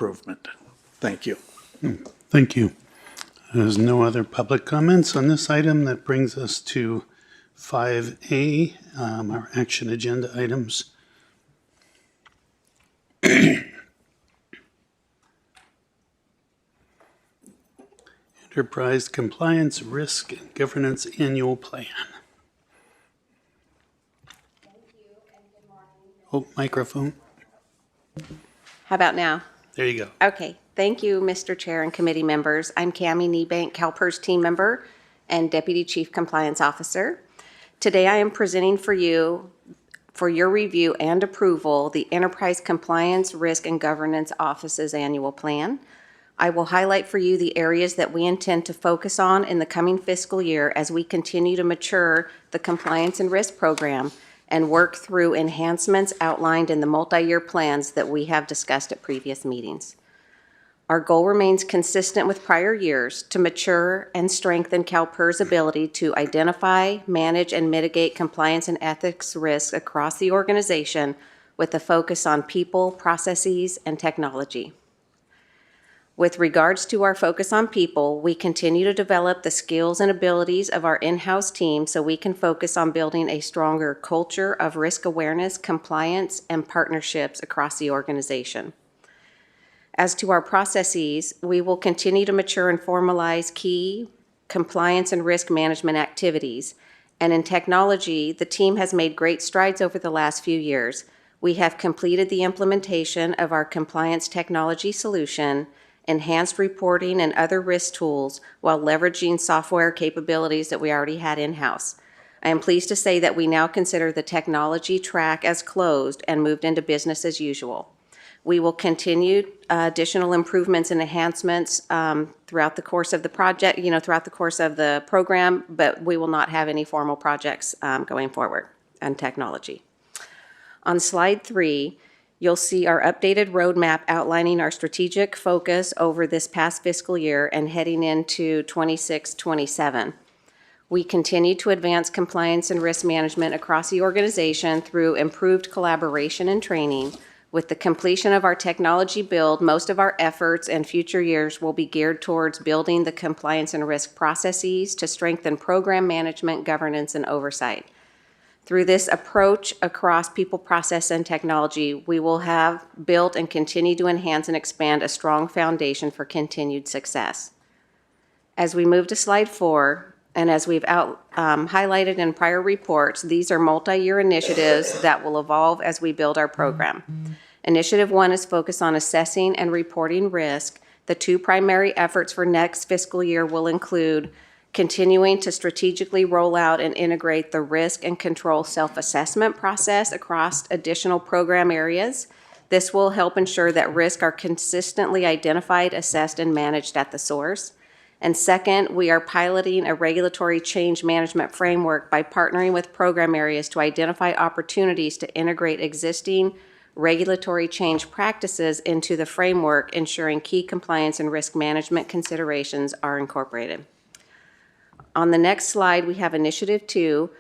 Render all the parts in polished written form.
improvement. Thank you. Thank you. There's no other public comments on this item. That brings us to 5A, our action agenda items. Enterprise Compliance Risk and Governance Annual Plan. Thank you and good morning. Oh, microphone. How about now? There you go. Okay. Thank you, Mr. Chair and committee members. I'm Cammie Niebank, CalPERS team member and Deputy Chief Compliance Officer. Today I am presenting for you, for your review and approval, the Enterprise Compliance Risk and Governance Office's annual plan. I will highlight for you the areas that we intend to focus on in the coming fiscal year as we continue to mature the compliance and risk program and work through enhancements outlined in the multi-year plans that we have discussed at previous meetings. Our goal remains consistent with prior years to mature and strengthen CalPERS' ability to identify, manage, and mitigate compliance and ethics risks across the organization with a focus on people, processes, and technology. With regards to our focus on people, we continue to develop the skills and abilities of our in-house team so we can focus on building a stronger culture of risk awareness, compliance, and partnerships across the organization. As to our processes, we will continue to mature and formalize key compliance and risk management activities. And in technology, the team has made great strides over the last few years. We have completed the implementation of our compliance technology solution, enhanced reporting and other risk tools while leveraging software capabilities that we already had in-house. I am pleased to say that we now consider the technology track as closed and moved into business as usual. We will continue additional improvements and enhancements throughout the course of the project, throughout the course of the program, but we will not have any formal projects going forward on technology. On slide 3, you'll see our updated roadmap outlining our strategic focus over this past fiscal year and heading into 26-27. We continue to advance compliance and risk management across the organization through improved collaboration and training. With the completion of our technology build, most of our efforts and future years will be geared towards building the compliance and risk processes to strengthen program management, governance, and oversight. Through this approach across people, process, and technology, we will have built and continue to enhance and expand a strong foundation for continued success. As we move to slide 4, and as we've highlighted in prior reports, these are multi-year initiatives that will evolve as we build our program. Initiative 1 is focused on assessing and reporting risk. The 2 primary efforts for next fiscal year will include continuing to strategically roll out and integrate the risk and control self-assessment process across additional program areas. This will help ensure that risks are consistently identified, assessed, and managed at the source. And second, we are piloting a regulatory change management framework by partnering with program areas to identify opportunities to integrate existing regulatory change practices into the framework, ensuring key compliance and risk management considerations are incorporated. On the next slide, we have Initiative 2,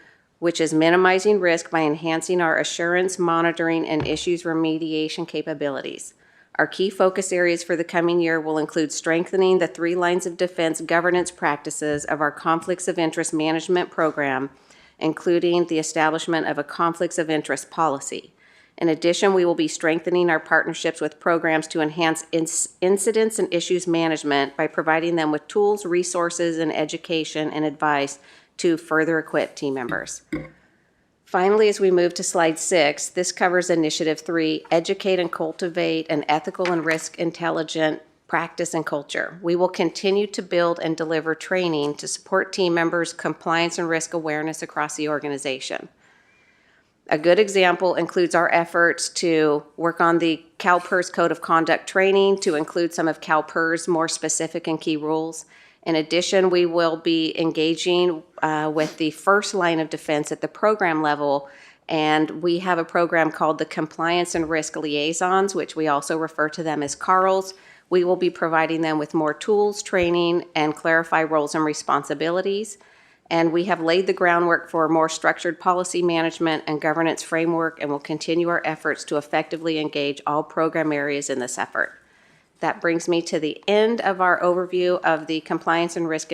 which is minimizing risk by enhancing our assurance, monitoring, and issues remediation capabilities. Our key focus areas for the coming year will include strengthening the 3 lines of defense governance practices of our conflicts of interest management program, including the establishment of a conflicts of interest policy. In addition, we will be strengthening our partnerships with programs to enhance incidents and issues management by providing them with tools, resources, and education and advice to further equip team members. Finally, as we move to slide 6, this covers Initiative 3, Educate and Cultivate an Ethical and Risk Intelligent Practice and Culture. We will continue to build and deliver training to support team members' compliance and risk awareness across the organization. A good example includes our efforts to work on the CalPERS Code of Conduct training to include some of CalPERS' more specific and key rules. In addition, we will be engaging with the first line of defense at the program level, and we have a program called the Compliance and Risk Liaisons, which we also refer to them as CARLs. We will be providing them with more tools, training, and clarify roles and responsibilities. And we have laid the groundwork for a more structured policy management and governance framework and will continue our efforts to effectively engage all program areas in this effort. That brings me to the end of our overview of the compliance and risk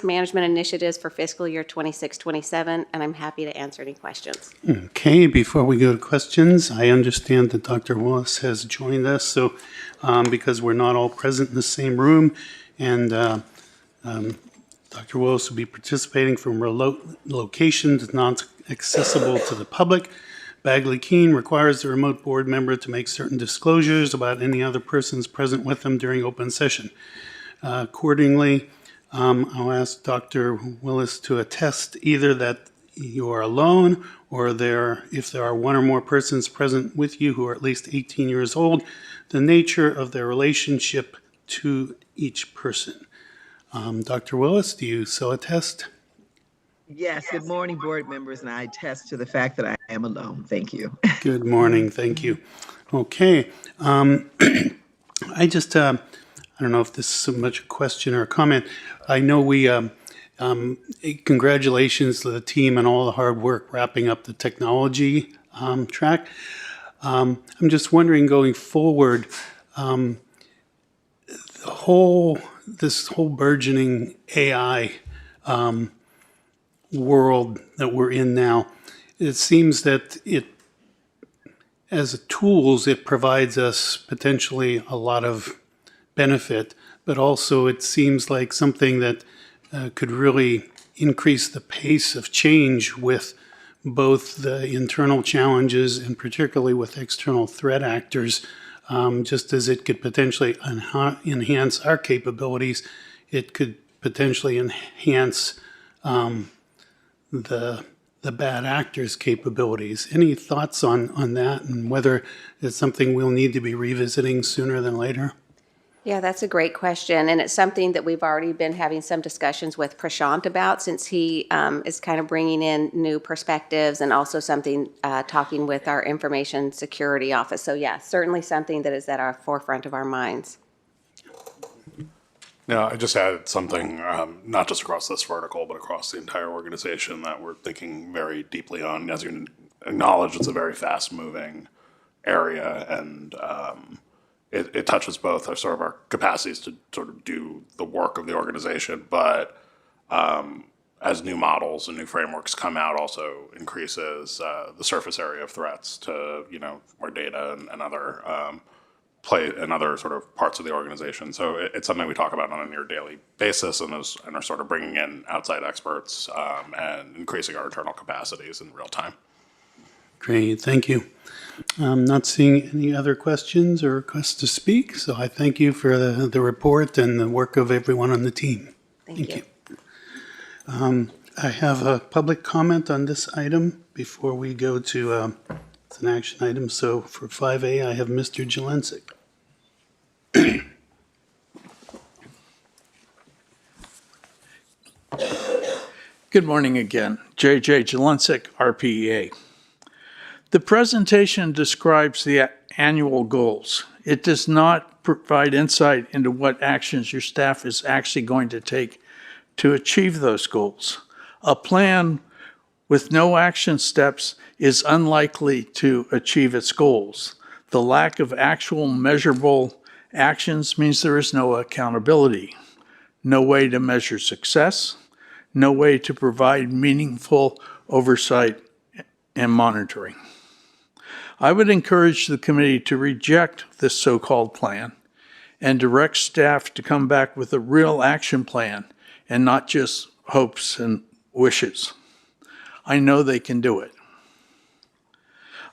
management initiatives for fiscal year 26-27, and I'm happy to answer any questions. Okay, before we go to questions, I understand that Dr. Willis has joined us, so because we're not all present in the same room, and Dr. Willis will be participating from remote locations not accessible to the public. Bagley Keene requires the remote board member to make certain disclosures about any other persons present with them during open session. Accordingly, I'll ask Dr. Willis to attest either that you are alone or if there are one or more persons present with you who are at least 18 years old, the nature of their relationship to each person. Dr. Willis, do you so attest? Yes, good morning, board members, and I attest to the fact that I am alone. Thank you. Good morning, thank you. Okay, I just, I don't know if this is so much a question or a comment. I know congratulations to the team and all the hard work wrapping up the technology track. I'm just wondering going forward, this whole burgeoning AI world that we're in now, it seems that as tools, it provides us potentially a lot of benefit, but also it seems like something that could really increase the pace of change with both the internal challenges and particularly with external threat actors. Just as it could potentially enhance our capabilities, it could potentially enhance the bad actors' capabilities. Any thoughts on that and whether it's something we'll need to be revisiting sooner than later? Yeah, that's a great question, and it's something that we've already been having some discussions with Prashant about, since he is kind of bringing in new perspectives, and also something talking with our information security office. So yeah, certainly something that is at our forefront of our minds. Yeah, I just added something, not just across this vertical, but across the entire organization that we're thinking very deeply on. As you acknowledge, it's a very fast-moving area, and it touches both our capacities to sort of do the work of the organization, but as new models and new frameworks come out, also increases the surface area of threats to where data and other play in other sort of parts of the organization. So it's something we talk about on a near daily basis, and are sort of bringing in outside experts and increasing our internal capacities in real time. Great, thank you. I'm not seeing any other questions or requests to speak, so I thank you for the report and the work of everyone on the team. Thank you. I have a public comment on this item before we go to it's an action item. So for 5A, I have Mr. Jelensik. Good morning again. J.J. Jelensik, RPEA. The presentation describes the annual goals. It does not provide insight into what actions your staff is actually going to take to achieve those goals. A plan with no action steps is unlikely to achieve its goals. The lack of actual measurable actions means there is no accountability, no way to measure success, no way to provide meaningful oversight and monitoring. I would encourage the committee to reject this so-called plan and direct staff to come back with a real action plan and not just hopes and wishes. I know they can do it.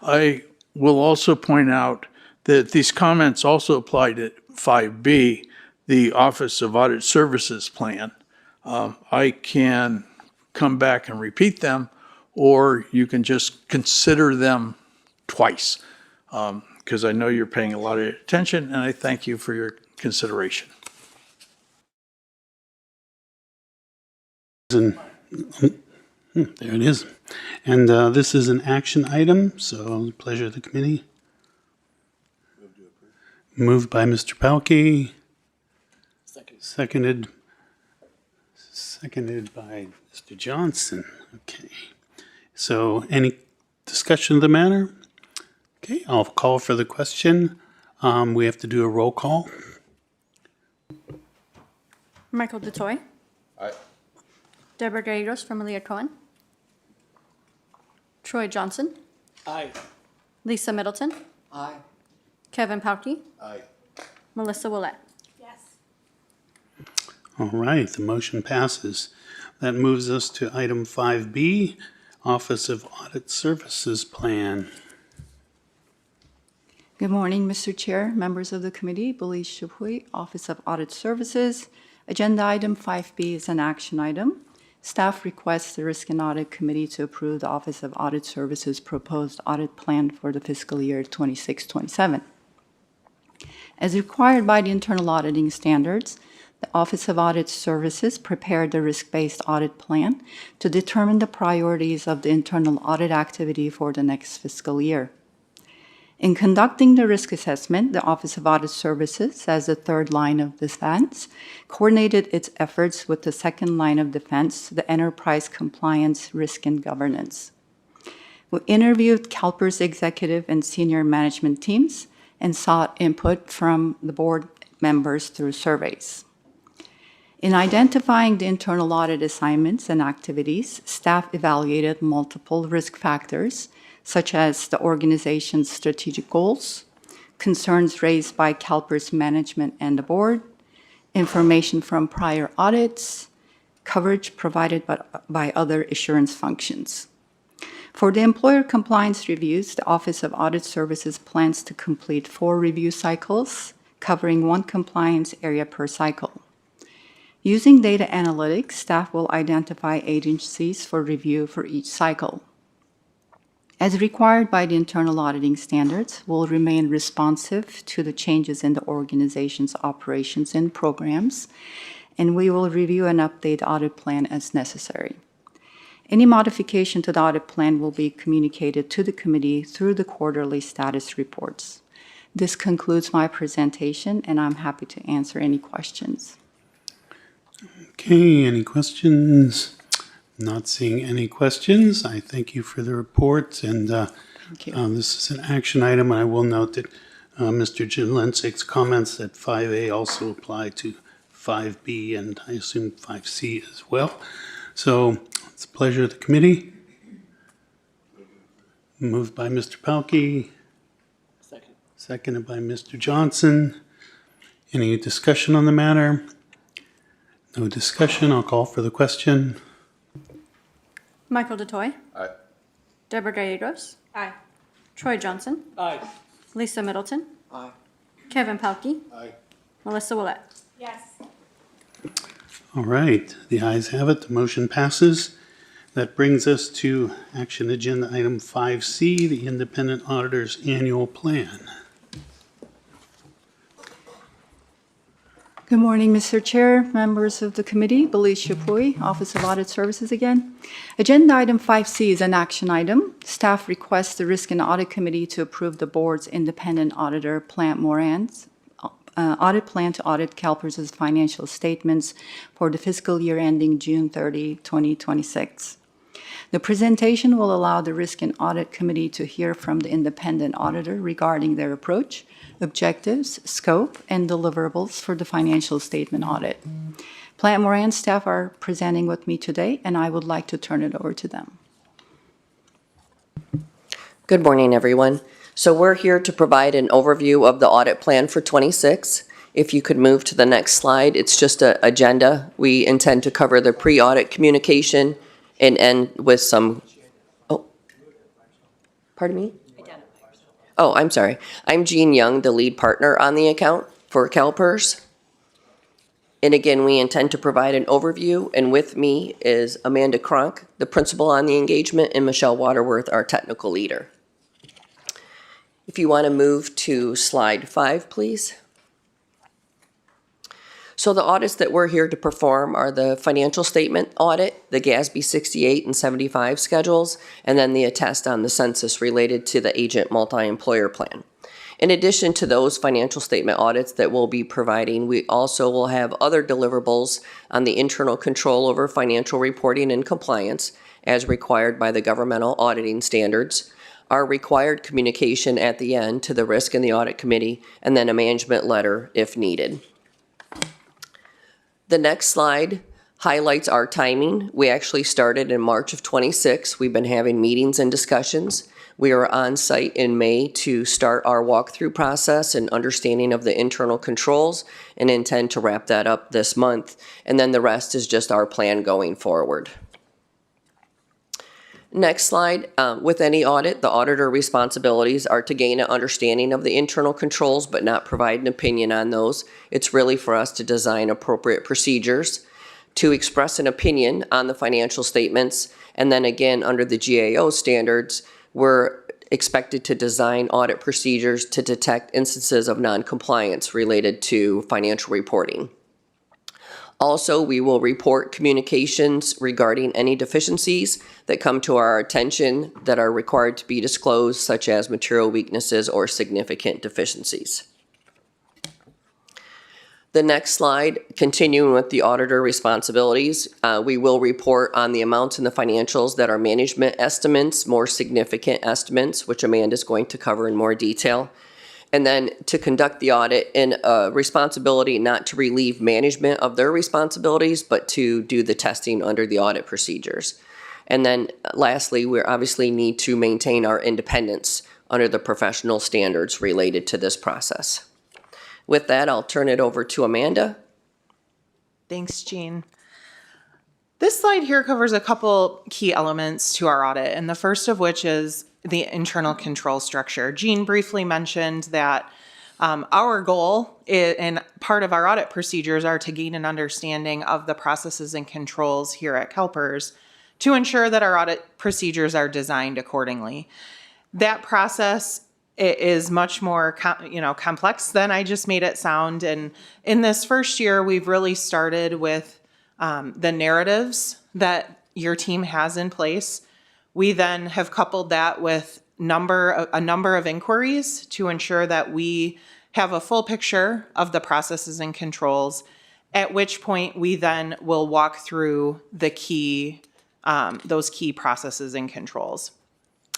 I will also point out that these comments also apply to 5B, the Office of Audit Services plan. I can come back and repeat them, or you can just consider them twice, because I know you're paying a lot of attention, and I thank you for your consideration. There it is. And this is an action item, so pleasure of the committee. Moved by Mr. Palkey. Seconded by Mr. Johnson. Okay. So any discussion of the matter? Okay, I'll call for the question. We have to do a roll call. Michael DeToy. Aye. Deborah Gallegos from Leah Cohen. Troy Johnson. Aye. Lisa Middleton. Aye. Kevin Pauke. Aye. Melissa Willett. All right, the motion passes. That moves us to item 5B, Office of Audit Services Plan. Good morning, Mr. Chair, members of the committee, Belize Chapuis, Office of Audit Services. Agenda item 5B is an action item. Staff requests the Risk and Audit Committee to approve the Office of Audit Services proposed audit plan for the fiscal year 26-27. As required by the internal auditing standards, the Office of Audit Services prepared the risk-based audit plan to determine the priorities of the internal audit activity for the next fiscal year. In conducting the risk assessment, the Office of Audit Services, as the third line of defense, coordinated its efforts with the second line of defense, the enterprise compliance, risk, and governance. We interviewed CalPERS executive and senior management teams and sought input from the board members through surveys. In identifying the internal audit assignments and activities, staff evaluated multiple risk factors, such as the organization's strategic goals, concerns raised by CalPERS management and the board, information from prior audits, coverage provided by other assurance functions. For the employer compliance reviews, the Office of Audit Services plans to complete 4 review cycles, covering 1 compliance area per cycle. Using data analytics, staff will identify agencies for review for each cycle. As required by the internal auditing standards, we'll remain responsive to the changes in the organization's operations and programs, and we will review and update the audit plan as necessary. Any modification to the audit plan will be communicated to the committee through the quarterly status reports. This concludes my presentation, and I'm happy to answer any questions. Okay, any questions? Not seeing any questions. I thank you for the report, and Thank you. this is an action item. I will note that Mr. Jelensik's comments that 5A also apply to 5B and I assume 5C as well. So it's a pleasure of the committee. Moved by Mr. Pauke. Second. Seconded by Mr. Johnson. Any discussion on the matter? No discussion. I'll call for the question. Michael DeToy. Aye. Deborah Gallegos. Aye. Troy Johnson. Aye. Lisa Middleton. Aye. Kevin Pauke. Aye. Melissa Willett. All right, the ayes have it, the motion passes. That brings us to action agenda item 5C, the Independent Auditor's Annual Plan. Good morning, Mr. Chair, members of the committee, Belize Chapuis, Office of Audit Services again. Agenda item 5C is an action item. Staff requests the Risk and Audit Committee to approve the board's independent auditor, Plant Moran's, audit plan to audit CalPERS' financial statements for the fiscal year ending June 30, 2026. The presentation will allow the Risk and Audit Committee to hear from the independent auditor regarding their approach, objectives, scope, and deliverables for the financial statement audit. Plant Moran staff are presenting with me today, and I would like to turn it over to them. Good morning, everyone. So we're here to provide an overview of the audit plan for 26. If you could move to the next slide, it's just an agenda. We intend to cover the pre-audit communication and end with some, oh, pardon me? Oh, I'm sorry. I'm Jean Young, the lead partner on the account for CalPERS. And again, we intend to provide an overview, and with me is Amanda Kronk, the principal on the engagement, and Michelle Waterworth, our technical leader. If you want to move to slide 5, please. So the audits that we're here to perform are the financial statement audit, the GASB 68 and 75 schedules, and then the attest on the census related to the agent multi-employer plan. In addition to those financial statement audits that we'll be providing, we also will have other deliverables on the internal control over financial reporting and compliance as required by the governmental auditing standards, our required communication at the end to the Risk and the Audit Committee, and then a management letter if needed. The next slide highlights our timing. We actually started in March of 26. We've been having meetings and discussions. We are on site in May to start our walkthrough process and understanding of the internal controls and intend to wrap that up this month. And then the rest is just our plan going forward. Next slide. With any audit, the auditor responsibilities are to gain an understanding of the internal controls, but not provide an opinion on those. It's really for us to design appropriate procedures, to express an opinion on the financial statements, and then again, under the GAO standards, we're expected to design audit procedures to detect instances of non-compliance related to financial reporting. Also, we will report communications regarding any deficiencies that come to our attention that are required to be disclosed, such as material weaknesses or significant deficiencies. The next slide, continuing with the auditor responsibilities, we will report on the amounts in the financials that are management estimates, more significant estimates, which Amanda is going to cover in more detail. And then to conduct the audit in a responsibility not to relieve management of their responsibilities, but to do the testing under the audit procedures. And then lastly, we obviously need to maintain our independence under the professional standards related to this process. With that, I'll turn it over to Amanda. Thanks, Jean. This slide here covers a couple key elements to our audit, and the first of which is the internal control structure. Jean briefly mentioned that our goal and part of our audit procedures are to gain an understanding of the processes and controls here at CalPERS to ensure that our audit procedures are designed accordingly. That process is much more complex than I just made it sound. And in this first year, we've really started with the narratives that your team has in place. We then have coupled that with a number of inquiries to ensure that we have a full picture of the processes and controls, at which point we then will walk through the those key processes and controls.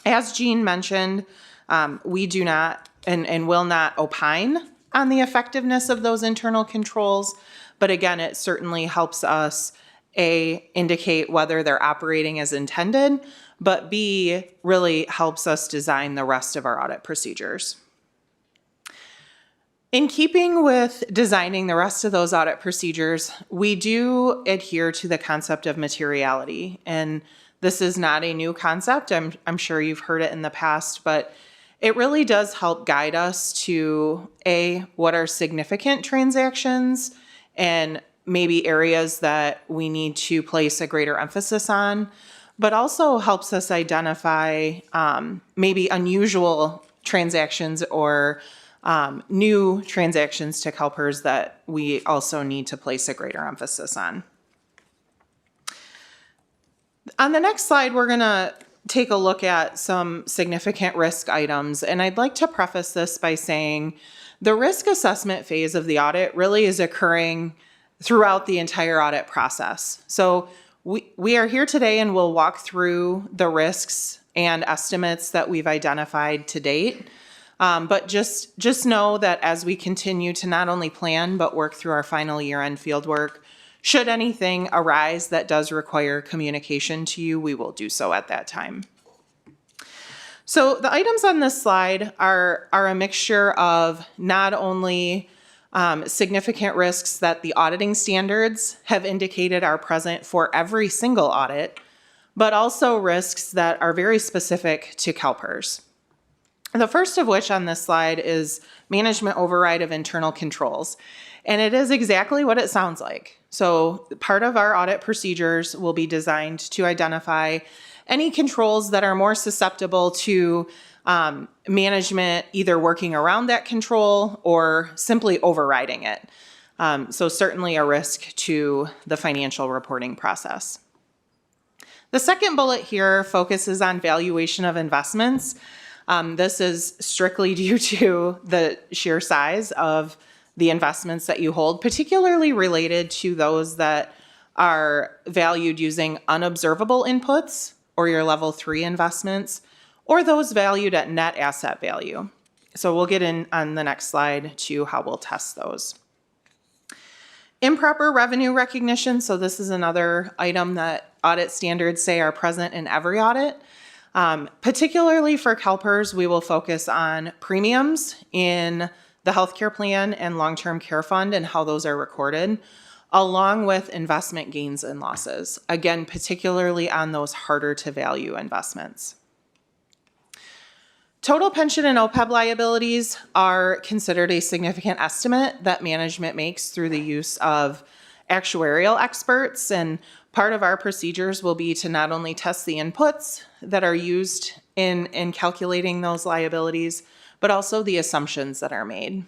As Jean mentioned, we do not and will not opine on the effectiveness of those internal controls, but again, it certainly helps us indicate whether they're operating as intended, but B, really helps us design the rest of our audit procedures. In keeping with designing the rest of those audit procedures, we do adhere to the concept of materiality. And this is not a new concept. I'm sure you've heard it in the past, but it really does help guide us to what are significant transactions and maybe areas that we need to place a greater emphasis on, but also helps us identify maybe unusual transactions or new transactions to CalPERS that we also need to place a greater emphasis on. On the next slide, we're going to take a look at some significant risk items, and I'd like to preface this by saying the risk assessment phase of the audit really is occurring throughout the entire audit process. So we are here today and we'll walk through the risks and estimates that we've identified to date. But just know that as we continue to not only plan, but work through our final year-end fieldwork, should anything arise that does require communication to you, we will do so at that time. So the items on this slide are a mixture of not only significant risks that the auditing standards have indicated are present for every single audit, but also risks that are very specific to CalPERS. The first of which on this slide is management override of internal controls. And it is exactly what it sounds like. So part of our audit procedures will be designed to identify any controls that are more susceptible to management either working around that control or simply overriding it. So certainly a risk to the financial reporting process. The second bullet here focuses on valuation of investments. This is strictly due to the sheer size of the investments that you hold, particularly related to those that are valued using unobservable inputs or your level 3 investments, or those valued at net asset value. So we'll get in on the next slide to how we'll test those. Improper revenue recognition. So this is another item that audit standards say are present in every audit. Particularly for CalPERS, we will focus on premiums in the healthcare plan and long-term care fund and how those are recorded, along with investment gains and losses. Again, particularly on those harder to value investments. Total pension and OPEB liabilities are considered a significant estimate that management makes through the use of actuarial experts, and part of our procedures will be to not only test the inputs that are used in calculating those liabilities, but also the assumptions that are made.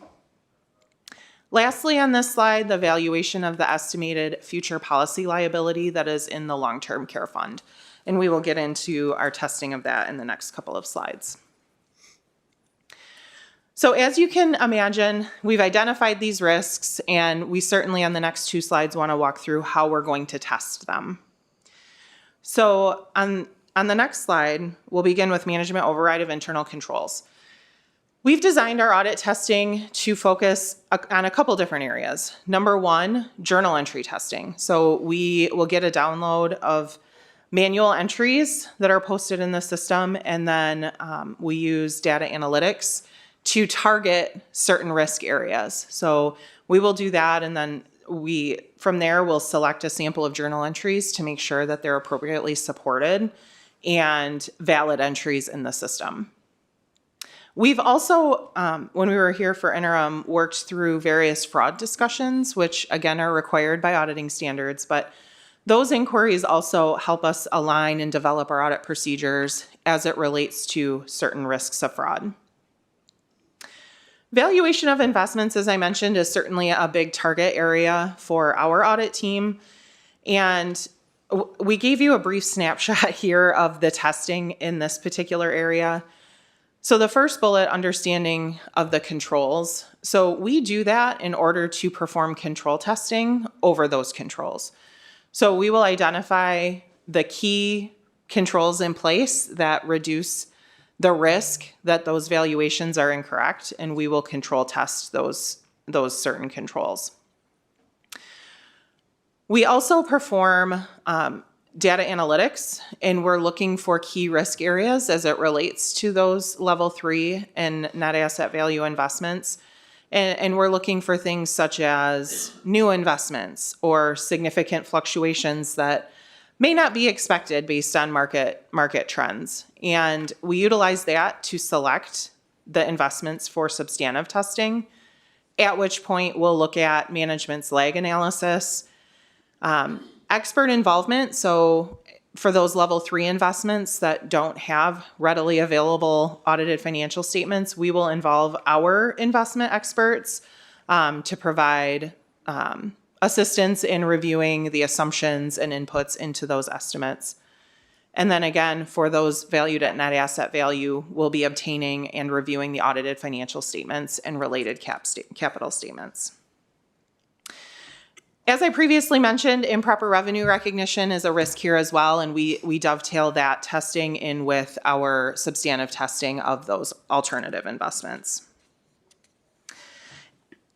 Lastly, on this slide, the valuation of the estimated future policy liability that is in the long-term care fund. And we will get into our testing of that in the next couple of slides. So as you can imagine, we've identified these risks, and we certainly on the next two slides want to walk through how we're going to test them. So on the next slide, we'll begin with management override of internal controls. We've designed our audit testing to focus on a couple different areas. Number one, journal entry testing. So we will get a download of manual entries that are posted in the system, and then we use data analytics to target certain risk areas. So we will do that, and then from there, we'll select a sample of journal entries to make sure that they're appropriately supported and valid entries in the system. We've also, when we were here for interim, worked through various fraud discussions, which again are required by auditing standards, but those inquiries also help us align and develop our audit procedures as it relates to certain risks of fraud. Valuation of investments, as I mentioned, is certainly a big target area for our audit team. And we gave you a brief snapshot here of the testing in this particular area. So the first bullet, understanding of the controls. So we do that in order to perform control testing over those controls. So we will identify the key controls in place that reduce the risk that those valuations are incorrect, and we will control test those certain controls. We also perform data analytics, and we're looking for key risk areas as it relates to those level 3 and net asset value investments. And we're looking for things such as new investments or significant fluctuations that may not be expected based on market trends. And we utilize that to select the investments for substantive testing, at which point we'll look at management's lag analysis, expert involvement. So for those level 3 investments that don't have readily available audited financial statements, we will involve our investment experts to provide assistance in reviewing the assumptions and inputs into those estimates. And then again, for those valued at net asset value, we'll be obtaining and reviewing the audited financial statements and related capital statements. As I previously mentioned, improper revenue recognition is a risk here as well, and we dovetail that testing in with our substantive testing of those alternative investments.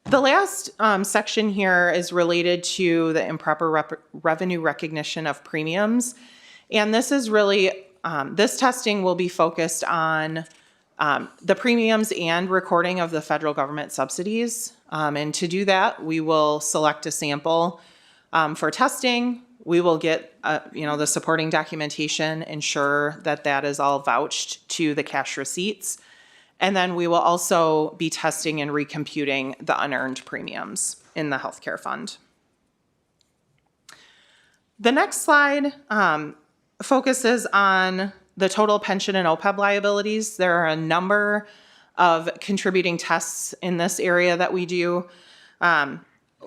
The last section here is related to the improper revenue recognition of premiums. And this is really, this testing will be focused on the premiums and recording of the federal government subsidies. And to do that, we will select a sample for testing. We will get the supporting documentation, ensure that that is all vouched to the cash receipts. And then we will also be testing and recomputing the unearned premiums in the healthcare fund. The next slide focuses on the total pension and OPEB liabilities. There are a number of contributing tests in this area that we do.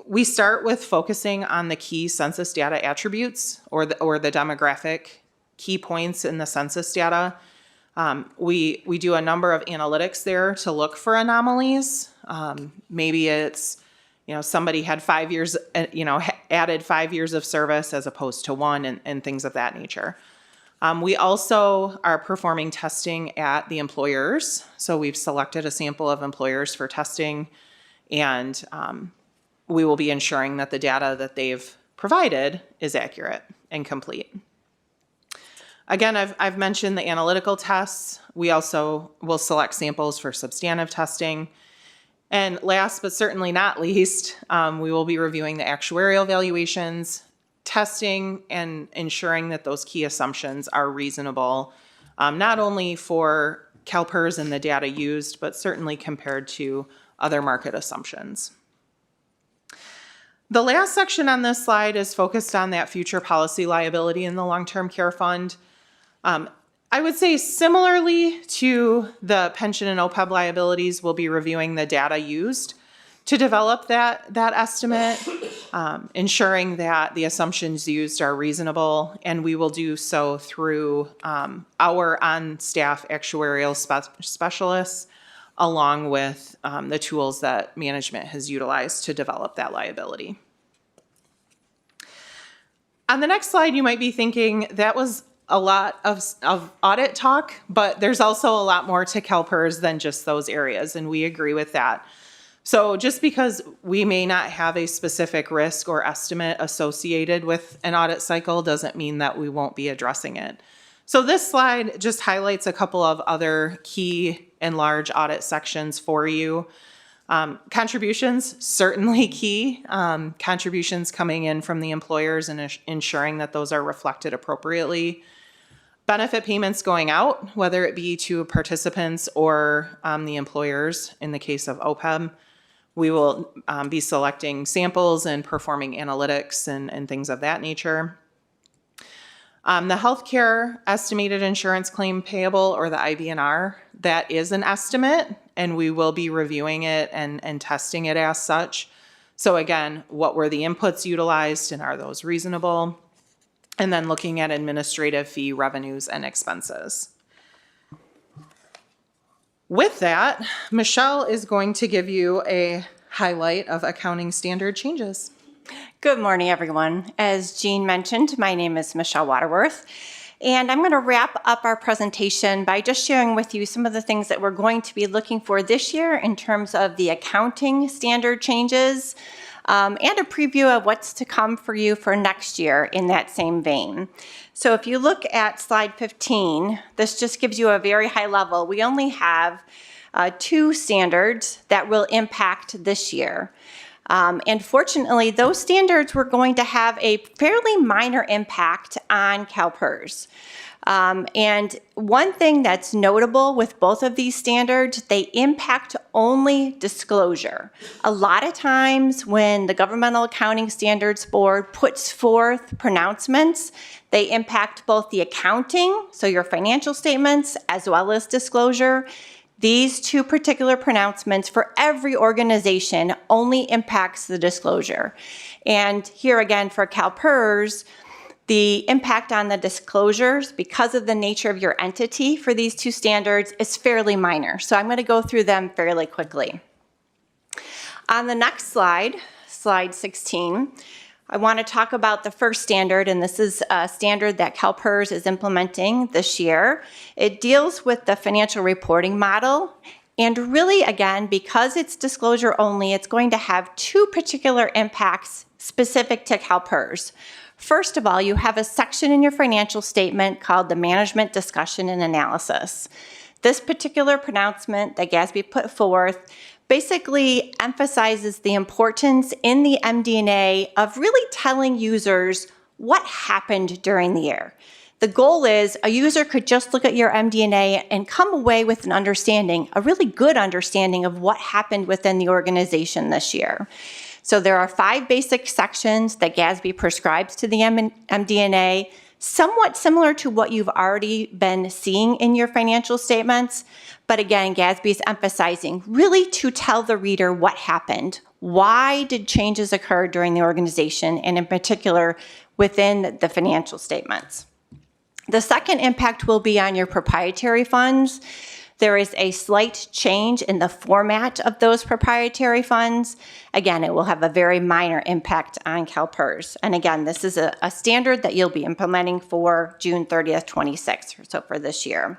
We start with focusing on the key census data attributes or the demographic key points in the census data. We do a number of analytics there to look for anomalies. Maybe it's, somebody had 5 years, added 5 years of service as opposed to 1 and things of that nature. We also are performing testing at the employers. So we've selected a sample of employers for testing, and we will be ensuring that the data that they've provided is accurate and complete. Again, I've mentioned the analytical tests. We also will select samples for substantive testing. And last but certainly not least, we will be reviewing the actuarial valuations, testing and ensuring that those key assumptions are reasonable, not only for CalPERS and the data used, but certainly compared to other market assumptions. The last section on this slide is focused on that future policy liability in the long-term care fund. I would say similarly to the pension and OPEB liabilities, we'll be reviewing the data used to develop that estimate, ensuring that the assumptions used are reasonable, and we will do so through our on-staff actuarial specialists, along with the tools that management has utilized to develop that liability. On the next slide, you might be thinking that was a lot of audit talk, but there's also a lot more to CalPERS than just those areas, and we agree with that. So just because we may not have a specific risk or estimate associated with an audit cycle doesn't mean that we won't be addressing it. So this slide just highlights a couple of other key and large audit sections for you. Contributions, certainly key. Contributions coming in from the employers and ensuring that those are reflected appropriately. Benefit payments going out, whether it be to participants or the employers in the case of OPEB. We will be selecting samples and performing analytics and things of that nature. The healthcare estimated insurance claim payable, or the IBNR, that is an estimate, and we will be reviewing it and testing it as such. So again, what were the inputs utilized and are those reasonable? And then looking at administrative fee revenues and expenses. With that, Michelle is going to give you a highlight of accounting standard changes. Good morning, everyone. As Jean mentioned, my name is Michelle Waterworth, and I'm going to wrap up our presentation by just sharing with you some of the things that we're going to be looking for this year in terms of the accounting standard changes, and a preview of what's to come for you for next year in that same vein. So if you look at slide 15, this just gives you a very high level. We only have 2 standards that will impact this year. And fortunately, those standards were going to have a fairly minor impact on CalPERS. And one thing that's notable with both of these standards, they impact only disclosure. A lot of times when the Governmental Accounting Standards Board puts forth pronouncements, they impact both the accounting, so your financial statements, as well as disclosure. These 2 particular pronouncements for every organization only impacts the disclosure. And here again for CalPERS, the impact on the disclosures, because of the nature of your entity for these 2 standards, is fairly minor. So I'm going to go through them fairly quickly. On the next slide, slide 16, I want to talk about the first standard, and this is a standard that CalPERS is implementing this year. It deals with the financial reporting model, and really, again, because it's disclosure only, it's going to have 2 particular impacts specific to CalPERS. First of all, you have a section in your financial statement called the Management Discussion and Analysis. This particular pronouncement that GASB put forth basically emphasizes the importance in the MD&A of really telling users what happened during the year. The goal is a user could just look at your MD&A and come away with an understanding, a really good understanding of what happened within the organization this year. So there are 5 basic sections that GASB prescribes to the MD&A, somewhat similar to what you've already been seeing in your financial statements. But again, GASB is emphasizing really to tell the reader what happened. Why did changes occur during the organization, and in particular within the financial statements? The second impact will be on your proprietary funds. There is a slight change in the format of those proprietary funds. Again, it will have a very minor impact on CalPERS. And again, this is a standard that you'll be implementing for June 30th, 26, so for this year.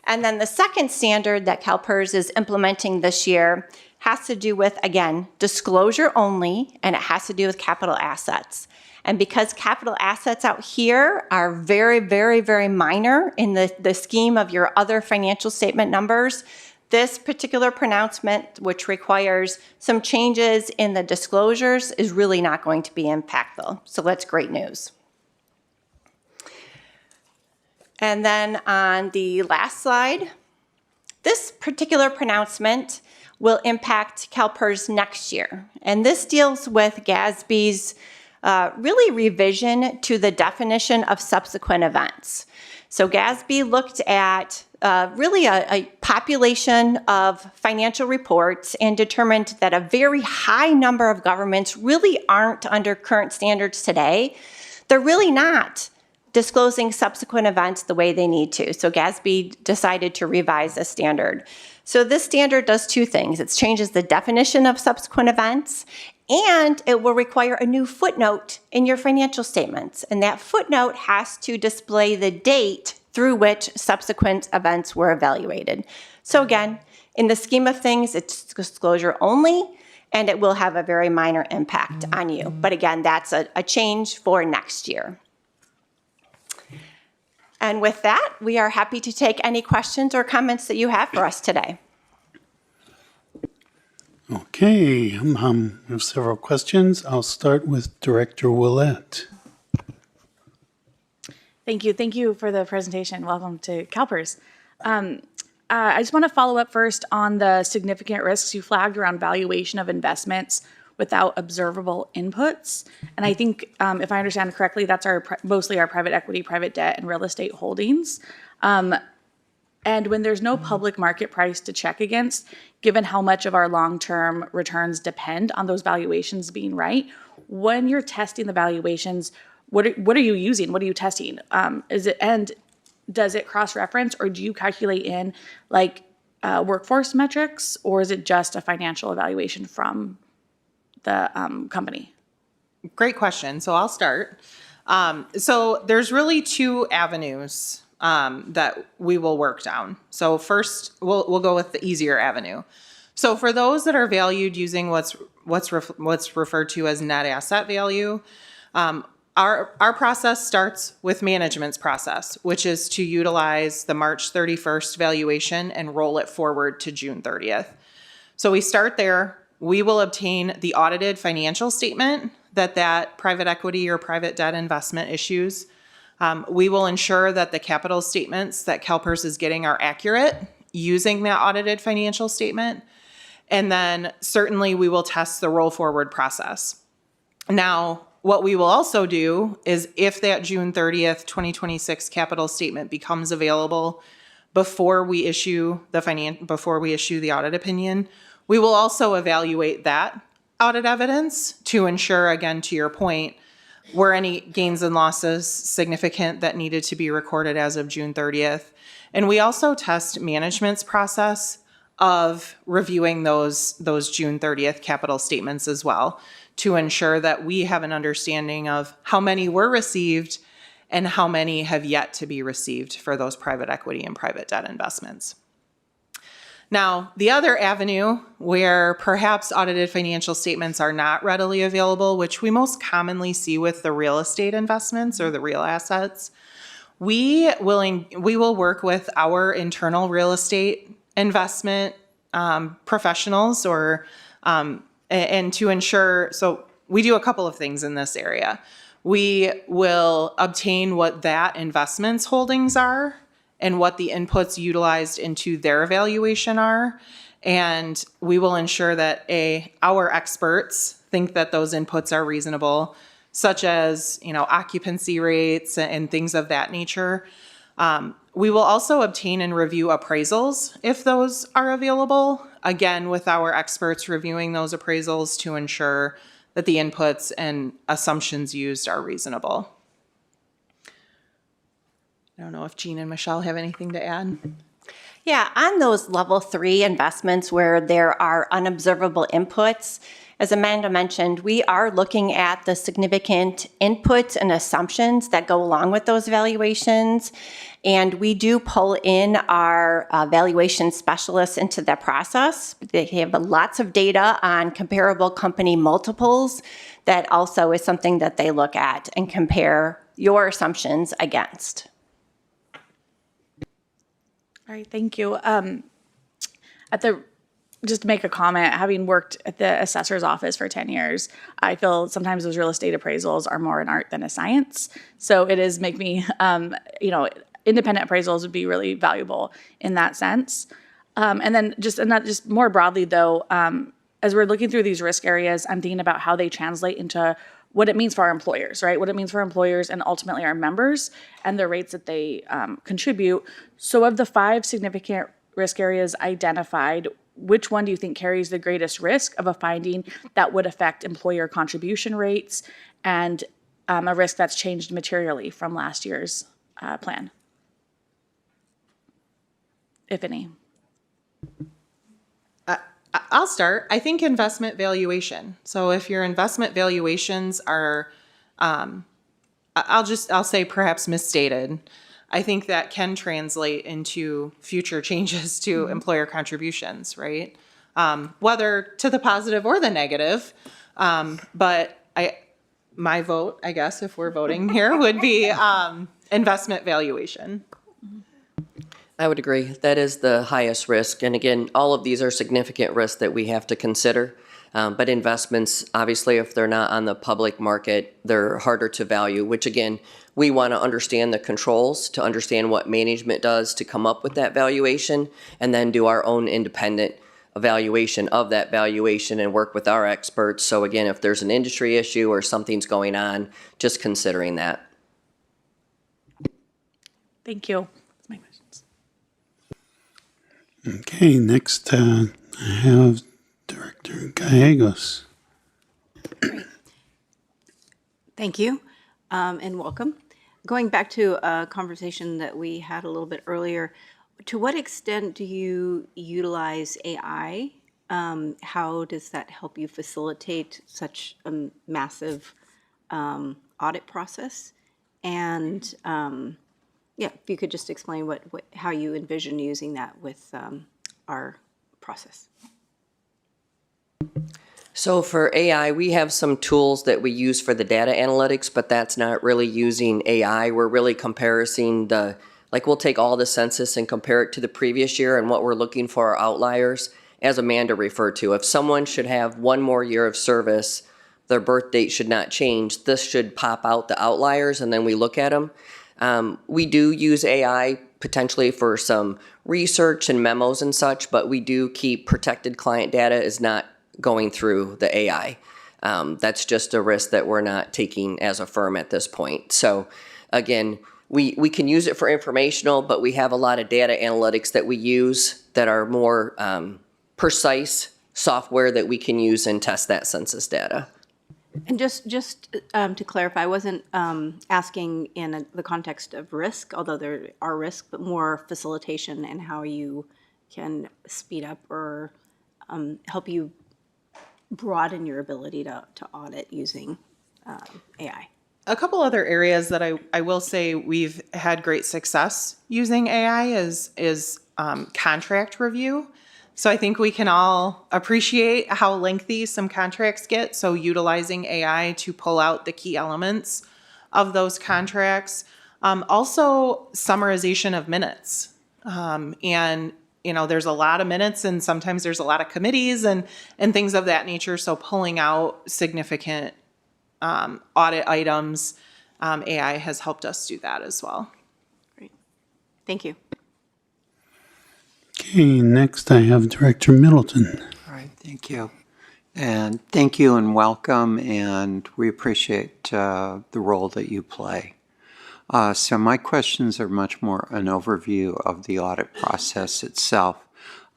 And then the second standard that CalPERS is implementing this year has to do with, again, disclosure only, and it has to do with capital assets. And because capital assets out here are very, very, very minor in the scheme of your other financial statement numbers, this particular pronouncement, which requires some changes in the disclosures, is really not going to be impactful. So that's great news. And then on the last slide, this particular pronouncement will impact CalPERS next year. And this deals with GASB's really revision to the definition of subsequent events. So GASB looked at really a population of financial reports and determined that a very high number of governments really aren't under current standards today. They're really not disclosing subsequent events the way they need to. So GASB decided to revise the standard. So this standard does two things. It changes the definition of subsequent events, and it will require a new footnote in your financial statements. And that footnote has to display the date through which subsequent events were evaluated. So again, in the scheme of things, it's disclosure only, and it will have a very minor impact on you. But again, that's a change for next year. And with that, we are happy to take any questions or comments that you have for us today. Okay, we have several questions. I'll start with Director Willett. Thank you. Thank you for the presentation. Welcome to CalPERS. I just want to follow up first on the significant risks you flagged around valuation of investments without observable inputs. And I think, if I understand correctly, that's mostly our private equity, private debt, and real estate holdings. And when there's no public market price to check against, given how much of our long-term returns depend on those valuations being right, when you're testing the valuations, what are you using? What are you testing? And does it cross-reference, or do you calculate in like workforce metrics, or is it just a financial evaluation from the company? Great question. So I'll start. So there's really two avenues that we will work down. So first, we'll go with the easier avenue. So for those that are valued using what's referred to as net asset value, our process starts with management's process, which is to utilize the March 31st valuation and roll it forward to June 30th. So we start there. We will obtain the audited financial statement that private equity or private debt investment issues. We will ensure that the capital statements that CalPERS is getting are accurate using that audited financial statement. And then certainly we will test the roll forward process. Now, what we will also do is if that June 30th, 2026 capital statement becomes available before we issue the audit opinion, we will also evaluate that audit evidence to ensure, again, to your point, were any gains and losses significant that needed to be recorded as of June 30th. And we also test management's process of reviewing those June 30th capital statements as well to ensure that we have an understanding of how many were received and how many have yet to be received for those private equity and private debt investments. Now, the other avenue where perhaps audited financial statements are not readily available, which we most commonly see with the real estate investments or the real assets, we will work with our internal real estate investment professionals and to ensure, so we do a couple of things in this area. We will obtain what that investment's holdings are and what the inputs utilized into their evaluation are. And we will ensure that our experts think that those inputs are reasonable, such as, occupancy rates and things of that nature. We will also obtain and review appraisals if those are available, again, with our experts reviewing those appraisals to ensure that the inputs and assumptions used are reasonable. I don't know if Jean and Michelle have anything to add. Yeah, on those level 3 investments where there are unobservable inputs, as Amanda mentioned, we are looking at the significant inputs and assumptions that go along with those valuations. And we do pull in our valuation specialists into the process. They have lots of data on comparable company multiples. That also is something that they look at and compare your assumptions against. All right, thank you. Just to make a comment, having worked at the assessor's office for 10 years, I feel sometimes those real estate appraisals are more an art than a science. So it is make me, independent appraisals would be really valuable in that sense. And then just more broadly though, as we're looking through these risk areas, I'm thinking about how they translate into what it means for our employers, right? What it means for employers and ultimately our members and the rates that they contribute. So of the 5 significant risk areas identified, which one do you think carries the greatest risk of a finding that would affect employer contribution rates and a risk that's changed materially from last year's plan, if any? I'll start. I think investment valuation. So if your investment valuations are, I'll say perhaps misstated, I think that can translate into future changes to employer contributions, right? Whether to the positive or the negative. But my vote, I guess, if we're voting here, would be investment valuation. I would agree. That is the highest risk. And again, all of these are significant risks that we have to consider. But investments, obviously, if they're not on the public market, they're harder to value, which again, we want to understand the controls to understand what management does to come up with that valuation and then do our own independent evaluation of that valuation and work with our experts. So again, if there's an industry issue or something's going on, just considering that. Thank you. That's my questions. Okay, next I have Director Gallegos. Thank you, and welcome. Going back to a conversation that we had a little bit earlier, to what extent do you utilize AI? How does that help you facilitate such a massive audit process? And if you could just explain how you envision using that with our process. So for AI, we have some tools that we use for the data analytics, but that's not really using AI. We're really comparing we'll take all the census and compare it to the previous year, and what we're looking for are outliers. As Amanda referred to, if someone should have one more year of service, their birth date should not change. This should pop out the outliers, and then we look at them. We do use AI potentially for some research and memos and such, but we do keep protected client data is not going through the AI. That's just a risk that we're not taking as a firm at this point. So again, we can use it for informational, but we have a lot of data analytics that we use that are more precise software that we can use and test that census data. And just to clarify, I wasn't asking in the context of risk, although there are risks, but more facilitation and how you can speed up or help you broaden your ability to audit using AI. A couple other areas that I will say we've had great success using AI is contract review. So I think we can all appreciate how lengthy some contracts get. So utilizing AI to pull out the key elements of those contracts. Also summarization of minutes. And there's a lot of minutes and sometimes there's a lot of committees and things of that nature. So pulling out significant audit items, AI has helped us do that as well. Great. Thank you. Okay, next I have Director Middleton. All right, thank you. And thank you and welcome, and we appreciate the role that you play. So my questions are much more an overview of the audit process itself.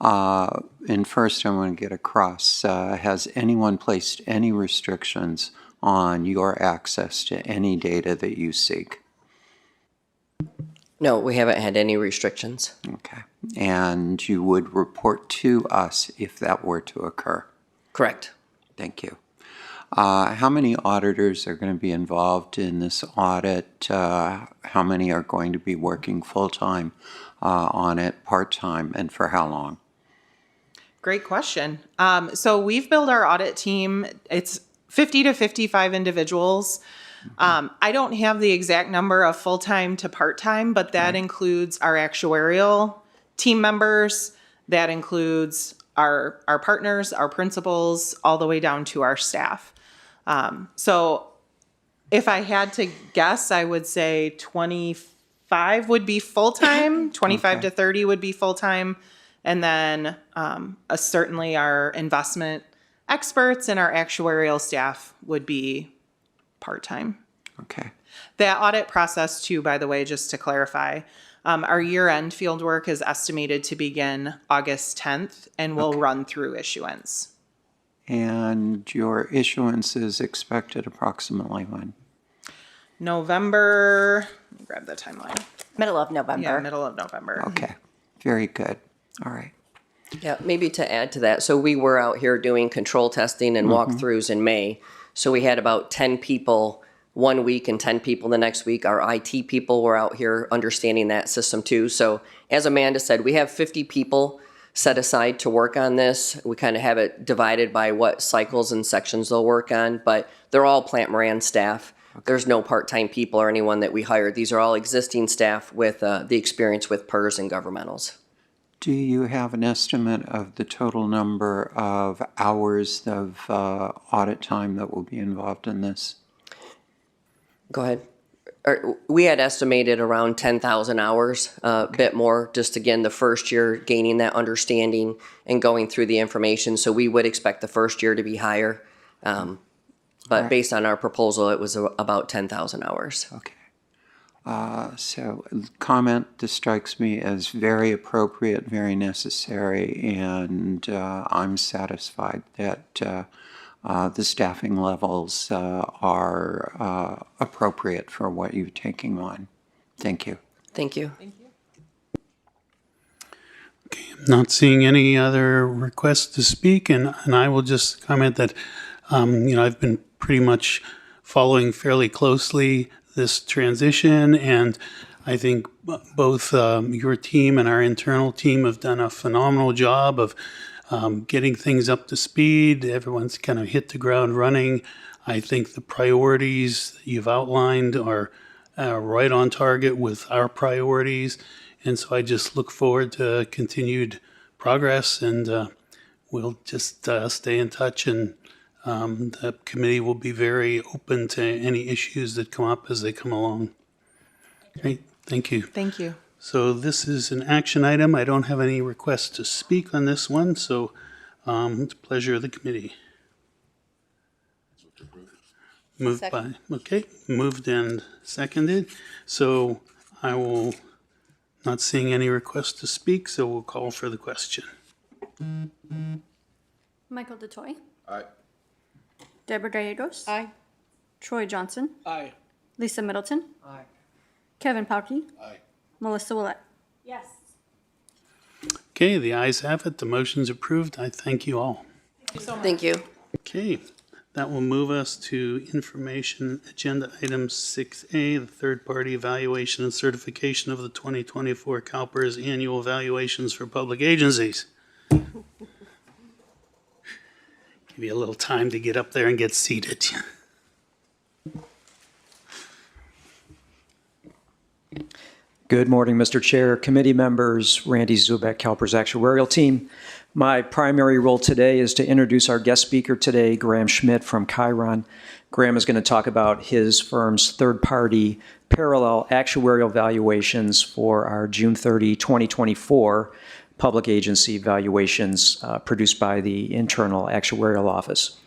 And first I want to get across, has anyone placed any restrictions on your access to any data that you seek? No, we haven't had any restrictions. Okay. And you would report to us if that were to occur? Correct. Thank you. How many auditors are going to be involved in this audit? How many are going to be working full-time on it, part-time, and for how long? Great question. So we've built our audit team. It's 50 to 55 individuals. I don't have the exact number of full-time to part-time, but that includes our actuarial team members. That includes our partners, our principals, all the way down to our staff. So if I had to guess, I would say 25 would be full-time, 25 to 30 would be full-time. And then certainly our investment experts and our actuarial staff would be part-time. Okay. That audit process too, by the way, just to clarify, our year-end fieldwork is estimated to begin August 10th and will run through issuance. And your issuance is expected approximately when? November, let me grab the timeline. Middle of November. Yeah, middle of November. Okay. Very good. All right. Yeah, maybe to add to that, so we were out here doing control testing and walkthroughs in May. So we had about 10 people one week and 10 people the next week. Our IT people were out here understanding that system too. So as Amanda said, we have 50 people set aside to work on this. We kind of have it divided by what cycles and sections they'll work on, but they're all Plant Moran staff. There's no part-time people or anyone that we hired. These are all existing staff with the experience with PERS and governmentals. Do you have an estimate of the total number of hours of audit time that will be involved in this? Go ahead. We had estimated around 10,000 hours, a bit more, just again, the first year gaining that understanding and going through the information. So we would expect the first year to be higher. But based on our proposal, it was about 10,000 hours. Okay. So comment that strikes me as very appropriate, very necessary, and I'm satisfied that the staffing levels are appropriate for what you're taking on. Thank you. Thank you. Okay, I'm not seeing any other requests to speak, and I will just comment that, I've been pretty much following fairly closely this transition, and I think both your team and our internal team have done a phenomenal job of getting things up to speed. Everyone's kind of hit the ground running. I think the priorities that you've outlined are right on target with our priorities, and so I just look forward to continued progress, and we'll just stay in touch, and the committee will be very open to any issues that come up as they come along. Great, thank you. Thank you. So this is an action item. I don't have any requests to speak on this one, so it's a pleasure of the committee. Moved by, okay, moved and seconded. So I will, not seeing any requests to speak, so we'll call for the question. Michael DeToy. Aye. Deborah Gallegos. Aye. Troy Johnson. Aye. Lisa Middleton. Aye. Kevin Pauke. Aye. Melissa Willett. Yes. Okay, the ayes have it. The motion's approved. I thank you all. Thank you. Okay, that will move us to information agenda item 6A, the third-party evaluation and certification of the 2024 CalPERS annual evaluations for public agencies. Give you a little time to get up there and get seated. Good morning, Mr. Chair, committee members, Randy Zubek, CalPERS actuarial team. My primary role today is to introduce our guest speaker today, Graham Schmidt from Chiron. Graham is going to talk about his firm's third-party parallel actuarial valuations for our June 30, 2024 public agency valuations produced by the Internal Actuarial Office.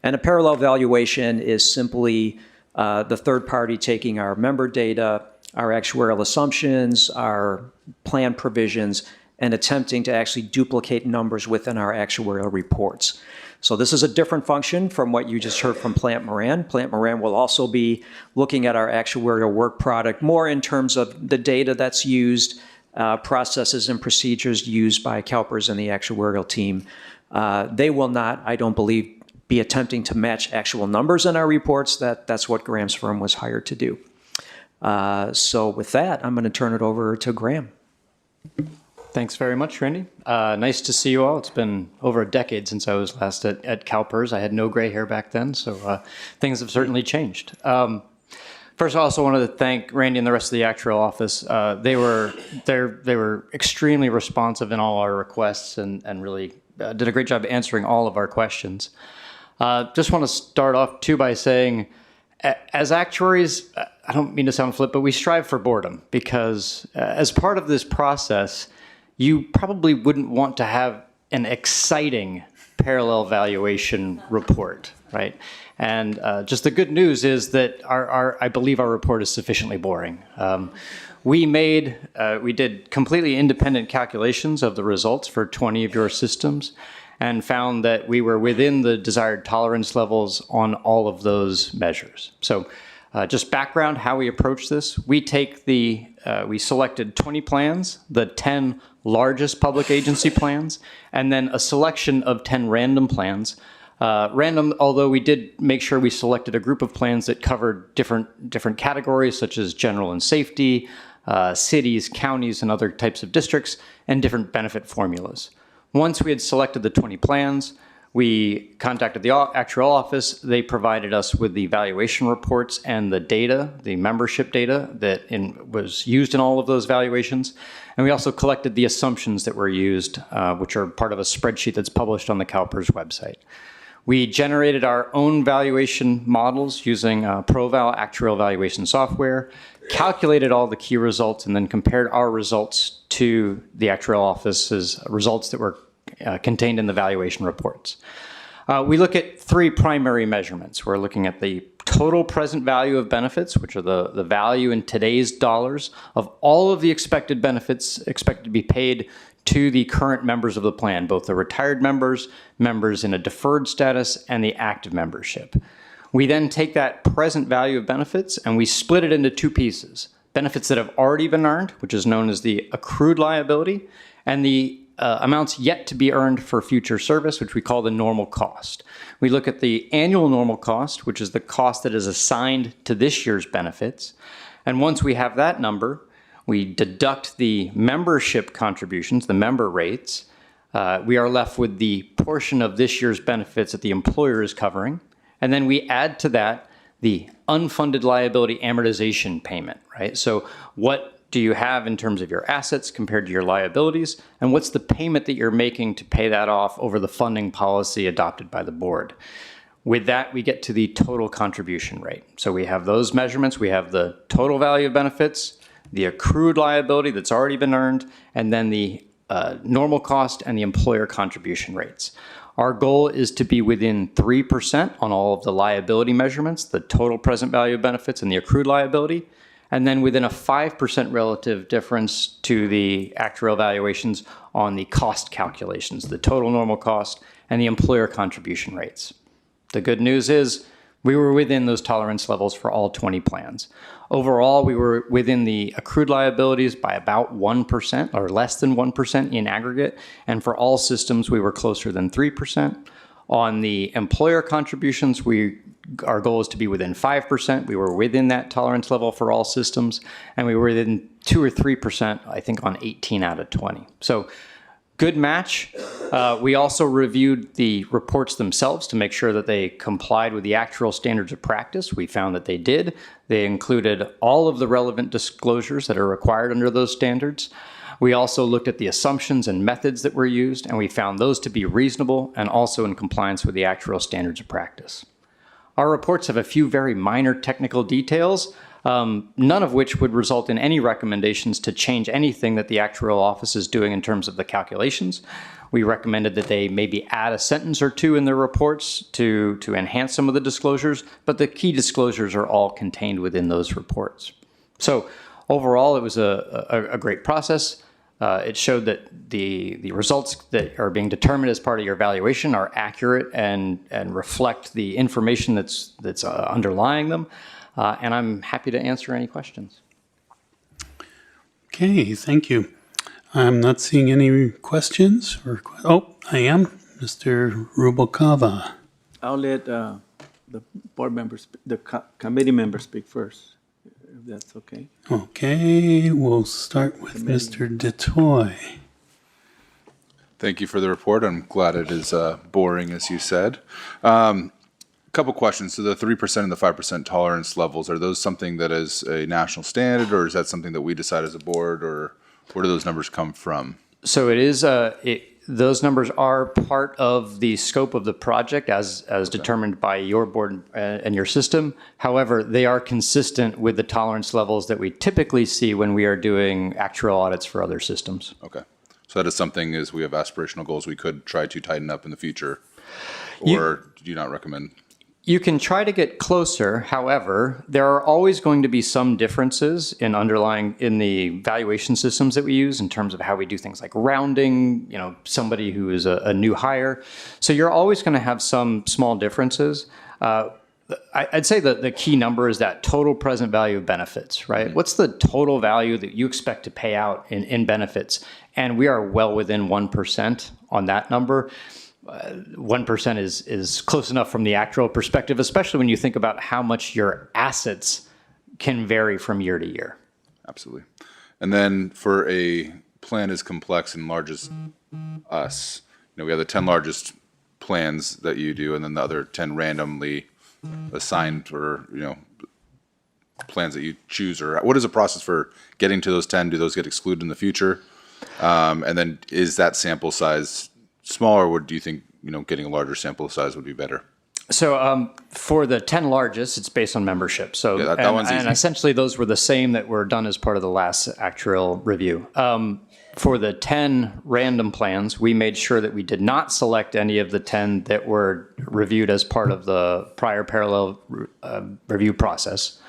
And a parallel valuation is simply the third party taking our member data, our actuarial assumptions, our plan provisions, and attempting to actually duplicate numbers within our actuarial reports. So this is a different function from what you just heard from Plant Moran. Plant Moran will also be looking at our actuarial work product more in terms of the data that's used, processes and procedures used by CalPERS and the actuarial team. They will not, I don't believe, be attempting to match actual numbers in our reports. That's what Graham's firm was hired to do. So with that, I'm going to turn it over to Graham. Thanks very much, Randy. Nice to see you all. It's been over a decade since I was last at CalPERS. I had no gray hair back then, so things have certainly changed. First, I also wanted to thank Randy and the rest of the actuarial office. They were extremely responsive in all our requests and really did a great job answering all of our questions. Just want to start off too by saying, as actuaries, I don't mean to sound flip, but we strive for boredom because as part of this process, you probably wouldn't want to have an exciting parallel valuation report, right? And just the good news is that I believe our report is sufficiently boring. We did completely independent calculations of the results for 20 of your systems and found that we were within the desired tolerance levels on all of those measures. So just background, how we approach this, we selected 20 plans, the 10 largest public agency plans, and then a selection of 10 random plans. Random, although we did make sure we selected a group of plans that covered different categories, such as general and safety, cities, counties, and other types of districts, and different benefit formulas. Once we had selected the 20 plans, we contacted the actuarial office. They provided us with the valuation reports and the data, the membership data that was used in all of those valuations. And we also collected the assumptions that were used, which are part of a spreadsheet that's published on the CalPERS website. We generated our own valuation models using ProVal actuarial valuation software, calculated all the key results, and then compared our results to the actuarial office's results that were contained in the valuation reports. We look at three primary measurements. We're looking at the total present value of benefits, which are the value in today's dollars of all of the expected benefits expected to be paid to the current members of the plan, both the retired members, members in a deferred status, and the active membership. We then take that present value of benefits and we split it into two pieces. Benefits that have already been earned, which is known as the accrued liability, and the amounts yet to be earned for future service, which we call the normal cost. We look at the annual normal cost, which is the cost that is assigned to this year's benefits. And once we have that number, we deduct the membership contributions, the member rates. We are left with the portion of this year's benefits that the employer is covering. And then we add to that the unfunded liability amortization payment, right? So what do you have in terms of your assets compared to your liabilities? And what's the payment that you're making to pay that off over the funding policy adopted by the board? With that, we get to the total contribution rate. So we have those measurements. We have the total value of benefits, the accrued liability that's already been earned, and then the normal cost and the employer contribution rates. Our goal is to be within 3% on all of the liability measurements, the total present value of benefits and the accrued liability, and then within a 5% relative difference to the actuarial valuations on the cost calculations, the total normal cost and the employer contribution rates. The good news is we were within those tolerance levels for all 20 plans. Overall, we were within the accrued liabilities by about 1% or less than 1% in aggregate. And for all systems, we were closer than 3%. On the employer contributions, our goal is to be within 5%. We were within that tolerance level for all systems. And we were within 2 or 3%, I think, on 18 out of 20. So good match. We also reviewed the reports themselves to make sure that they complied with the actual standards of practice. We found that they did. They included all of the relevant disclosures that are required under those standards. We also looked at the assumptions and methods that were used, and we found those to be reasonable and also in compliance with the actual standards of practice. Our reports have a few very minor technical details, none of which would result in any recommendations to change anything that the actuarial office is doing in terms of the calculations. We recommended that they maybe add a sentence or two in their reports to enhance some of the disclosures, but the key disclosures are all contained within those reports. So overall, it was a great process. It showed that the results that are being determined as part of your evaluation are accurate and reflect the information that's underlying them. And I'm happy to answer any questions. Okay, thank you. I'm not seeing any questions. Oh, I am. Mr. Rubalcava. I'll let the board members, committee members speak first, if that's okay. Okay, we'll start with Mr. DeToy. Thank you for the report. I'm glad it is boring, as you said. Couple questions. So the 3% and the 5% tolerance levels, are those something that is a national standard, or is that something that we decide as a board, or where do those numbers come from? So it is, those numbers are part of the scope of the project as determined by your board and your system. However, they are consistent with the tolerance levels that we typically see when we are doing actual audits for other systems. Okay. So that is something, as we have aspirational goals, we could try to tighten up in the future, or do you not recommend? You can try to get closer. However, there are always going to be some differences in the valuation systems that we use in terms of how we do things like rounding, somebody who is a new hire. So you're always going to have some small differences. I'd say that the key number is that total present value of benefits, right? Mm-hmm. What's the total value that you expect to pay out in benefits? And we are well within 1% on that number. 1% is close enough from the actual perspective, especially when you think about how much your assets can vary from year to year. Absolutely. And then for a plan as complex and large as us, we have the 10 largest plans that you do, and then the other 10 randomly assigned or, plans that you choose, or what is the process for getting to those 10? Do those get excluded in the future? And then is that sample size smaller, or do you think, getting a larger sample size would be better? So for the 10 largest, it's based on membership. So yeah, that one's easy. And essentially those were the same that were done as part of the last actuarial review. For the 10 random plans, we made sure that we did not select any of the 10 that were reviewed as part of the prior parallel review process.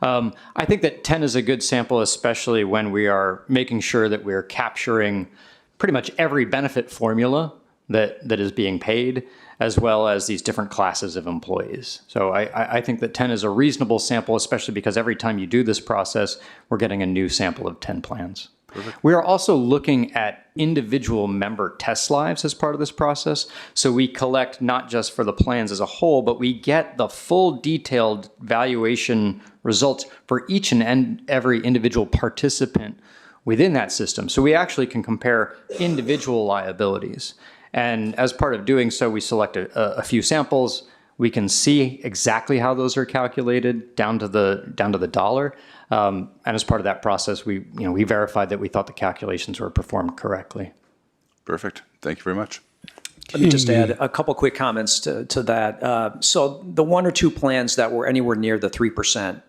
I think that 10 is a good sample, especially when we are making sure that we're capturing pretty much every benefit formula that is being paid, as well as these different classes of employees. So I think that 10 is a reasonable sample, especially because every time you do this process, we're getting a new sample of 10 plans. Perfect. We are also looking at individual member test lives as part of this process. So we collect not just for the plans as a whole, but we get the full detailed valuation results for each and every individual participant within that system. So we actually can compare individual liabilities. And as part of doing so, we select a few samples. We can see exactly how those are calculated down to the dollar. And as part of that process, we verified that we thought the calculations were performed correctly. Perfect. Thank you very much. Let me just add a couple quick comments to that. So the one or two plans that were anywhere near the 3%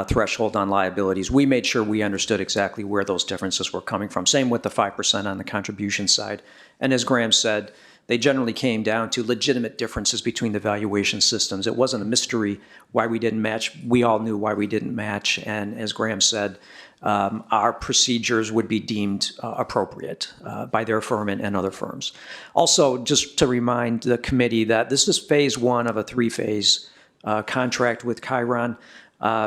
threshold on liabilities, we made sure we understood exactly where those differences were coming from. Same with the 5% on the contribution side. And as Graham said, they generally came down to legitimate differences between the valuation systems. It wasn't a mystery why we didn't match. We all knew why we didn't match. And as Graham said, our procedures would be deemed appropriate by their firm and other firms. Also, just to remind the committee that this is phase one of a three-phase contract with Chiron.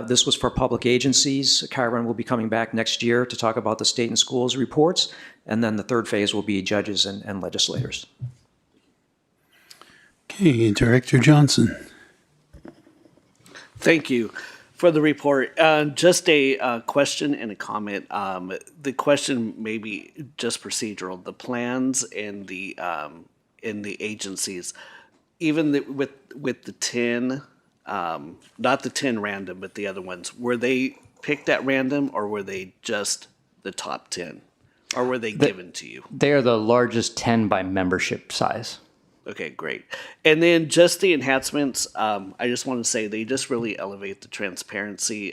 This was for public agencies. Chiron will be coming back next year to talk about the state and schools reports. And then the third phase will be judges and legislators. Okay, Director Johnson. Thank you for the report. Just a question and a comment. The question may be just procedural. The plans and the agencies, even with the 10, not the 10 random, but the other ones, were they picked at random, or were they just the top 10? Or were they given to you? They are the largest 10 by membership size. Okay, great. And then just the enhancements, I just want to say they just really elevate the transparency,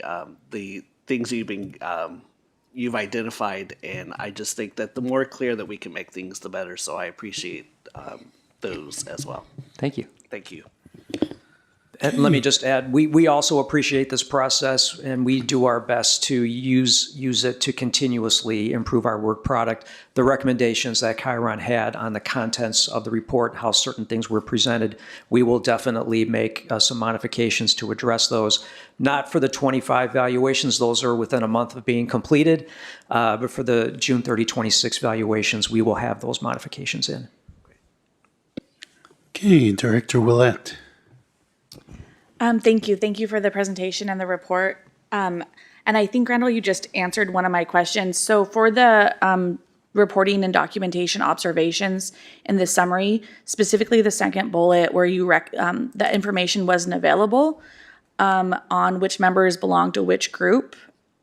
the things you've identified, and I just think that the more clear that we can make things, the better. So I appreciate those as well. Thank you. Thank you. And let me just add, we also appreciate this process, and we do our best to use it to continuously improve our work product. The recommendations that Chiron had on the contents of the report, how certain things were presented, we will definitely make some modifications to address those. Not for the 25 valuations, those are within a month of being completed, but for the June 30, 26 valuations, we will have those modifications in. Okay, Director Willett. Thank you. Thank you for the presentation and the report. And I think, Randall, you just answered one of my questions. So for the reporting and documentation observations in the summary, specifically the second bullet where you the information wasn't available on which members belong to which group,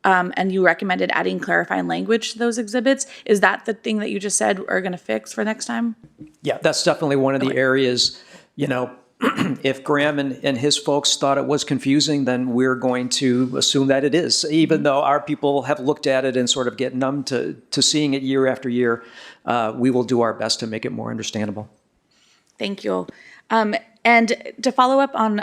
and you recommended adding clarifying language to those exhibits. Is that the thing that you just said are going to fix for next time? Yeah, that's definitely one of the areas, if Graham and his folks thought it was confusing, then we're going to assume that it is, even though our people have looked at it and sort of get numb to seeing it year after year. We will do our best to make it more understandable. Thank you. And to follow up on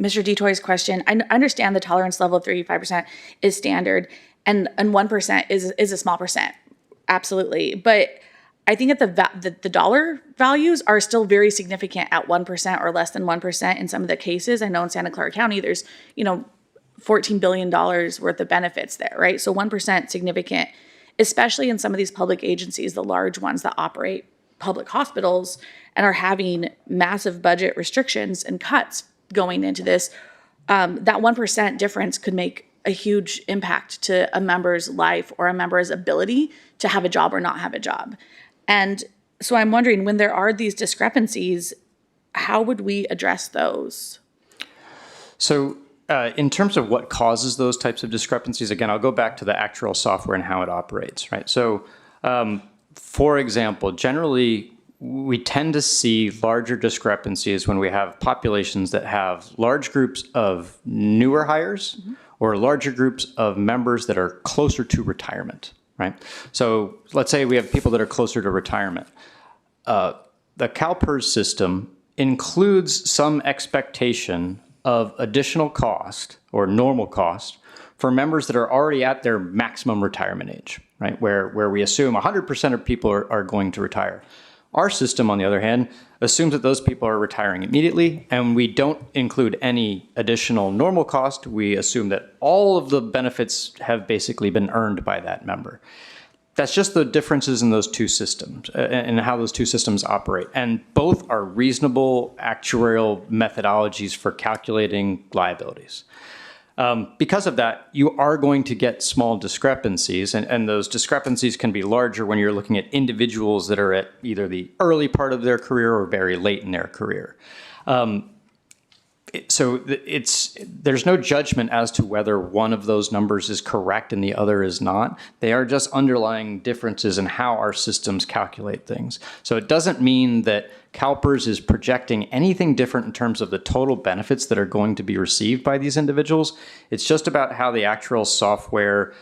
Mr. Detoy's question, I understand the tolerance level of 35% is standard, and 1% is a small percent, absolutely. But I think that the dollar values are still very significant at 1% or less than 1% in some of the cases. I know in Santa Clara County, there's, $14 billion worth of benefits there, right? So 1% significant, especially in some of these public agencies, the large ones that operate public hospitals and are having massive budget restrictions and cuts going into this. That 1% difference could make a huge impact to a member's life or a member's ability to have a job or not have a job. And so I'm wondering, when there are these discrepancies, how would we address those? So in terms of what causes those types of discrepancies, again, I'll go back to the actual software and how it operates, right? So for example, generally, we tend to see larger discrepancies when we have populations that have large groups of newer hires or larger groups of members that are closer to retirement. Right. So let's say we have people that are closer to retirement. The CalPERS system includes some expectation of additional cost or normal cost for members that are already at their maximum retirement age, right? Where we assume 100% of people are going to retire. Our system, on the other hand, assumes that those people are retiring immediately, and we don't include any additional normal cost. We assume that all of the benefits have basically been earned by that member. That's just the differences in those two systems and how those two systems operate. And both are reasonable actuarial methodologies for calculating liabilities. Because of that, you are going to get small discrepancies, and those discrepancies can be larger when you're looking at individuals that are at either the early part of their career or very late in their career. So there's no judgment as to whether one of those numbers is correct and the other is not. They are just underlying differences in how our systems calculate things. So it doesn't mean that CalPERS is projecting anything different in terms of the total benefits that are going to be received by these individuals. It's just about how the actuarial software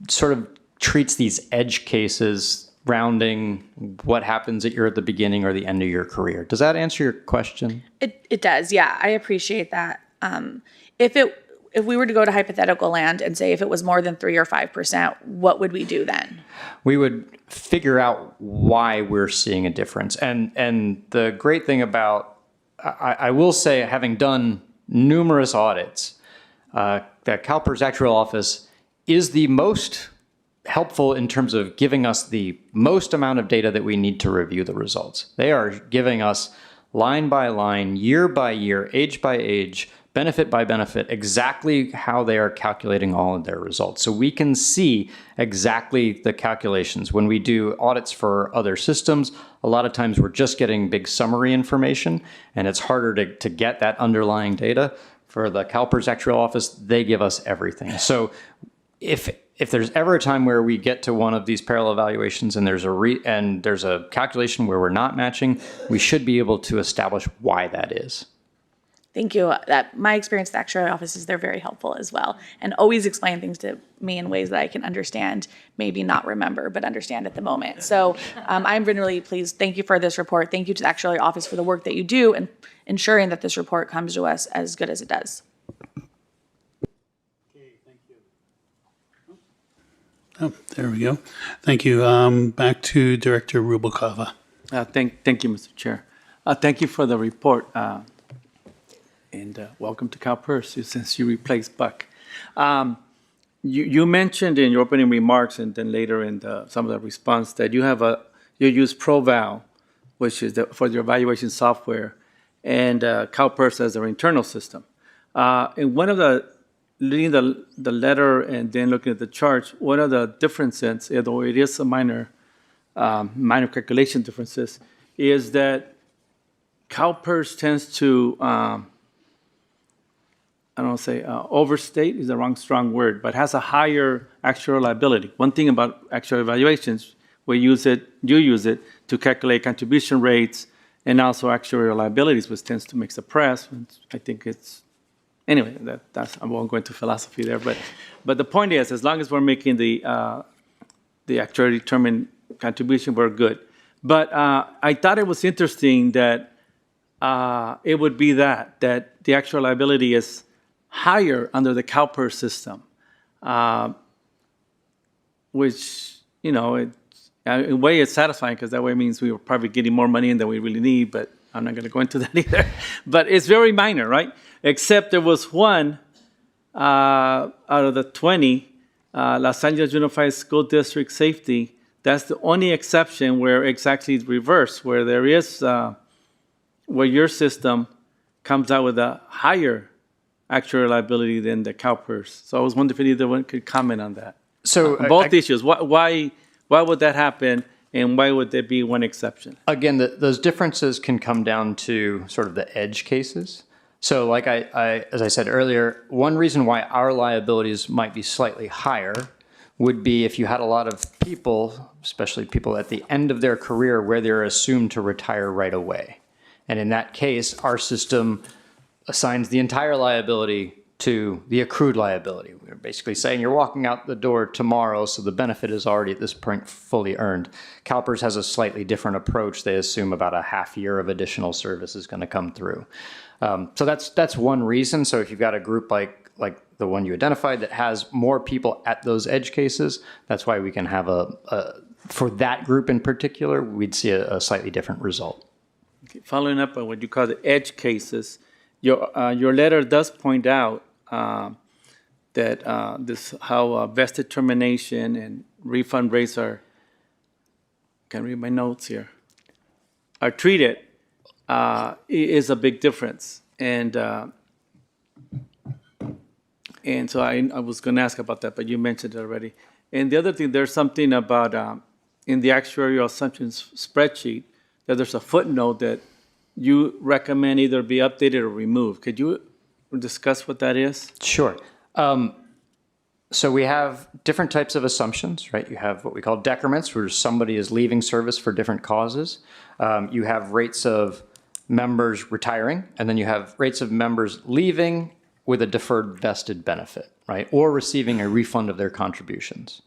sort of treats these edge cases, rounding what happens at the beginning or the end of your career. Does that answer your question? It does, yeah. I appreciate that. If we were to go to hypothetical land and say if it was more than 3 or 5%, what would we do then? We would figure out why we're seeing a difference. And the great thing about, I will say, having done numerous audits, that CalPERS Actuarial Office is the most helpful in terms of giving us the most amount of data that we need to review the results. They are giving us line by line, year by year, age by age, benefit by benefit, exactly how they are calculating all of their results. So we can see exactly the calculations. When we do audits for other systems, a lot of times we're just getting big summary information, and it's harder to get that underlying data. For the CalPERS Actuarial Office, they give us everything. So if there's ever a time where we get to one of these parallel evaluations and there's a calculation where we're not matching, we should be able to establish why that is. Thank you. That my experience with actuary offices, they're very helpful as well, and always explain things to me in ways that I can understand, maybe not remember, but understand at the moment. So I'm been really pleased. Thank you for this report. Thank you to the actuary office for the work that you do and ensuring that this report comes to us as good as it does. Oh, there we go. Thank you. Back to Director Rubalcava. Thank you, Mr. Chair. Thank you for the report. And welcome to CalPERS since you replaced Buck. You mentioned in your opening remarks and then later in some of the response that you use ProVal, which is for your evaluation software, and CalPERS as their internal system. And one of reading the letter and then looking at the charts, one of the differences, although it is a minor calculation differences, is that CalPERS tends to I don't want to say overstate is the strong word, but has a higher actuarial liability. One thing about actuarial evaluations, you use it to calculate contribution rates and also actuarial liabilities, which tends to mix the press. I think it's, anyway, that's, I won't go into philosophy there, but the point is, as long as we're making the actuarially determined contribution, we're good. But I thought it was interesting that it would be that the actual liability is higher under the CalPERS system, which, in a way it's satisfying because that way means we were probably getting more money in than we really need, but I'm not going to go into that either. But it's very minor, right? Except there was one out of the 20, Los Angeles Unified School District Safety. That's the only exception where it's actually reversed, where there is, where your system comes out with a higher actuarial liability than the CalPERS. So I was wondering if either one could comment on that. So both issues. Why would that happen, and why would there be one exception? Again, those differences can come down to sort of the edge cases. So like as I said earlier, one reason why our liabilities might be slightly higher would be if you had a lot of people, especially people at the end of their career where they're assumed to retire right away. And in that case, our system assigns the entire liability to the accrued liability. We're basically saying you're walking out the door tomorrow, so the benefit is already at this point fully earned. CalPERS has a slightly different approach. They assume about a half year of additional service is going to come through. So that's one reason. So if you've got a group like the one you identified that has more people at those edge cases, that's why we can have for that group in particular, we'd see a slightly different result. Okay. Following up on what you call the edge cases, your letter does point out that how vested termination and refund rates can read my notes here, are treated is a big difference. And so I was going to ask about that, but you mentioned it already. And the other thing, there's something about in the actuarial assumptions spreadsheet that there's a footnote that you recommend either be updated or removed. Could you discuss what that is? Sure. So we have different types of assumptions, right? You have what we call decrements, where somebody is leaving service for different causes. You have rates of members retiring, and then you have rates of members leaving with a deferred vested benefit, right? Or receiving a refund of their contributions.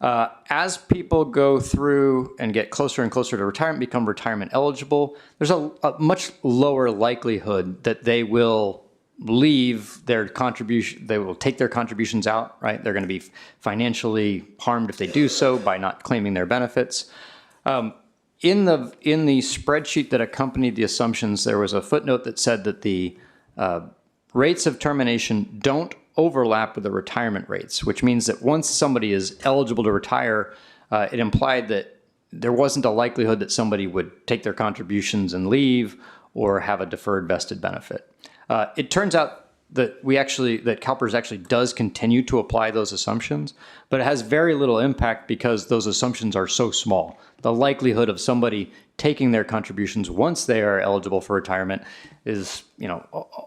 As people go through and get closer and closer to retirement, become retirement eligible, there's a much lower likelihood that they will leave their contribution, they will take their contributions out, right? They're going to be financially harmed if they do so by not claiming their benefits. In the spreadsheet that accompanied the assumptions, there was a footnote that said that the rates of termination don't overlap with the retirement rates, which means that once somebody is eligible to retire, it implied that there wasn't a likelihood that somebody would take their contributions and leave or have a deferred vested benefit. It turns out that CalPERS actually does continue to apply those assumptions, but it has very little impact because those assumptions are so small. The likelihood of somebody taking their contributions once they are eligible for retirement is,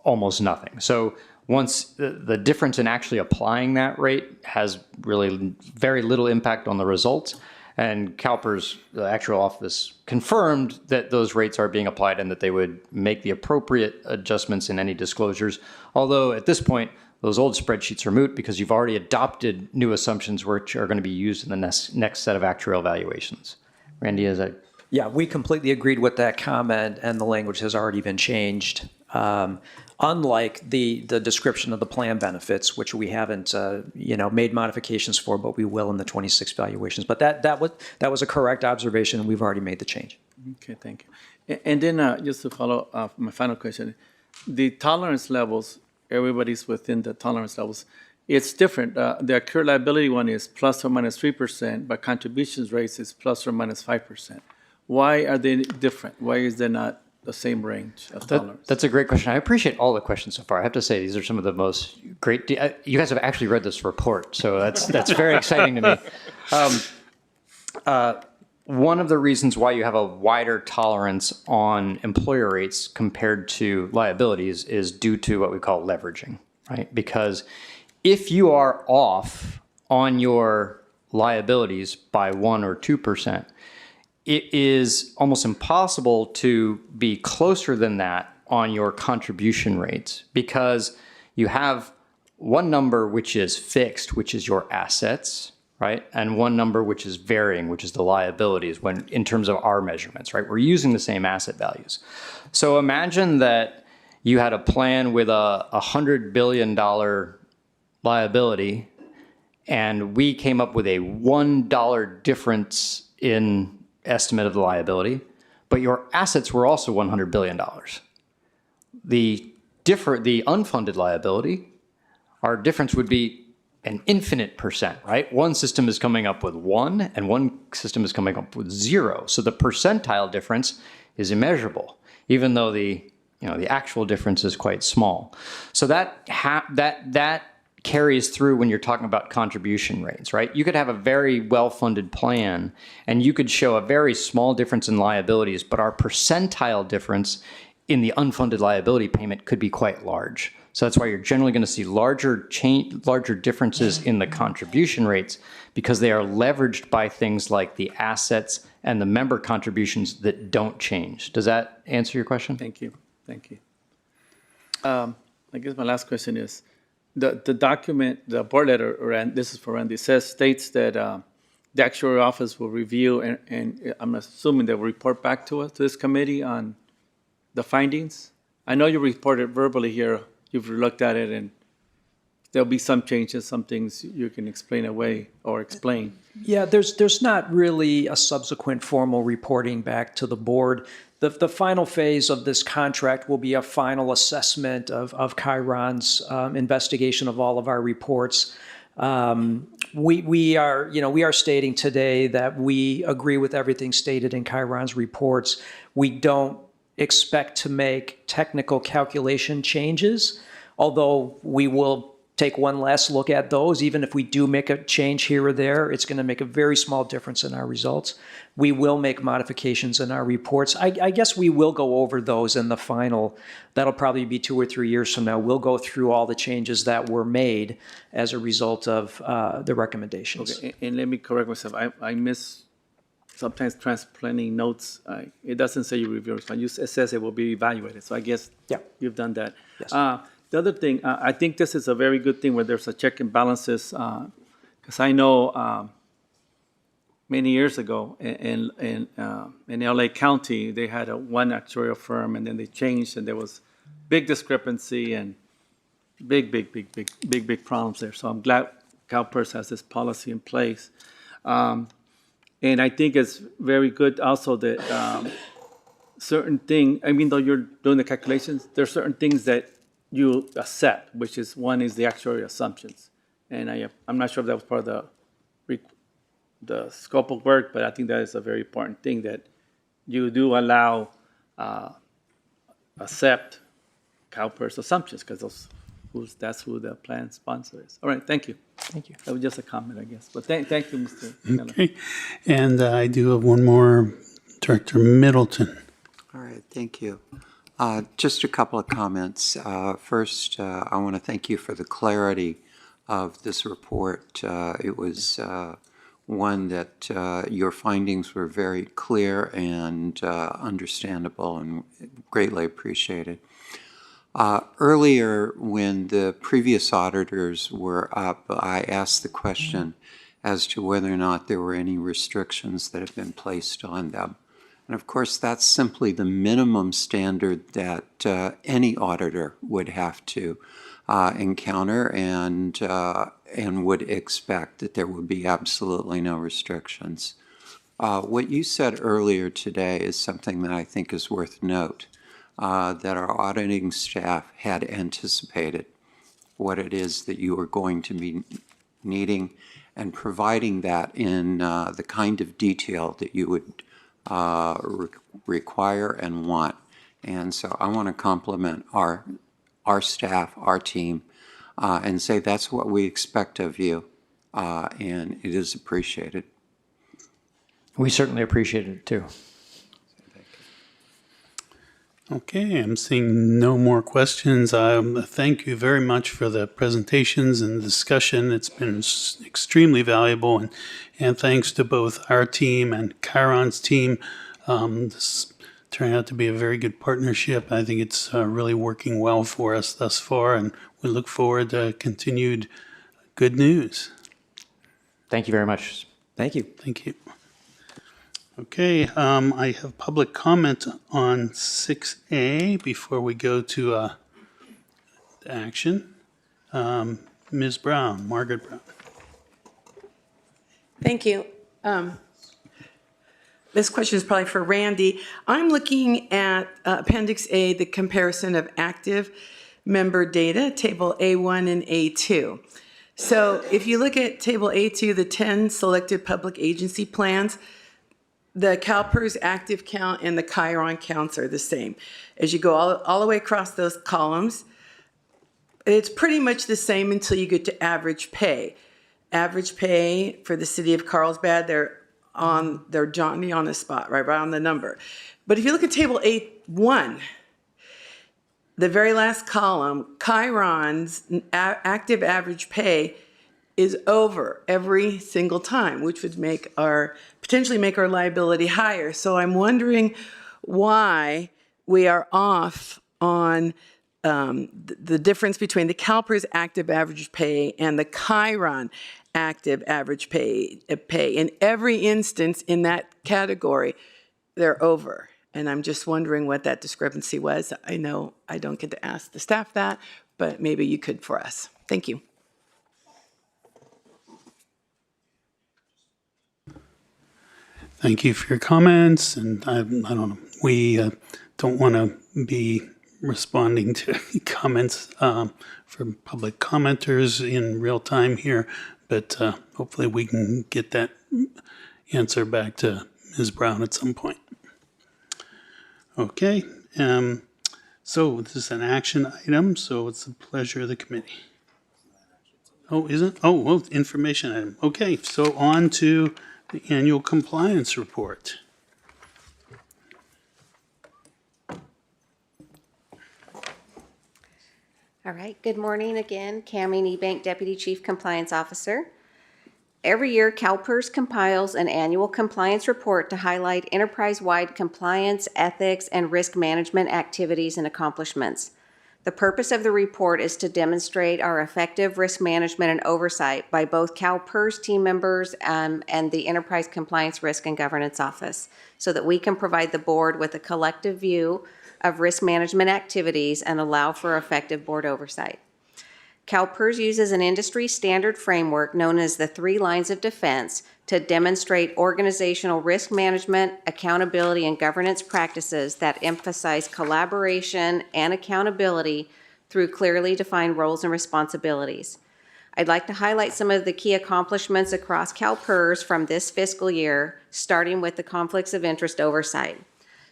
almost nothing. So once the difference in actually applying that rate has really very little impact on the results. And CalPERS, the actual office, confirmed that those rates are being applied and that they would make the appropriate adjustments in any disclosures. Although at this point, those old spreadsheets are moot because you've already adopted new assumptions which are going to be used in the next set of actuarial valuations. Randy, is that? Yeah, we completely agreed with that comment, and the language has already been changed. Unlike the description of the plan benefits, which we haven't made modifications for, but we will in the 26 valuations. But that was a correct observation, and we've already made the change. Okay, thank you. And then just to follow up, my final question, the tolerance levels, everybody's within the tolerance levels. It's different. The accrued liability one is plus or minus 3%, but contributions rates is plus or minus 5%. Why are they different? Why is there not the same range of tolerance? That's a great question. I appreciate all the questions so far. I have to say, these are some of the most great. You guys have actually read this report, so that's very exciting to me. One of the reasons why you have a wider tolerance on employer rates compared to liabilities is due to what we call leveraging, right? Because if you are off on your liabilities by 1 or 2%, it is almost impossible to be closer than that on your contribution rates because you have one number which is fixed, which is your assets, right? And one number which is varying, which is the liabilities when in terms of our measurements, right? We're using the same asset values. So imagine that you had a plan with a $100 billion liability and we came up with a $1 difference in estimate of the liability, but your assets were also $100 billion. The unfunded liability, our difference would be an infinite percent, right? One system is coming up with 1 and one system is coming up with 0. So the percentile difference is immeasurable, even though the actual difference is quite small. So that carries through when you're talking about contribution rates, right? You could have a very well-funded plan and you could show a very small difference in liabilities, but our percentile difference in the unfunded liability payment could be quite large. So that's why you're generally going to see larger differences in the contribution rates because they are leveraged by things like the assets and the member contributions that don't change. Does that answer your question? Thank you. Thank you. I guess my last question is, the document, the board letter, this is for Randy, states that the actuary office will review and I'm assuming they will report back to us, to this committee on the findings. I know you reported verbally here, you've looked at it and there'll be some changes, some things you can explain away or explain. Yeah, there's not really a subsequent formal reporting back to the board. The final phase of this contract will be a final assessment of Chiron's investigation of all of our reports. We are stating today that we agree with everything stated in Chiron's reports. We don't expect to make technical calculation changes, although we will take one last look at those. Even if we do make a change here or there, it's going to make a very small difference in our results. We will make modifications in our reports. I guess we will go over those in the final. That'll probably be 2 or 3 years from now. We'll go through all the changes that were made as a result of the recommendations. Okay, and let me correct myself. I miss sometimes transplanting notes. It doesn't say you review it. It says it will be evaluated. So I guess you've done that. Yes. The other thing, I think this is a very good thing where there's a check and balances, because I know many years ago in LA County, they had one actuarial firm and then they changed and there was big discrepancy and big problems there. So I'm glad CalPERS has this policy in place. And I think it's very good also that certain thing, I mean, though you're doing the calculations, there are certain things that you accept, which is one is the actuarial assumptions. And I'm not sure if that was part of the scope of work, but I think that is a very important thing that you do allow accept CalPERS assumptions because that's who the plan sponsor is. All right, thank you. Thank you. That was just a comment, I guess. But thank you, Mr. Miller. Okay. And I do have one more, Director Middleton. All right, thank you. Just a couple of comments. First, I want to thank you for the clarity of this report. It was one that your findings were very clear and understandable and greatly appreciated. Earlier, when the previous auditors were up, I asked the question as to whether or not there were any restrictions that have been placed on them. And of course, that's simply the minimum standard that any auditor would have to encounter and would expect that there would be absolutely no restrictions. What you said earlier today is something that I think is worth note, that our auditing staff had anticipated what it is that you are going to be needing and providing that in the kind of detail that you would require and want. And so I want to compliment our staff, our team, and say that's what we expect of you, and it is appreciated. We certainly appreciate it too. Okay, I'm seeing no more questions. Thank you very much for the presentations and discussion. It's been extremely valuable, and thanks to both our team and Chiron's team. This turned out to be a very good partnership. I think it's really working well for us thus far, and we look forward to continued good news. Thank you very much. Thank you. Thank you. Okay, I have public comment on 6A before we go to action. Ms. Brown, Margaret Brown. Thank you. This question is probably for Randy. I'm looking at Appendix A, the comparison of active member data, Table A1 and A2. So if you look at Table A2, the 10 selected public agency plans, the CalPERS active count and the Chiron counts are the same. As you go all the way across those columns, it's pretty much the same until you get to average pay. Average pay for the city of Carlsbad, they're Johnny on the spot, right on the number. But if you look at Table A1, the very last column, Chiron's active average pay is over every single time, which would potentially make our liability higher. So I'm wondering why we are off on the difference between the CalPERS active average pay and the Chiron active average pay. In every instance in that category, they're over. And I'm just wondering what that discrepancy was. I know I don't get to ask the staff that, but maybe you could for us. Thank you. Thank you for your comments, and I don't know, we don't want to be responding to comments from public commenters in real time here, but hopefully we can get that answer back to Ms. Brown at some point. Okay, so this is an action item, so it's the pleasure of the committee. Oh, is it? Oh, well, information item. Okay, so on to the annual compliance report. All right, good morning again. Cami Niebank, Deputy Chief Compliance Officer. Every year, CalPERS compiles an annual compliance report to highlight enterprise-wide compliance, ethics, and risk management activities and accomplishments. The purpose of the report is to demonstrate our effective risk management and oversight by both CalPERS team members and the Enterprise Compliance Risk and Governance Office, so that we can provide the board with a collective view of risk management activities and allow for effective board oversight. CalPERS uses an industry standard framework known as the 3 lines of defense to demonstrate organizational risk management, accountability, and governance practices that emphasize collaboration and accountability through clearly defined roles and responsibilities. I'd like to highlight some of the key accomplishments across CalPERS from this fiscal year, starting with the conflicts of interest oversight.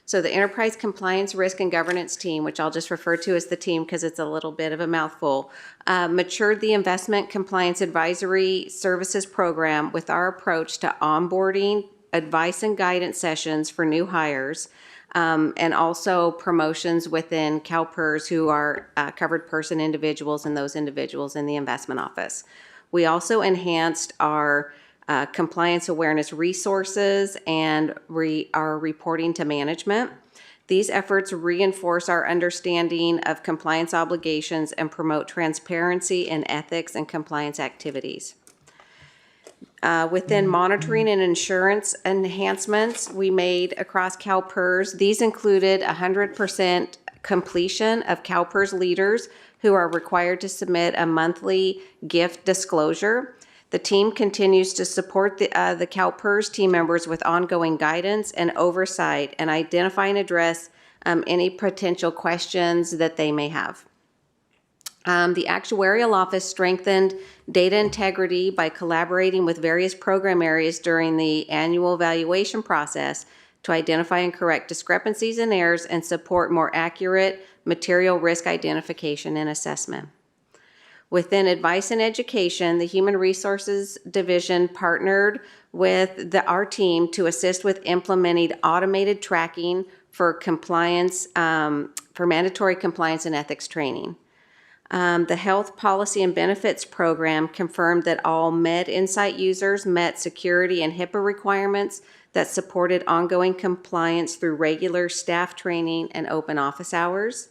So the Enterprise Compliance Risk and Governance Team, which I'll just refer to as the team because it's a little bit of a mouthful, matured the Investment Compliance Advisory Services Program with our approach to onboarding, advice and guidance sessions for new hires, and also promotions within CalPERS who are covered person individuals and those individuals in the investment office. We also enhanced our compliance awareness resources, and our reporting to management. These efforts reinforce our understanding of compliance obligations and promote transparency in ethics and compliance activities. Within monitoring and insurance enhancements we made across CalPERS, these included 100% completion of CalPERS leaders who are required to submit a monthly gift disclosure. The team continues to support the CalPERS team members with ongoing guidance and oversight and identify and address any potential questions that they may have. The actuarial office strengthened data integrity by collaborating with various program areas during the annual evaluation process to identify and correct discrepancies and errors and support more accurate material risk identification and assessment. Within advice and education, the Human Resources Division partnered with our team to assist with implementing automated tracking for compliance, for mandatory compliance and ethics training. The Health Policy and Benefits Program confirmed that all MedInsight users met security and HIPAA requirements that supported ongoing compliance through regular staff training and open office hours.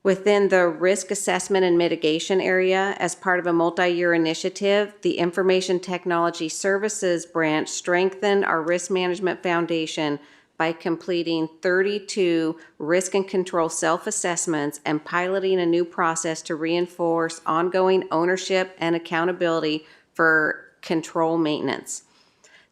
Within the risk assessment and mitigation area, as part of a multi-year initiative, the Information Technology Services branch strengthened our risk management foundation by completing 32 risk and control self-assessments and piloting a new process to reinforce ongoing ownership and accountability for control maintenance.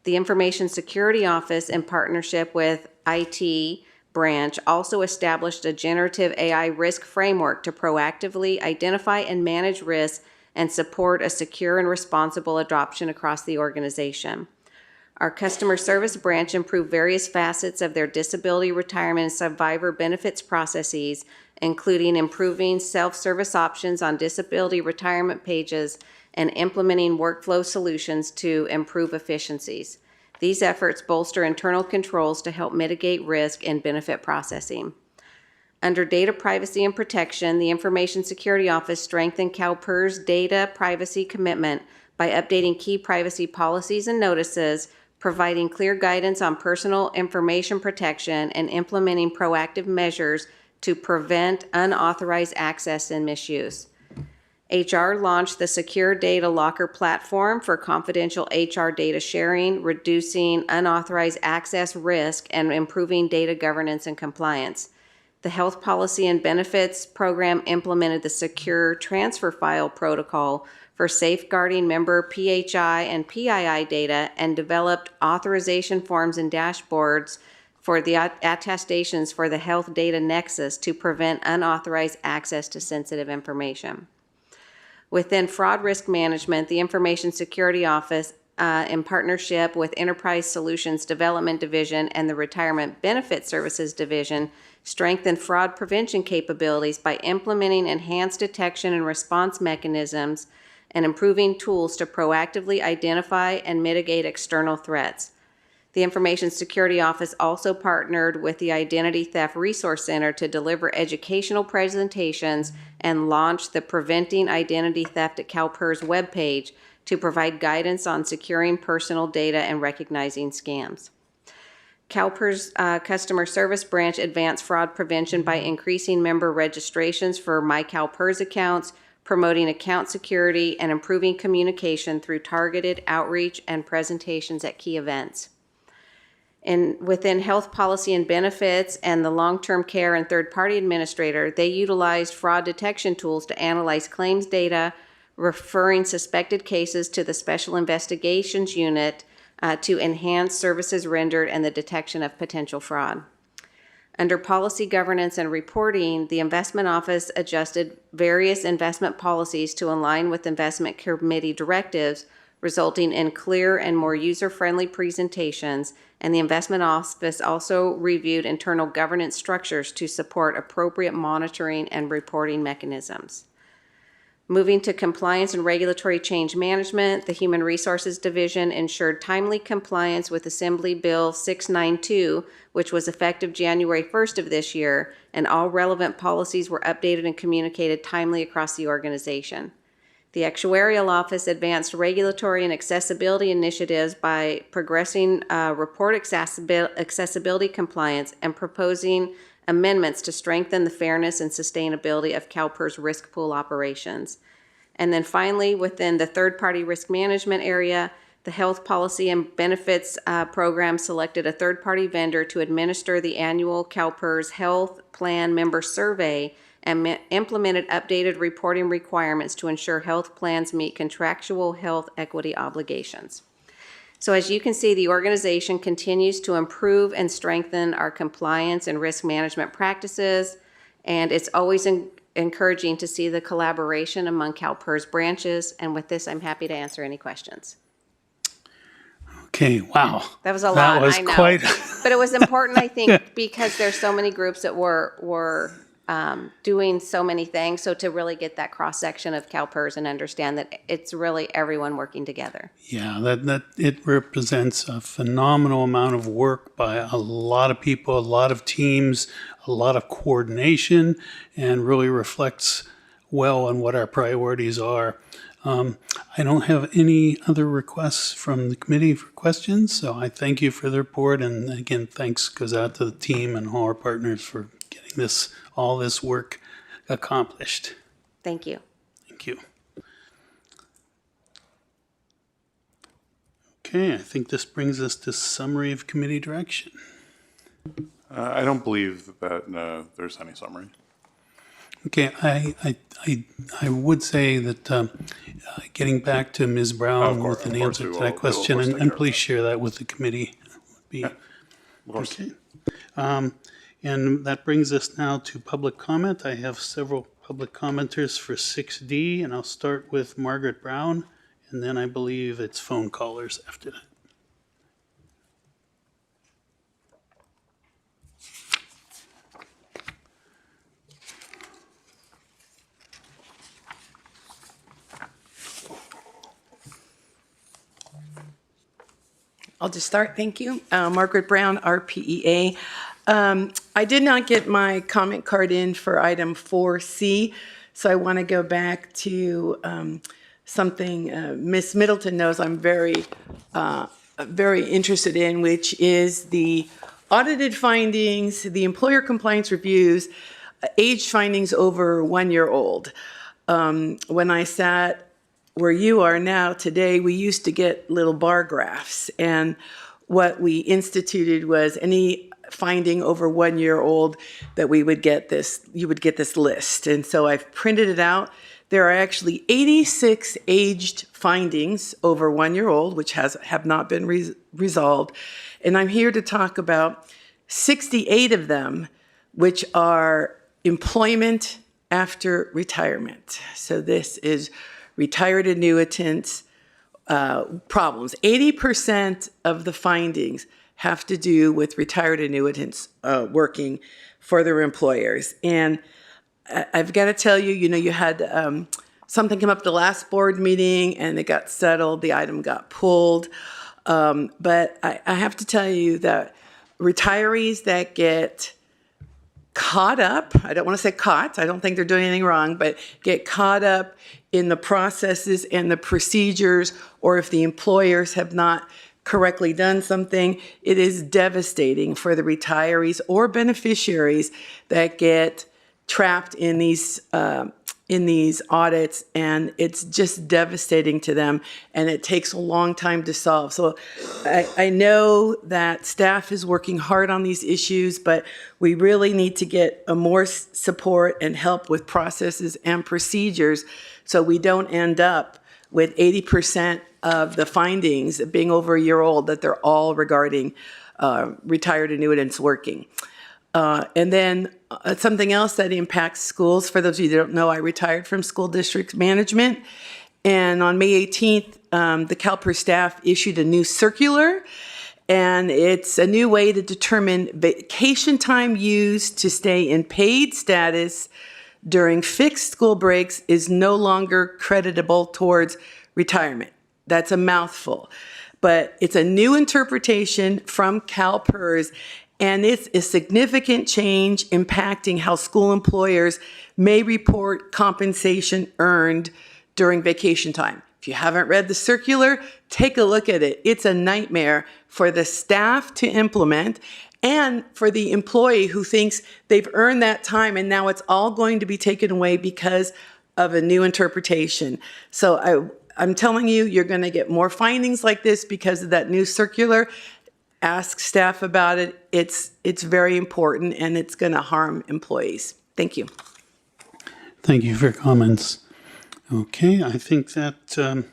The Information Security Office, in partnership with IT branch, also established a generative AI risk framework to proactively identify and manage risks and support a secure and responsible adoption across the organization. Our customer service branch improved various facets of their disability, retirement, and survivor benefits processes, including improving self-service options on disability retirement pages and implementing workflow solutions to improve efficiencies. These efforts bolster internal controls to help mitigate risk in benefit processing. Under data privacy and protection, the Information Security Office strengthened CalPERS' data privacy commitment by updating key privacy policies and notices, providing clear guidance on personal information protection, and implementing proactive measures to prevent unauthorized access and misuse. HR launched the Secure Data Locker platform for confidential HR data sharing, reducing unauthorized access risk, and improving data governance and compliance. The Health Policy and Benefits Program implemented the Secure Transfer File Protocol for safeguarding member PHI and PII data and developed authorization forms and dashboards for the attestations for the Health Data Nexus to prevent unauthorized access to sensitive information. Within fraud risk management, the Information Security Office, in partnership with Enterprise Solutions Development Division and the Retirement Benefit Services Division, strengthened fraud prevention capabilities by implementing enhanced detection and response mechanisms and improving tools to proactively identify and mitigate external threats. The Information Security Office also partnered with the Identity Theft Resource Center to deliver educational presentations and launched the Preventing Identity Theft at CalPERS webpage to provide guidance on securing personal data and recognizing scams. CalPERS Customer Service Branch advanced fraud prevention by increasing member registrations for My CalPERS accounts, promoting account security, and improving communication through targeted outreach and presentations at key events. And within health policy and benefits and the long-term care and third-party administrator, they utilized fraud detection tools to analyze claims data, referring suspected cases to the Special Investigations Unit to enhance services rendered and the detection of potential fraud. Under policy governance and reporting, the Investment Office adjusted various investment policies to align with investment committee directives, resulting in clear and more user-friendly presentations, and the Investment Office also reviewed internal governance structures to support appropriate monitoring and reporting mechanisms. Moving to compliance and regulatory change management, the Human Resources Division ensured timely compliance with Assembly Bill 692, which was effective January 1st of this year, and all relevant policies were updated and communicated timely across the organization. The Actuarial Office advanced regulatory and accessibility initiatives by progressing report accessibility compliance and proposing amendments to strengthen the fairness and sustainability of CalPERS risk pool operations. And then finally, within the third-party risk management area, the Health Policy and Benefits Program selected a third-party vendor to administer the annual CalPERS Health Plan Member Survey and implemented updated reporting requirements to ensure health plans meet contractual health equity obligations. So as you can see, the organization continues to improve and strengthen our compliance and risk management practices, and it's always encouraging to see the collaboration among CalPERS branches. And with this, I'm happy to answer any questions. Okay, wow. That was a lot, That was I know. quite. But it was important, I think, because there's so many groups that were doing so many things. So to really get that cross-section of CalPERS and understand that it's really everyone working together. Yeah, that it represents a phenomenal amount of work by a lot of people, a lot of teams, a lot of coordination, and really reflects well on what our priorities are. I don't have any other requests from the committee for questions, so I thank you for the report, and again, thanks goes out to the team and all our partners for getting all this work accomplished. Thank you. Thank you. Okay, I think this brings us to summary of committee direction. I don't believe that there's any summary. Okay, I would say that getting back to Ms. Brown with an answer to that question, and please share that with the committee. Okay. And that brings us now to public comment. I have several public commenters for 6D, and I'll start with Margaret Brown, and then I believe it's phone callers after that. I'll just start. Thank you. Margaret Brown, RPEA. I did not get my comment card in for item 4C, so I want to go back to something Ms. Middleton knows I'm very interested in, which is the audited findings, the employer compliance reviews, age findings over 1 year old. When I sat where you are now today, we used to get little bar graphs, and what we instituted was any finding over 1 year old that we would get this, you would get this list. And so I've printed it out. There are actually 86 aged findings over 1 year old, which have not been resolved. And I'm here to talk about 68 of them, which are employment after retirement. So this is retired annuitants problems. 80% of the findings have to do with retired annuitants working for their employers. And I've got to tell you, you had something come up at the last board meeting and it got settled, the item got pulled. But I have to tell you that retirees that get caught up, I don't want to say caught, I don't think they're doing anything wrong, but get caught up in the processes and the procedures, or if the employers have not correctly done something, it is devastating for the retirees or beneficiaries that get trapped in these audits, and it's just devastating to them, and it takes a long time to solve. So I know that staff is working hard on these issues, but we really need to get more support and help with processes and procedures so we don't end up with 80% of the findings being over a year old, that they're all regarding retired annuitants working. And then something else that impacts schools, for those of you that don't know, I retired from school district management. And on May 18th, the CalPERS staff issued a new circular. And it's a new way to determine vacation time used to stay in paid status during fixed school breaks is no longer creditable towards retirement. That's a mouthful. But it's a new interpretation from CalPERS. And it's a significant change impacting how school employers may report compensation earned during vacation time. If you haven't read the circular, take a look at it. It's a nightmare for the staff to implement and for the employee who thinks they've earned that time and now it's all going to be taken away because of a new interpretation. So I'm telling you, you're going to get more findings like this because of that new circular. Ask staff about it. It's very important and it's going to harm employees. Thank you. Thank you for your comments. Okay, I think that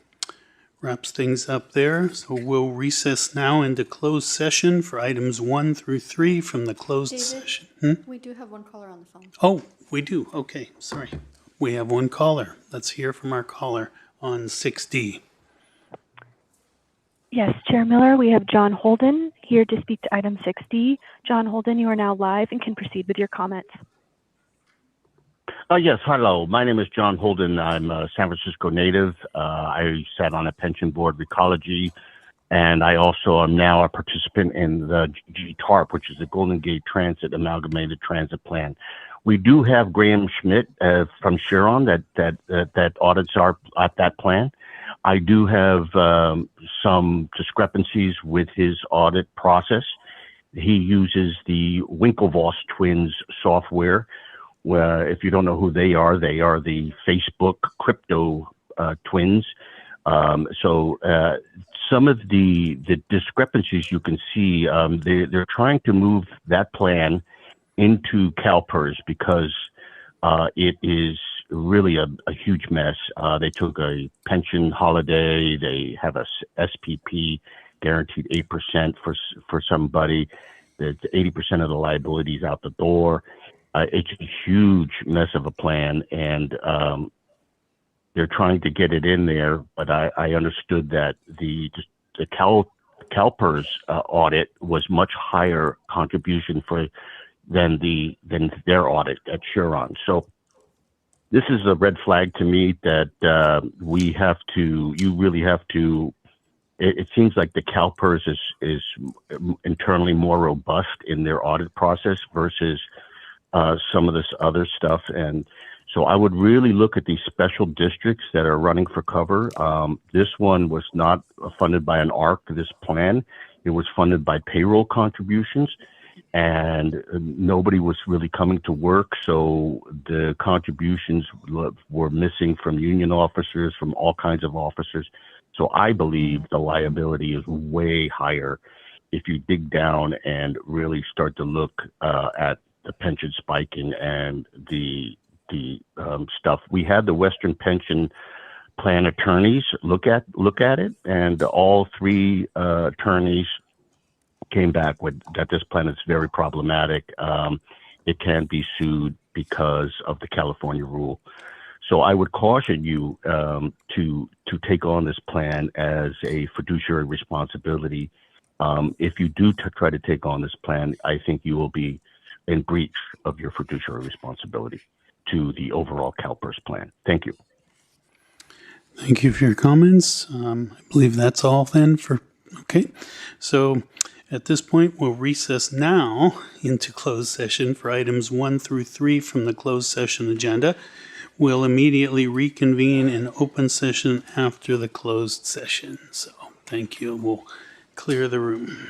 wraps things up there. So we'll recess now into closed session for items 1 through 3 from the closed David, session. we do have one caller on the phone. Oh, we do. Okay, sorry. We have one caller. Let's hear from our caller on 6D. Yes, Chair Miller, we have John Holden here to speak to item 6D. John Holden, you are now live and can proceed with your comments. Yes, hello. My name is John Holden. I'm a San Francisco native. I sat on a pension board of ecology, and I also am now a participant in the GTARP, which is the Golden Gate Transit Amalgamated Transit Plan. We do have Graham Schmidt from Chiron that audits at that plan. I do have some discrepancies with his audit process. He uses the Winklevoss twins software. Where, if you don't know who they are the Facebook crypto twins. So some of the discrepancies you can see, they're trying to move that plan into CalPERS because it is really a huge mess. They took a pension holiday. They have a SPP guaranteed 8% for somebody. That's 80% of the liabilities out the door. It's a huge mess of a plan, and they're trying to get it in there. But I understood that the CalPERS audit was much higher contribution than their audit at Chiron. So this is a red flag to me that you really have to. It seems like the CalPERS is internally more robust in their audit process versus some of this other stuff. And so I would really look at these special districts that are running for cover. This one was not funded by an ARC, this plan. It was funded by payroll contributions, and nobody was really coming to work. So the contributions were missing from union officers, from all kinds of officers. So I believe the liability is way higher if you dig down and really start to look at the pension spiking and the stuff. We had the Western Pension Plan attorneys look at it, and all 3 attorneys came back with that this plan is very problematic. It can be sued because of the California rule. So I would caution you to take on this plan as a fiduciary responsibility. If you do try to take on this plan, I think you will be in breach of your fiduciary responsibility to the overall CalPERS plan. Thank you. Thank you for your comments. I believe that's all then okay. So at this point, we'll recess now into closed session for items 1 through 3 from the closed session agenda. We'll immediately reconvene in open session after the closed session. So thank you. We'll clear the room.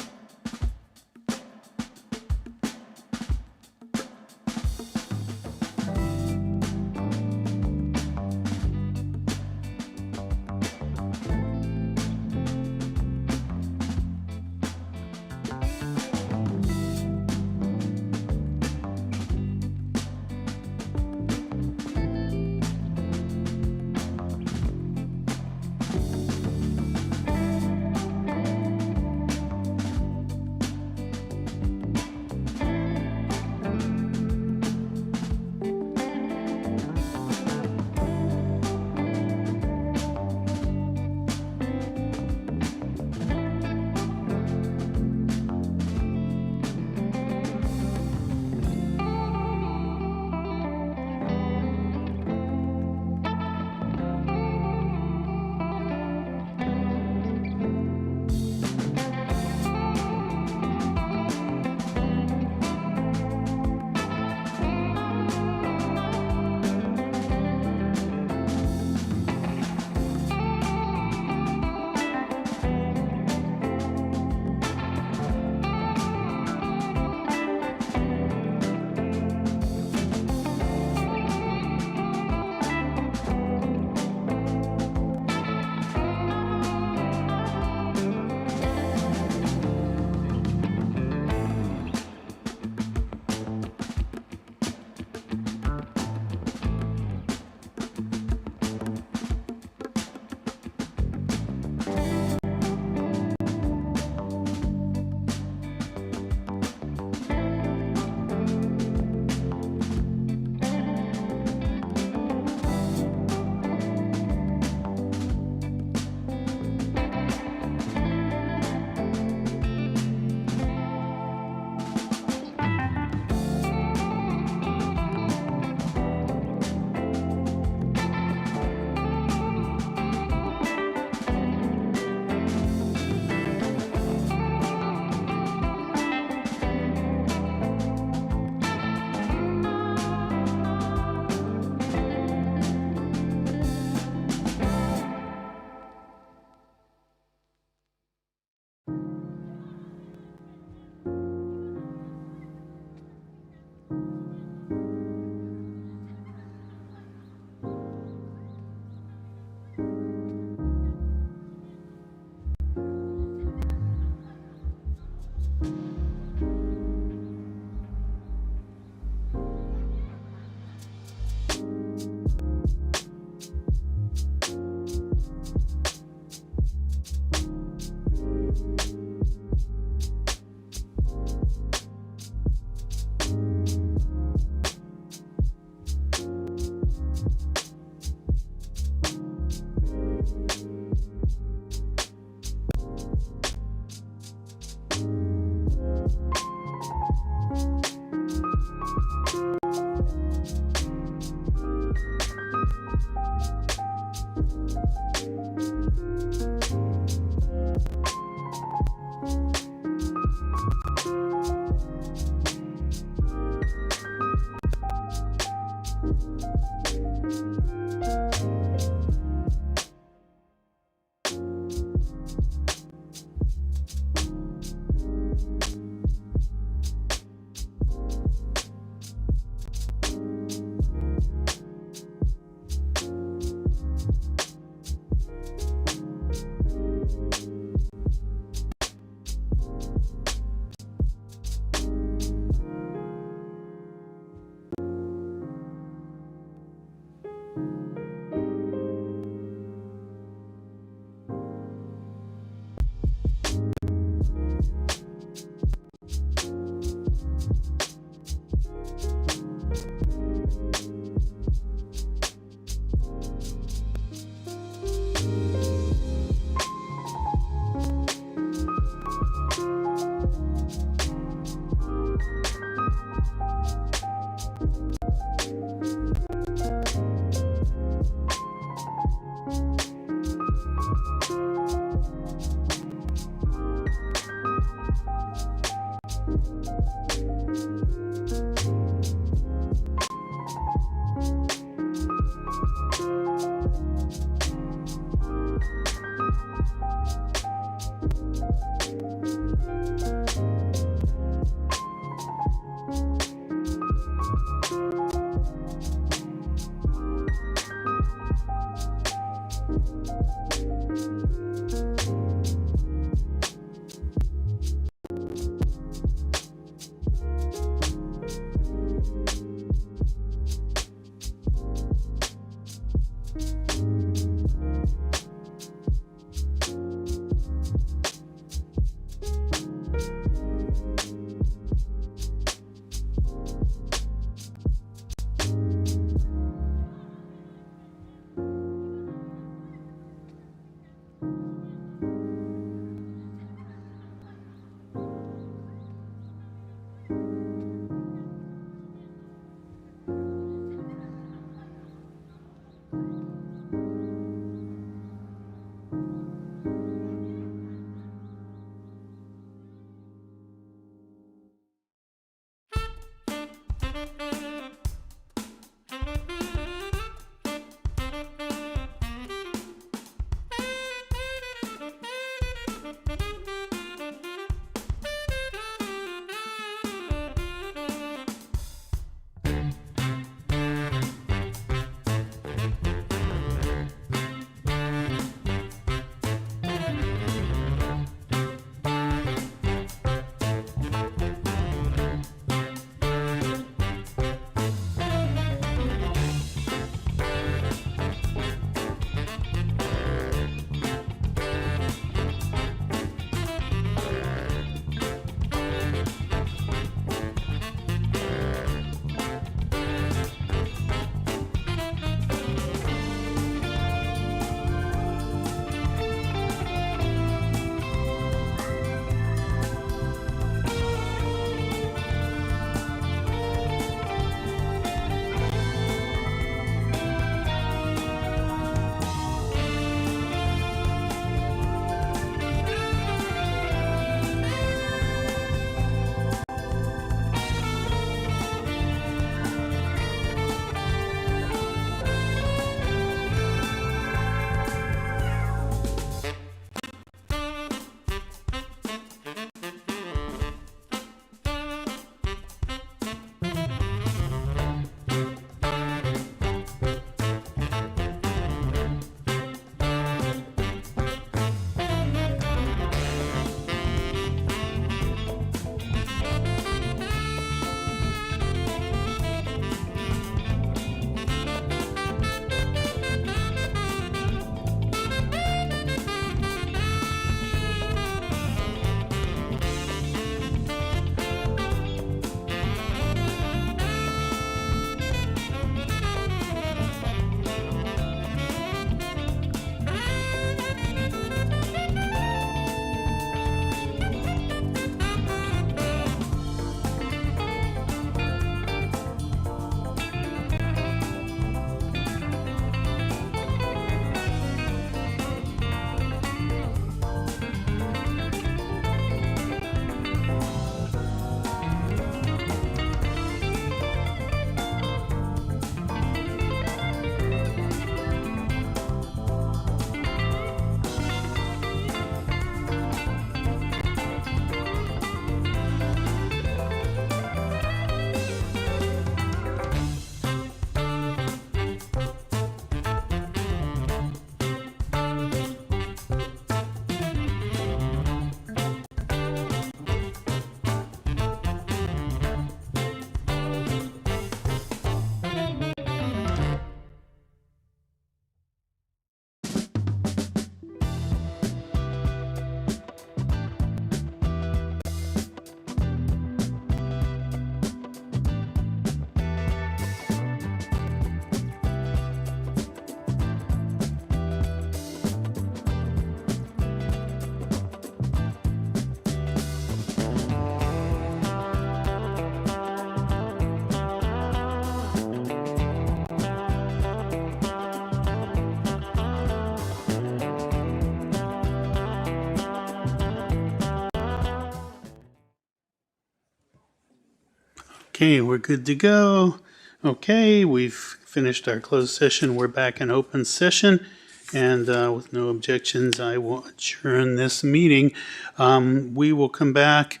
Okay, we're good to go. Okay, we've finished our closed session. We're back in open session. And with no objections, I will adjourn this meeting. We will come back,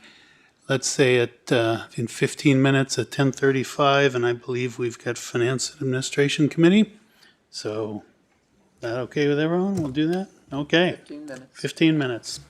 let's say in 15 minutes at 10:35, and I believe we've got Finance Administration Committee. So, that okay with everyone? We'll do that? Okay. 15 minutes. 15 minutes.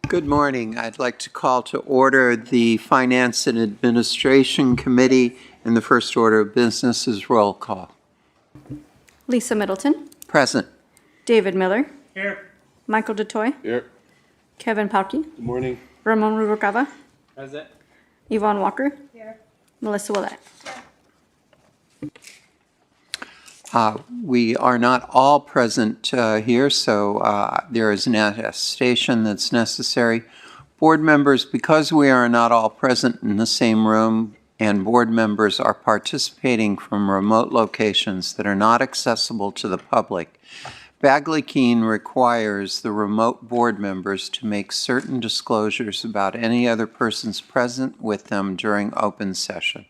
Good morning. I'd like to call to order the Finance and Administration Committee, and the first order of business is roll call. Lisa Middleton, Present. David Miller, Here. Michael DeToy, Here. Kevin Palke, Good morning. Ramon Rubalcaba, Present. Yvonne Walker, Melissa Willett. We are not all present here, so there is an attestation that's necessary. Board members, because we are not all present in the same room and board members are participating from remote locations that are not accessible to the public, Bagley Keene requires the remote board members to make certain disclosures about any other persons present with them during open session.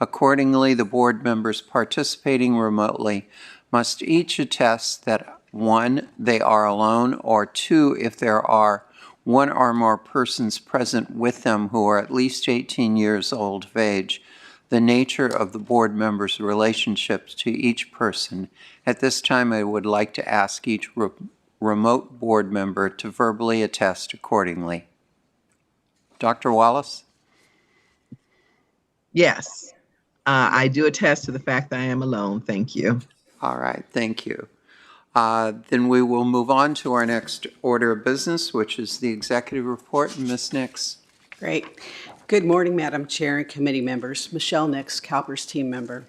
Accordingly, the board members participating remotely must each attest that 1, they are alone, or 2, if there are 1 or more persons present with them who are at least 18 years old of age, the nature of the board members' relationships to each person. At this time, I would like to ask each remote board member to verbally attest accordingly. Dr. Wallace? Yes. I do attest to the fact that I am alone. Thank you. All right, thank you. Then we will move on to our next order of business, which is the executive report. Ms. Nix. Great. Good morning, Madam Chair and committee members. Michelle Nix, CalPERS team member.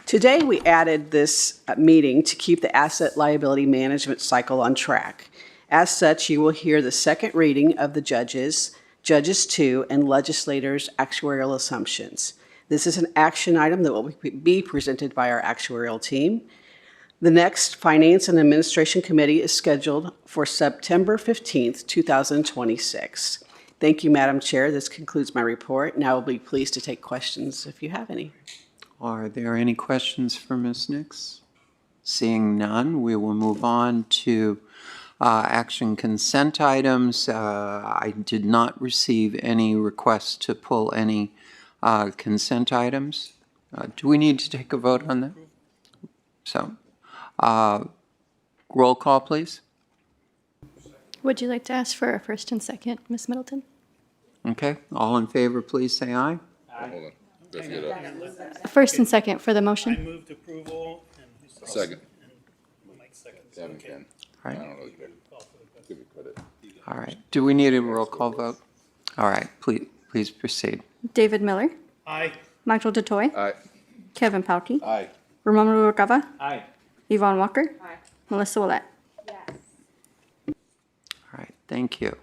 Today, we added this meeting to keep the asset liability management cycle on track. As such, you will hear the second reading of the Judges 2, and legislators' actuarial assumptions. This is an action item that will be presented by our actuarial team. The next Finance and Administration Committee is scheduled for September 15th, 2026. Thank you, Madam Chair. This concludes my report, and I will be pleased to take questions if you have any. Are there any questions for Ms. Nix? Seeing none, we will move on to action consent items. I did not receive any requests to pull any consent items. Do we need to take a vote on that? So, roll call, please. Would you like to ask for a first and second, Ms. Middleton? Okay, all in favor, please say aye. Hold on. Let's get up. First and second for the motion. I moved approval. And Second. Mike seconds. Kevin can. All right. I don't really care. Give me credit. All right. Do we need a roll call vote? All right, please proceed. David Miller, Aye. Michael DeToy, Aye. Kevin Palke, Aye. Ramon Rubalcaba, Aye. Yvonne Walker, Melissa Willett. All right, thank you.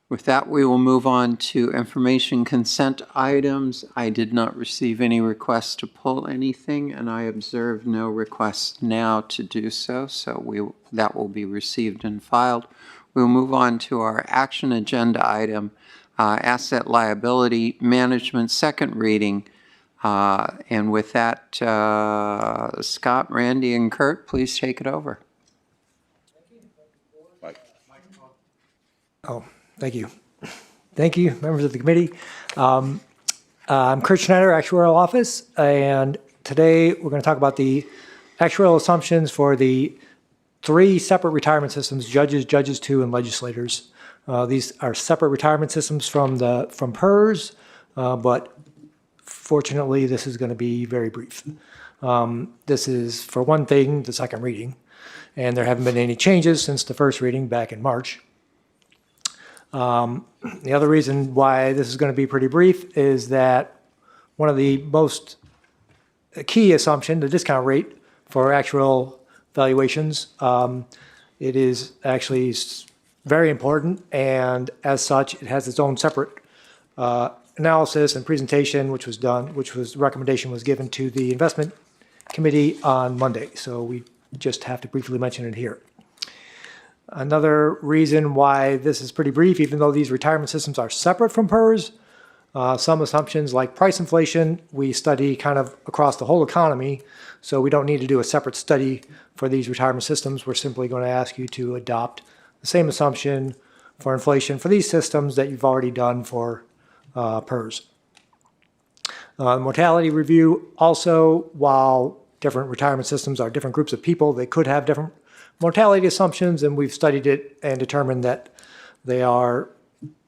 With that, we will move on to information consent items. I did not receive any requests to pull anything, and I observe no requests now to do so, so that will be received and filed. We'll move on to our action agenda item, asset liability management, second reading. And with that, Scott, Randy, and Kurt, please take it over. Mike. Oh, thank you. Thank you, members of the committee. I'm Kurt Schneider, Actuarial Office, and today we're going to talk about the actuarial assumptions for the 3 separate retirement systems: Judges, Judges 2, and legislators. These are separate retirement systems from PERS, but fortunately, this is going to be very brief. This is, for one thing, the second reading, and there haven't been any changes since the first reading back in March. The other reason why this is going to be pretty brief is that one of the most key assumption, the discount rate for actual valuations, it is actually very important, and as such, it has its own separate analysis and presentation, recommendation was given to the investment committee on Monday. So we just have to briefly mention it here. Another reason why this is pretty brief, even though these retirement systems are separate from PERS, some assumptions like price inflation, we study kind of across the whole economy. So we don't need to do a separate study for these retirement systems. We're simply going to ask you to adopt the same assumption for inflation for these systems that you've already done for PERS. Mortality review also, while different retirement systems are different groups of people, they could have different mortality assumptions, and we've studied it and determined that they are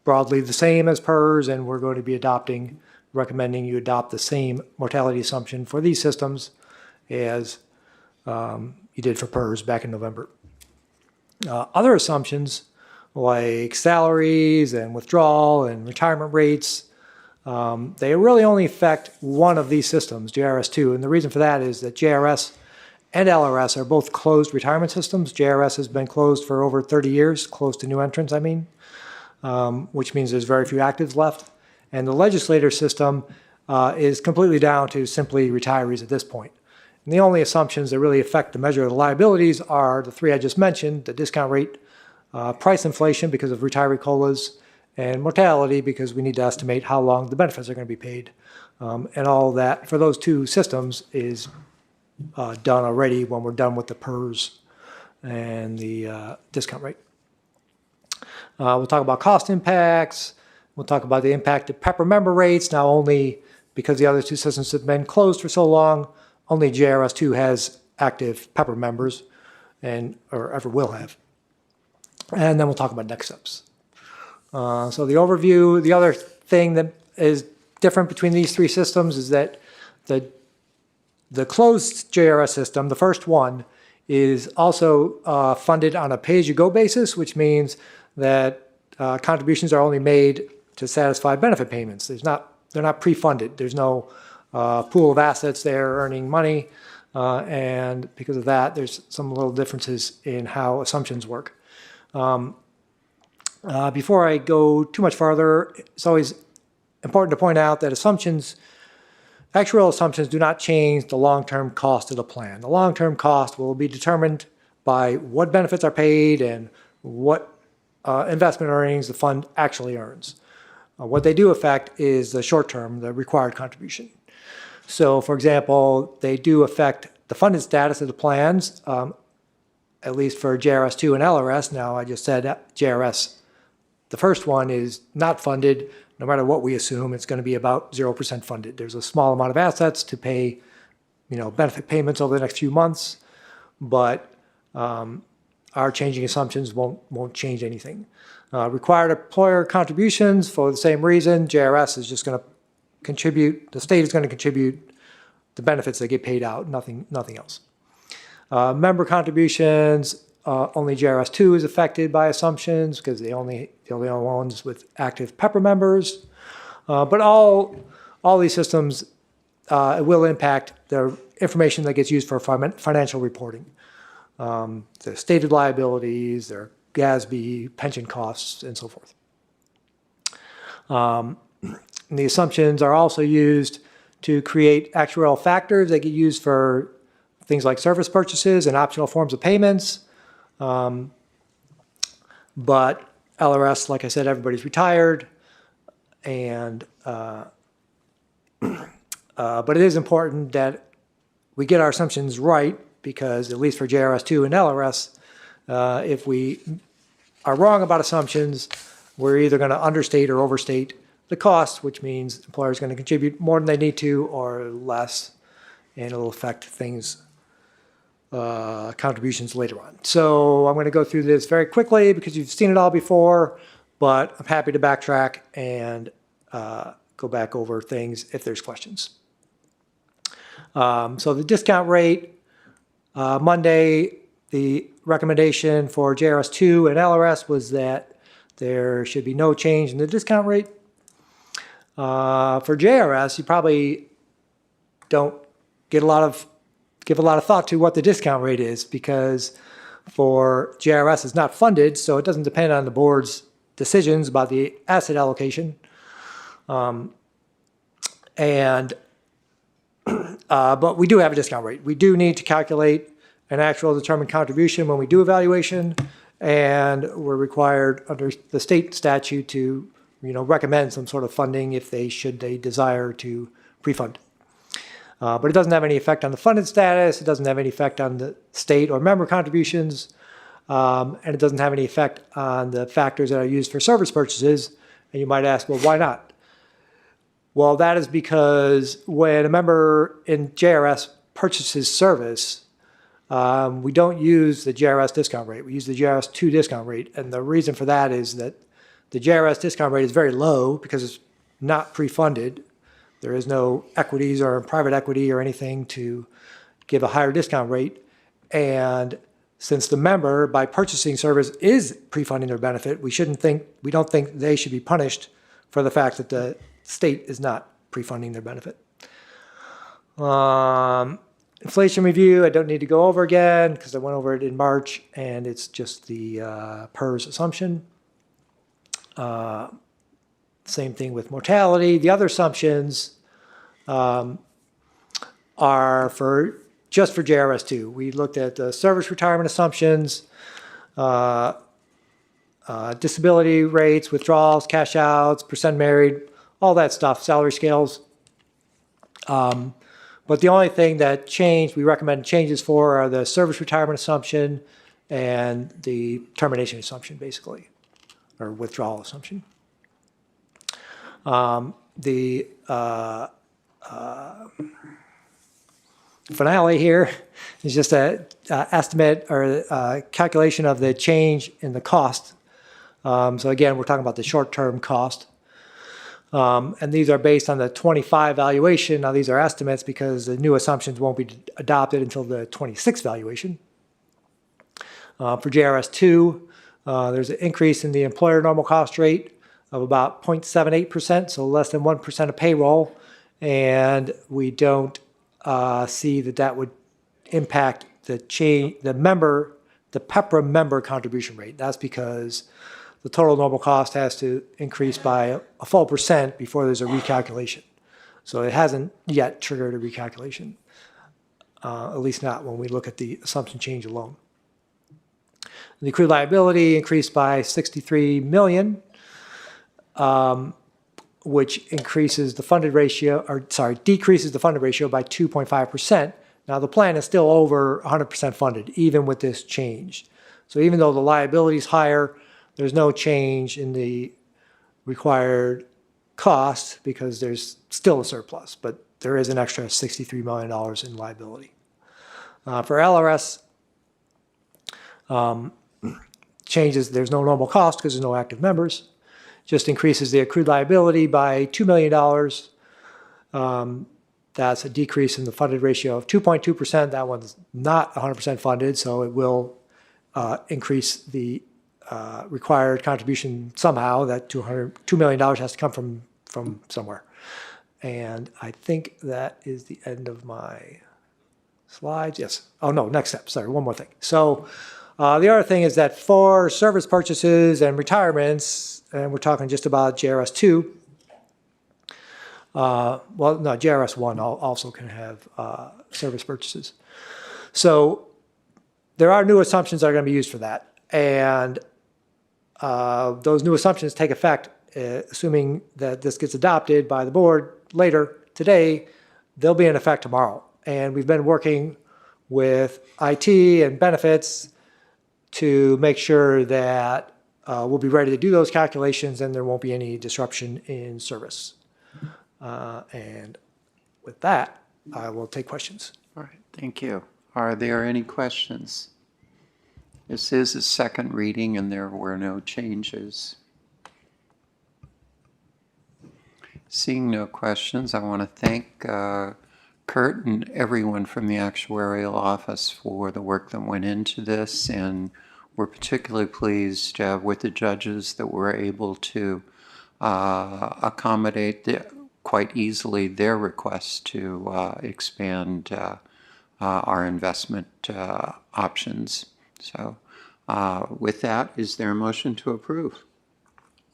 broadly the same as PERS, and we're going to be recommending you adopt the same mortality assumption for these systems as you did for PERS back in November. Other assumptions like salaries and withdrawal and retirement rates, they really only affect one of these systems, JRS2. And the reason for that is that JRS and LRS are both closed retirement systems. JRS has been closed for over 30 years, closed to new entrants, I mean, which means there's very few actives left. And the legislator system is completely down to simply retirees at this point. And the only assumptions that really affect the measure of the liabilities are the three I just mentioned: the discount rate, price inflation because of retiree COLAs, and mortality because we need to estimate how long the benefits are going to be paid. And all that for those two systems is done already when we're done with the PERS and the discount rate. We'll talk about cost impacts. We'll talk about the impact of PEPR member rates. Now, only because the other two systems have been closed for so long, only JRS2 has active PEPR members, or ever will have. And then we'll talk about next steps. So the overview, the other thing that is different between these three systems is that the closed JRS system, the first one, is also funded on a pay-as-you-go basis, which means that contributions are only made to satisfy benefit payments. They're not pre-funded. There's no pool of assets there earning money, and because of that, there's some little differences in how assumptions work. Before I go too much farther, it's always important to point out that actuarial assumptions do not change the long-term cost of the plan. The long-term cost will be determined by what benefits are paid and what investment earnings the fund actually earns. What they do affect is the short-term, the required contribution. So, for example, they do affect the funded status of the plans, at least for JRS2 and LRS. Now, I just said JRS, the first one is not funded. No matter what we assume, it's going to be about 0% funded. There's a small amount of assets to pay, benefit payments over the next few months, but our changing assumptions won't change anything. Required employer contributions, for the same reason, JRS is just going to contribute, the state is going to contribute the benefits that get paid out, nothing else. Member contributions, only JRS2 is affected by assumptions because they're the only ones with active PEPR members. But all these systems will impact the information that gets used for financial reporting. The stated liabilities, their GASB, pension costs, and so forth. And the assumptions are also used to create actuarial factors that get used for things like service purchases and optional forms of payments. But LRS, like I said, everybody's retired, and but it is important that we get our assumptions right, because at least for JRS2 and LRS, if we are wrong about assumptions, we're either going to understate or overstate the cost, which means employers are going to contribute more than they need to or less, and it'll affect things, contributions later on. So I'm going to go through this very quickly because you've seen it all before, but I'm happy to backtrack and go back over things if there's questions. So the discount rate, Monday, the recommendation for JRS2 and LRS was that there should be no change in the discount rate. For JRS, you probably don't give a lot of thought to what the discount rate is, because for JRS it's not funded, so it doesn't depend on the board's decisions about the asset allocation. But we do have a discount rate. We do need to calculate an actual determined contribution when we do evaluation, and we're required under the state statute to recommend some sort of funding if they desire to pre-fund. But it doesn't have any effect on the funded status, it doesn't have any effect on the state or member contributions, and it doesn't have any effect on the factors that are used for service purchases. And you might ask, well, why not? Well, that is because when a member in JRS purchases service, we don't use the GRS discount rate. We use the GRS 2 discount rate. And the reason for that is that the GRS discount rate is very low because it's not pre-funded. There is no equities or private equity or anything to give a higher discount rate. And since the member, by purchasing service, is pre-funding their benefit, we don't think they should be punished for the fact that the state is not pre-funding their benefit. Inflation review, I don't need to go over again because I went over it in March, and it's just the PERS assumption. Same thing with mortality. The other assumptions are just for JRS2. We looked at the service retirement assumptions, disability rates, withdrawals, cash outs, percent married, all that stuff, salary scales. But the only thing that changed, we recommend changes for, are the service retirement assumption and the termination assumption, basically, or withdrawal assumption. The finale here is just an estimate or a calculation of the change in the cost. So again, we're talking about the short-term cost. And these are based on the 25 valuation. Now, these are estimates because the new assumptions won't be adopted until the 26 valuation. For JRS2, there's an increase in the employer normal cost rate of about 0.78%, so less than 1% of payroll. And we don't see that would impact the PEPRA member contribution rate. That's because the total normal cost has to increase by a full % before there's a recalculation. So it hasn't yet triggered a recalculation, at least not when we look at the assumption change alone. The accrued liability increased by $63 million, which increases the funded ratio, decreases the funded ratio by 2.5%. Now the plan is still over 100% funded, even with this change. So even though the liability is higher, there's no change in the required cost because there's still a surplus, but there is an extra $63 million in liability. For LRS, changes, there's no normal cost because there's no active members. Just increases the accrued liability by $2 million. That's a decrease in the funded ratio of 2.2%. That one's not 100% funded, so it will increase the required contribution somehow. That $2 million has to come from somewhere. And I think that is the end of my slides. Yes. Oh, no, next step. Sorry, one more thing. So the other thing is that for service purchases and retirements, and we're talking just about JRS2, well, no, JRS1 also can have service purchases. So there are new assumptions that are going to be used for that. And those new assumptions take effect, assuming that this gets adopted by the board later today, they'll be in effect tomorrow. And we've been working with IT and benefits to make sure that we'll be ready to do those calculations and there won't be any disruption in service. And with that, I will take questions. All right, thank you. Are there any questions? This is a second reading and there were no changes. Seeing no questions, I want to thank Kurt and everyone from the actuarial office for the work that went into this, and we're particularly pleased with the judges that were able to accommodate quite easily their request to expand our investment options. So with that, is there a motion to approve?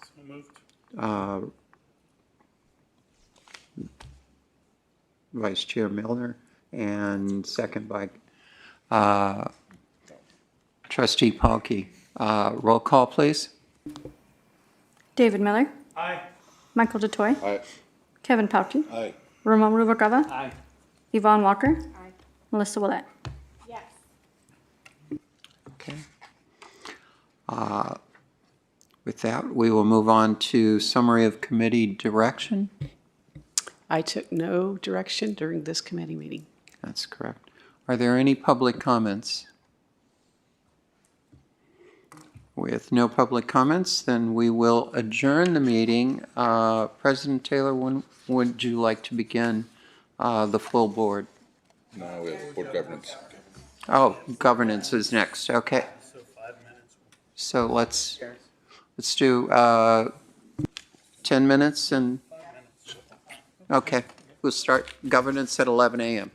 So moved. Vice Chair Milner, and second by Trustee Palkey. Roll call, please. David Miller. Aye. Michael DeToy. Aye. Kevin Palkey. Aye. Ramon Rubalcaba. Aye. Yvonne Walker. Aye. Melissa Willett. Yes. Okay. With that, we will move on to summary of committee direction. I took no direction during this committee meeting. That's correct. Are there any public comments? With no public comments, then we will adjourn the meeting. President Taylor, when would you like to begin the full board? No, we have board governance. Oh, governance is next, okay. So let's do 10 minutes and, okay, we'll start governance at 11 a.m.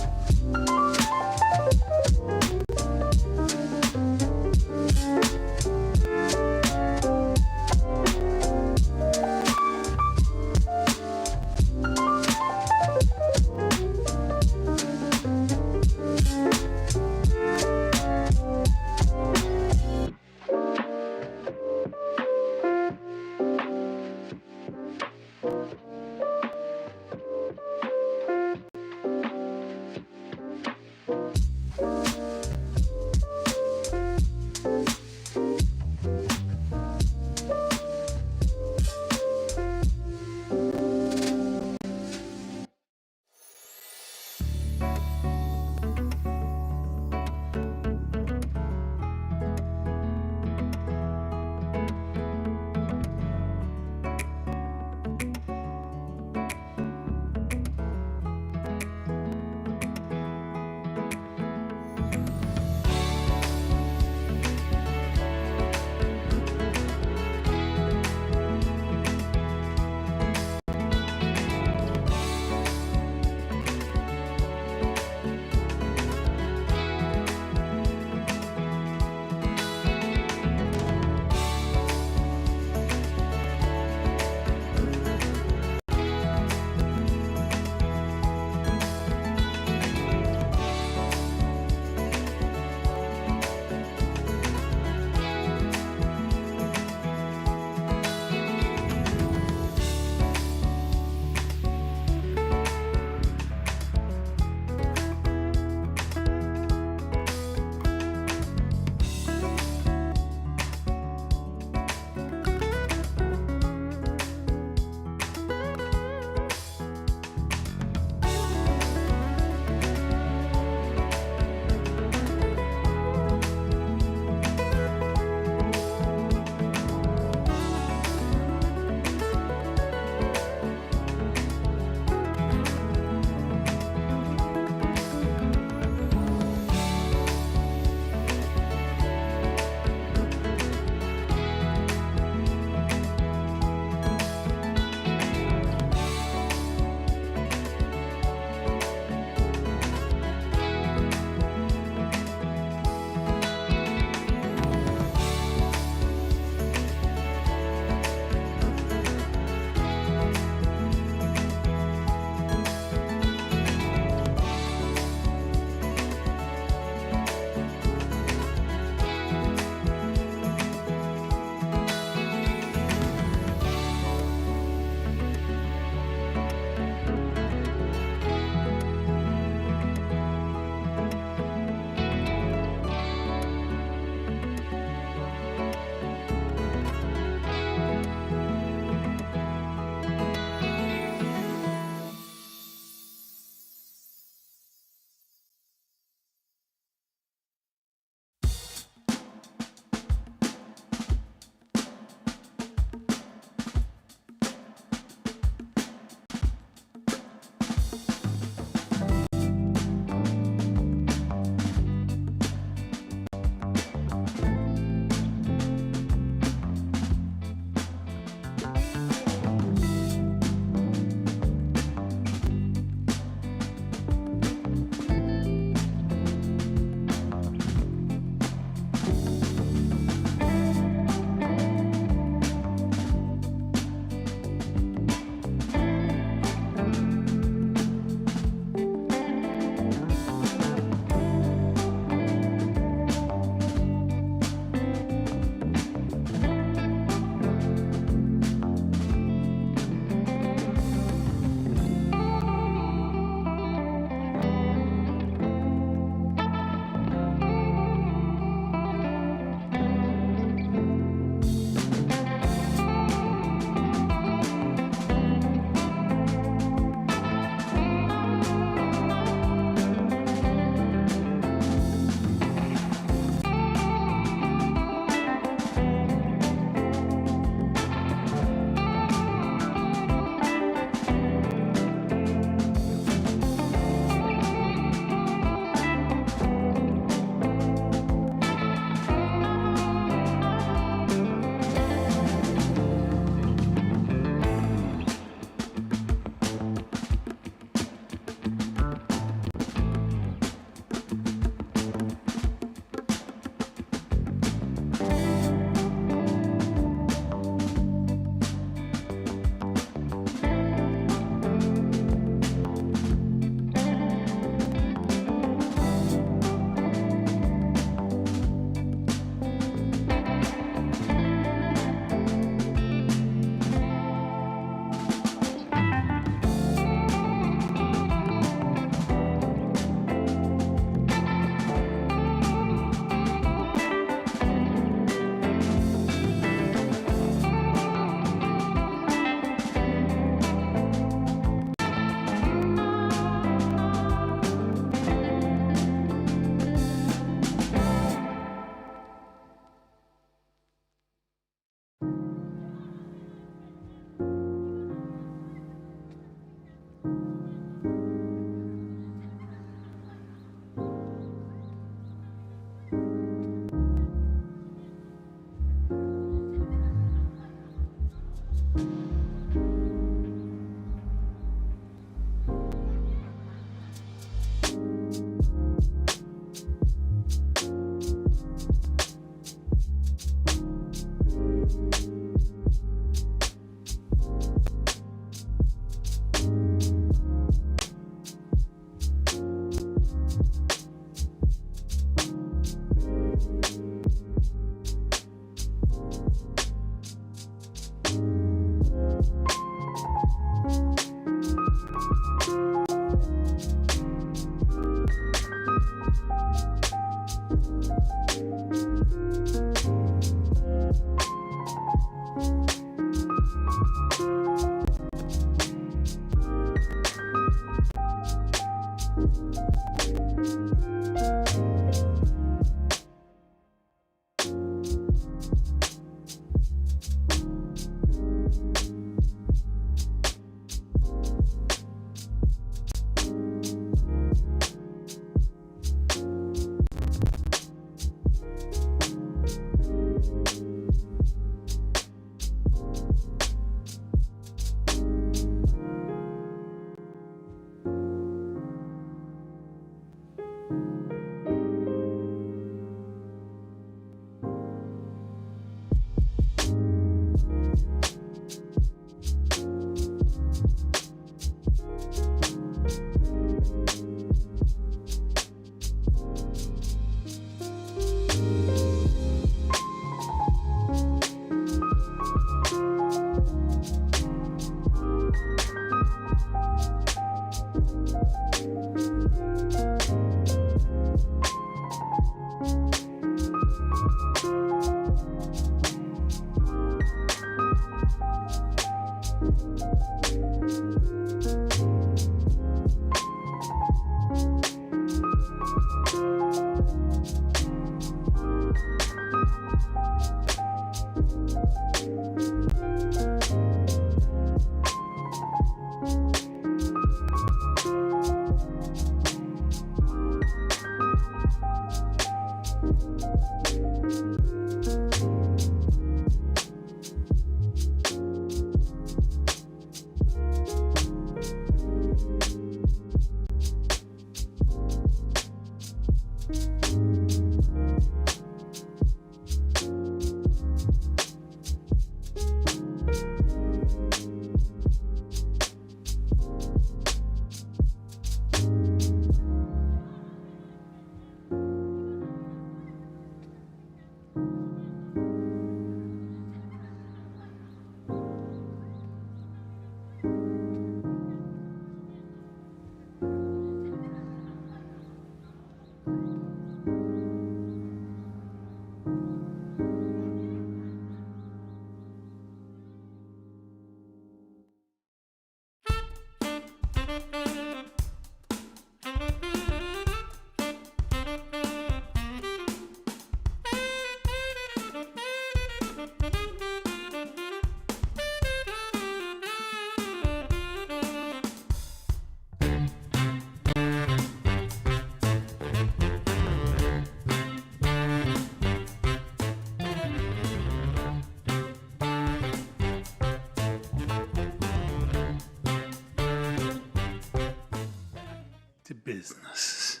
To business.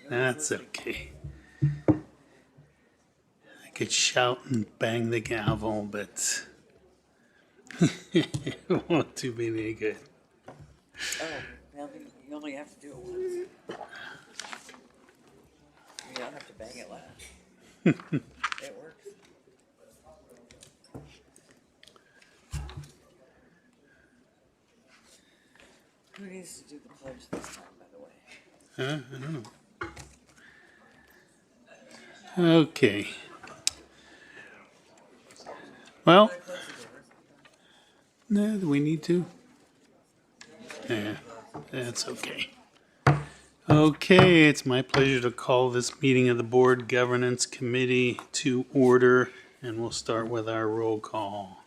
That's okay. I could shout and bang the gavel, but it won't do me any good. Oh, well, you only have to do it once. You don't have to bang it loud. It works. Who needs to do the pledge this time, by the way? I don't know. Okay. Well, no, do we need to? Yeah, that's okay. Okay, it's my pleasure to call this meeting of the Board Governance Committee to order, and we'll start with our roll call.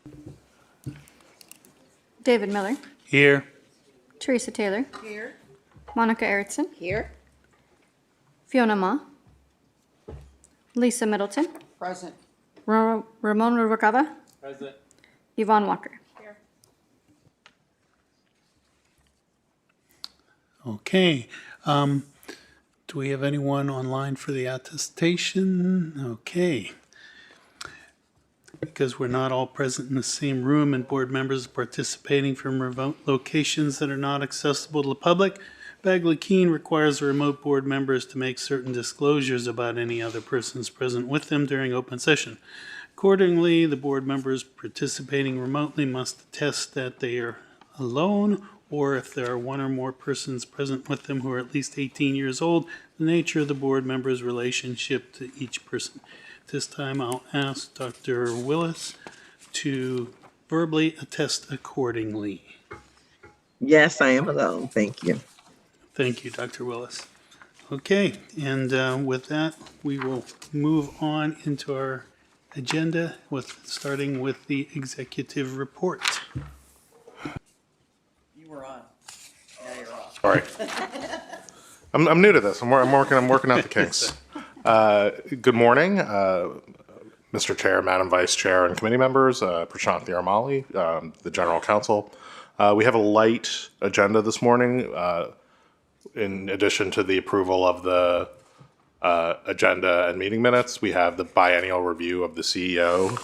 David Miller, Here. Teresa Taylor, Here. Monica Erickson, Here. Fiona Ma, Lisa Middleton, Present. Ramon Rubalcaba, Present. Yvonne Walker. Okay. Do we have anyone online for the attestation? Okay. Because we're not all present in the same room and board members participating from remote locations that are not accessible to the public, Bagley Keene requires the remote board members to make certain disclosures about any other persons present with them during open session. Accordingly, the board members participating remotely must attest that they are alone, or if there are one or more persons present with them who are at least 18 years old, the nature of the board member's relationship to each person. This time I'll ask Dr. Willis to verbally attest accordingly. Yes, I am alone. Thank you. Thank you, Dr. Willis. Okay, and with that, we will move on into our agenda, starting with the executive report. You were on. Now you're off. All right. I'm new to this. I'm working out the kinks. Good morning, Mr. Chair, Madam Vice Chair, and committee members, Prashant Thirumalli, the General Counsel. We have a light agenda this morning. In addition to the approval of the agenda and meeting minutes, we have the biennial review of the CEO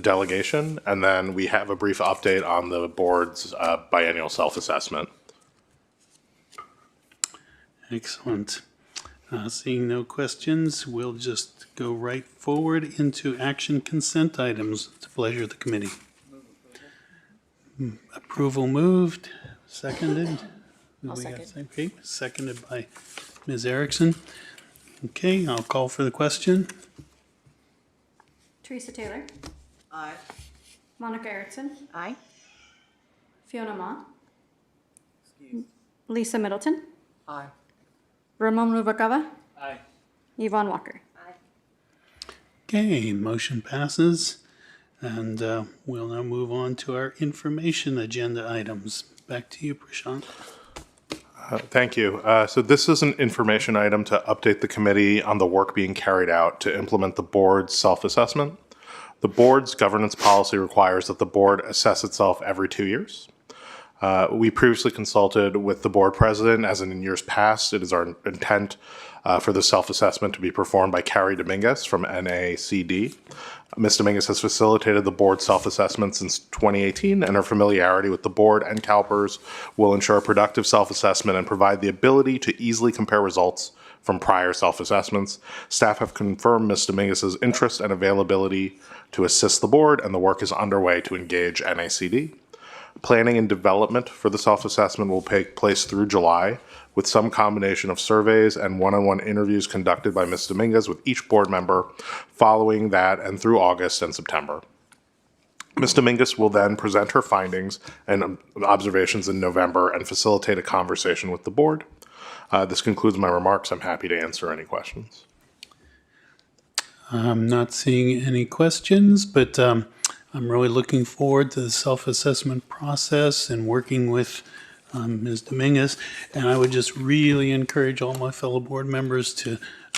delegation, and then we have a brief update on the board's biennial self-assessment. Excellent. Seeing no questions, we'll just go right forward into action consent items. It's a pleasure of the committee. Approval moved, seconded. I'll second. Okay, seconded by Ms. Erickson. Okay, I'll call for the question. Teresa Taylor, Aye. Monica Erickson, Aye. Fiona Ma, Excuse. Lisa Middleton, Aye. Ramon Rubalcaba, Aye. Yvonne Walker. Okay, motion passes. And we'll now move on to our information agenda items. Back to you, Prashant. Thank you. So this is an information item to update the committee on the work being carried out to implement the board's self-assessment. The board's governance policy requires that the board assess itself every 2 years. We previously consulted with the board president, as in years past. It is our intent for the self-assessment to be performed by Carrie Dominguez from NACD. Ms. Dominguez has facilitated the board's self-assessment since 2018, and her familiarity with the board and CalPERS will ensure a productive self-assessment and provide the ability to easily compare results from prior self-assessments. Staff have confirmed Ms. Dominguez's interest and availability to assist the board, and the work is underway to engage NACD. Planning and development for the self-assessment will take place through July, with some combination of surveys and one-on-one interviews conducted by Ms. Dominguez with each board member following that and through August and September. Ms. Dominguez will then present her findings and observations in November and facilitate a conversation with the board. This concludes my remarks. I'm happy to answer any questions. I'm not seeing any questions, but I'm really looking forward to the self-assessment process and working with Ms. Dominguez. And I would just really encourage all my fellow board members to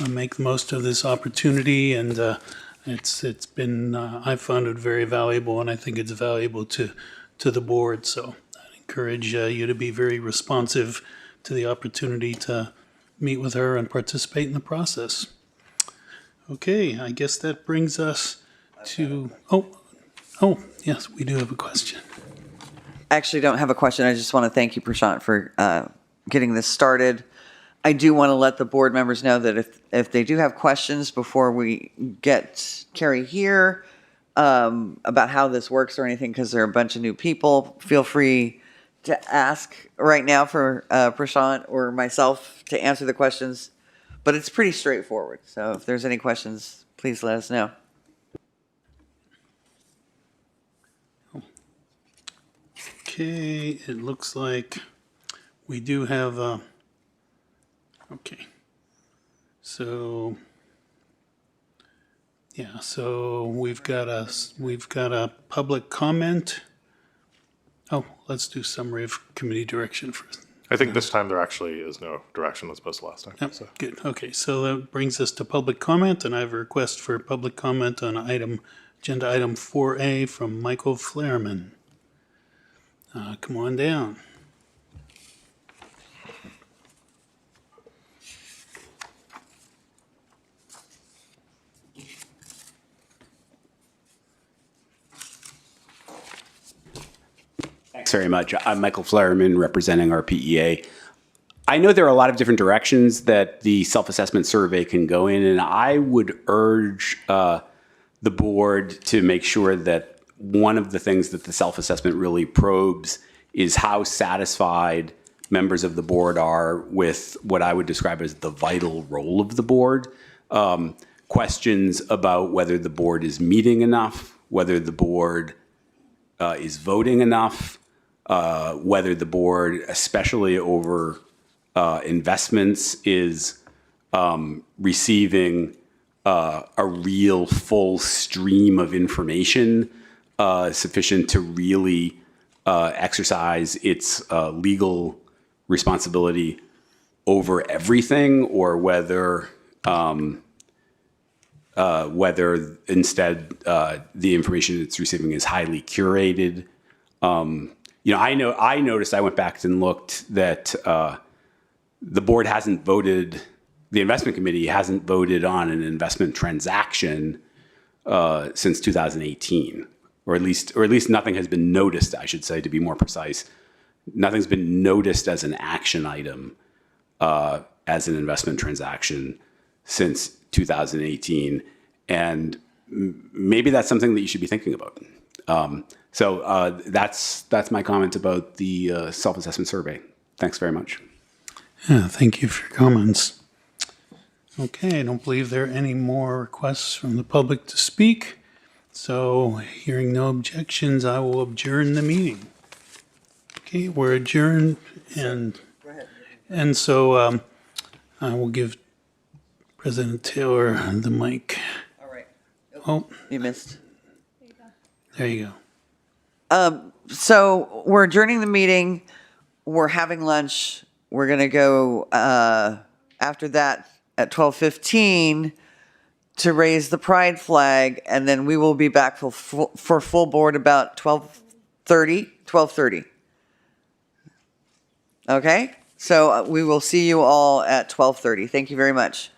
make the most of this opportunity. And it's been, I found it very valuable, and I think it's valuable to the board. So I encourage you to be very responsive to the opportunity to meet with her and participate in the process. Okay, I guess that brings us to, oh, yes, we do have a question. Actually don't have a question. I just want to thank you, Prashant, for getting this started. I do want to let the board members know that if they do have questions before we get Carrie here about how this works or anything, because there are a bunch of new people, feel free to ask right now for Prashant or myself to answer the questions. But it's pretty straightforward. So if there's any questions, please let us know. Okay, it looks like we do have okay. So yeah, so we've got a public comment. Oh, let's do summary of committee direction first. I think this time there actually is no direction as opposed to last time. Yep, So. good. Okay, so that brings us to public comment, and I have a request for public comment on agenda item 4A from Michael Flairman. Come on down. Thanks very much. I'm Michael Flairman, representing our PEA. I know there are a lot of different directions that the self-assessment survey can go in, and I would urge the board to make sure that one of the things that the self-assessment really probes is how satisfied members of the board are with what I would describe as the vital role of the board. Questions about whether the board is meeting enough, whether the board is voting enough, whether the board, especially over investments, is receiving a real full stream of information sufficient to really exercise its legal responsibility over everything, or whether instead the information it's receiving is highly curated. I noticed, I went back and looked, that the board hasn't voted, the investment committee hasn't voted on an investment transaction since 2018, or at least nothing has been noticed, I should say, to be more precise. Nothing's been noticed as an action item as an investment transaction since 2018, and maybe that's something that you should be thinking about. So that's my comment about the self-assessment survey. Thanks very much. Yeah, thank you for your comments. Okay, I don't believe there are any more requests from the public to speak. So hearing no objections, I will adjourn the meeting. Okay, we're adjourned, and so I will give President Taylor the mic. All right. Oh, You missed. there you go. So we're adjourning the meeting. We're having lunch. We're going to go after that at 12:15 to raise the pride flag, and then we will be back for full board about 12:30. Okay? So we will see you all at 12:30. Thank you very much.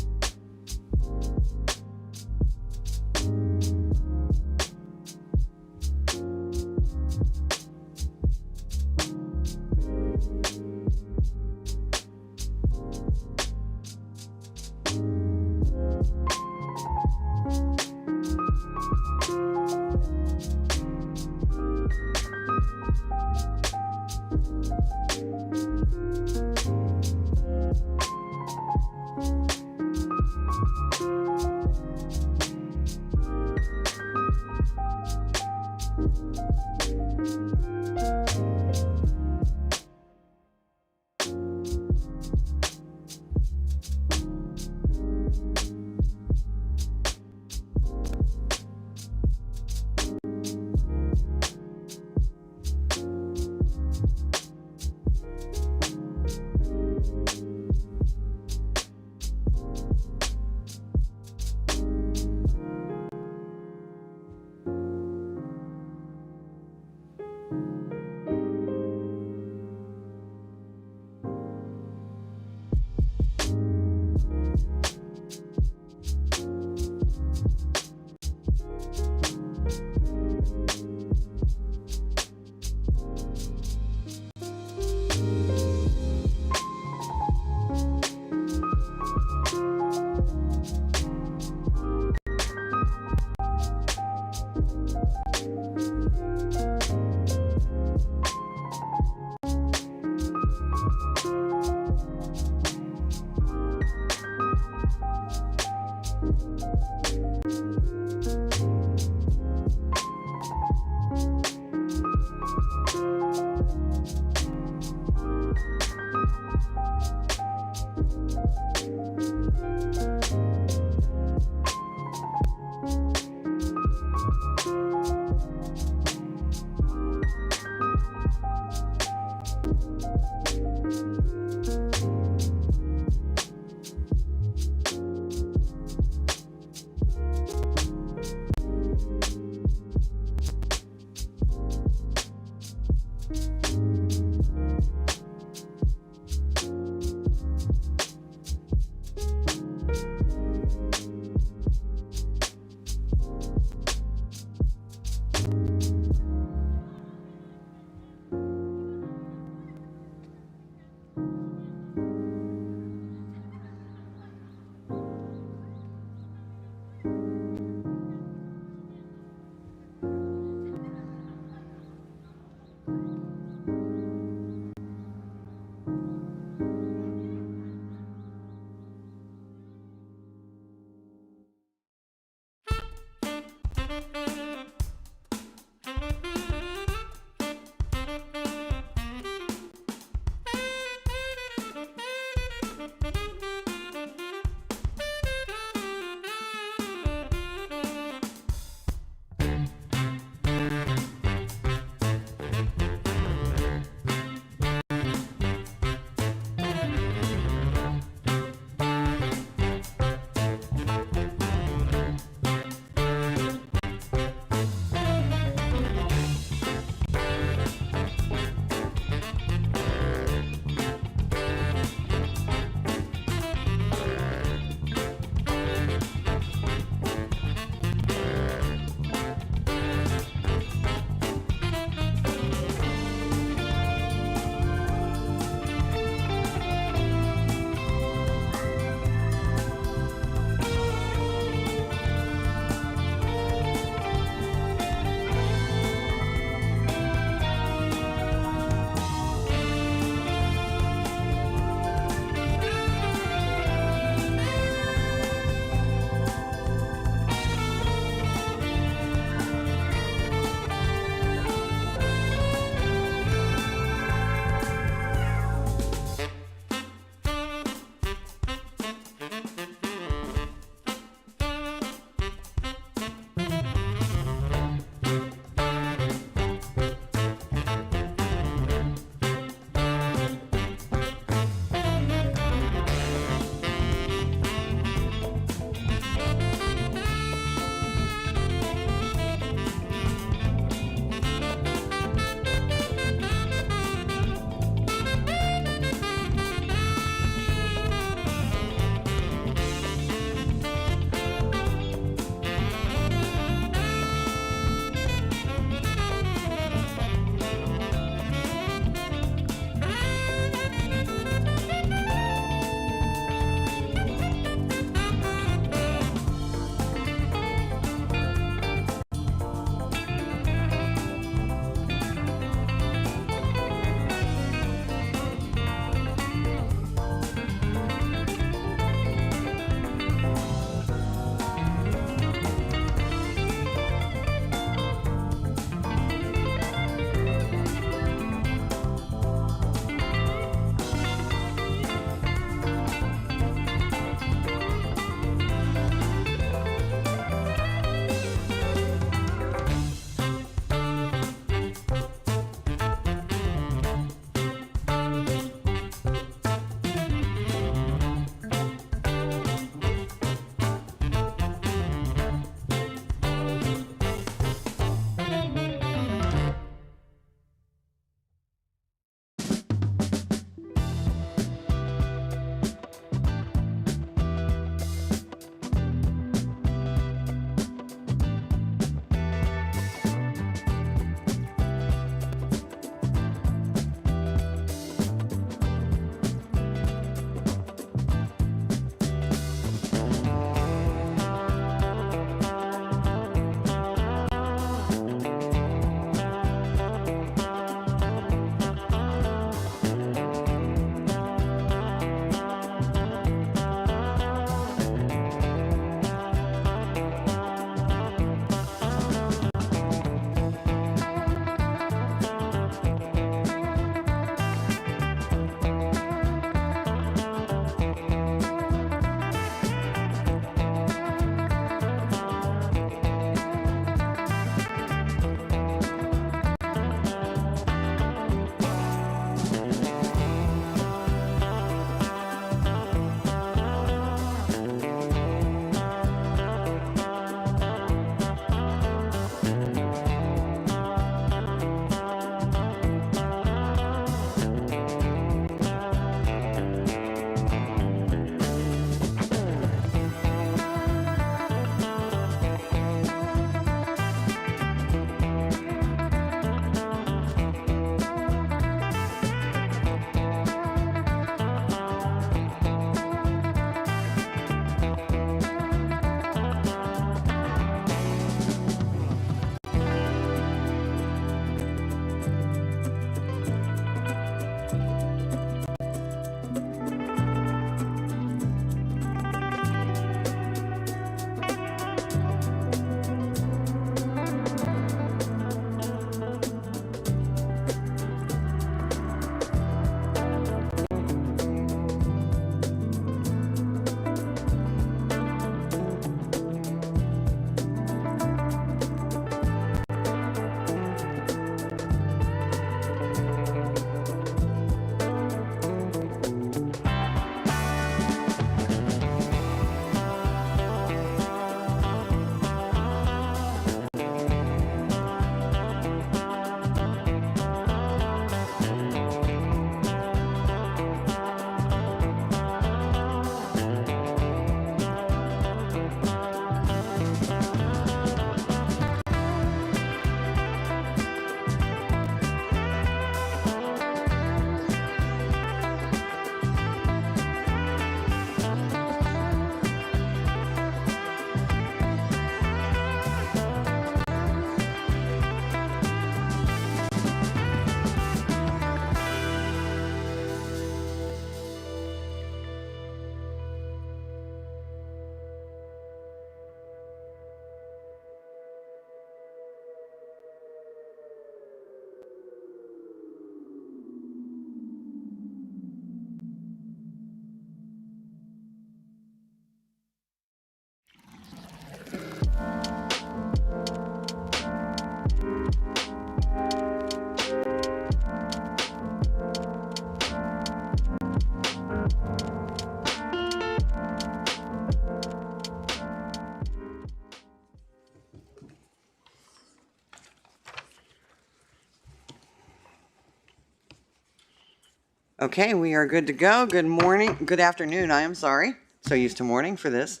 Okay, we are good to go. Good morning, good afternoon, I am sorry. So used to morning for this.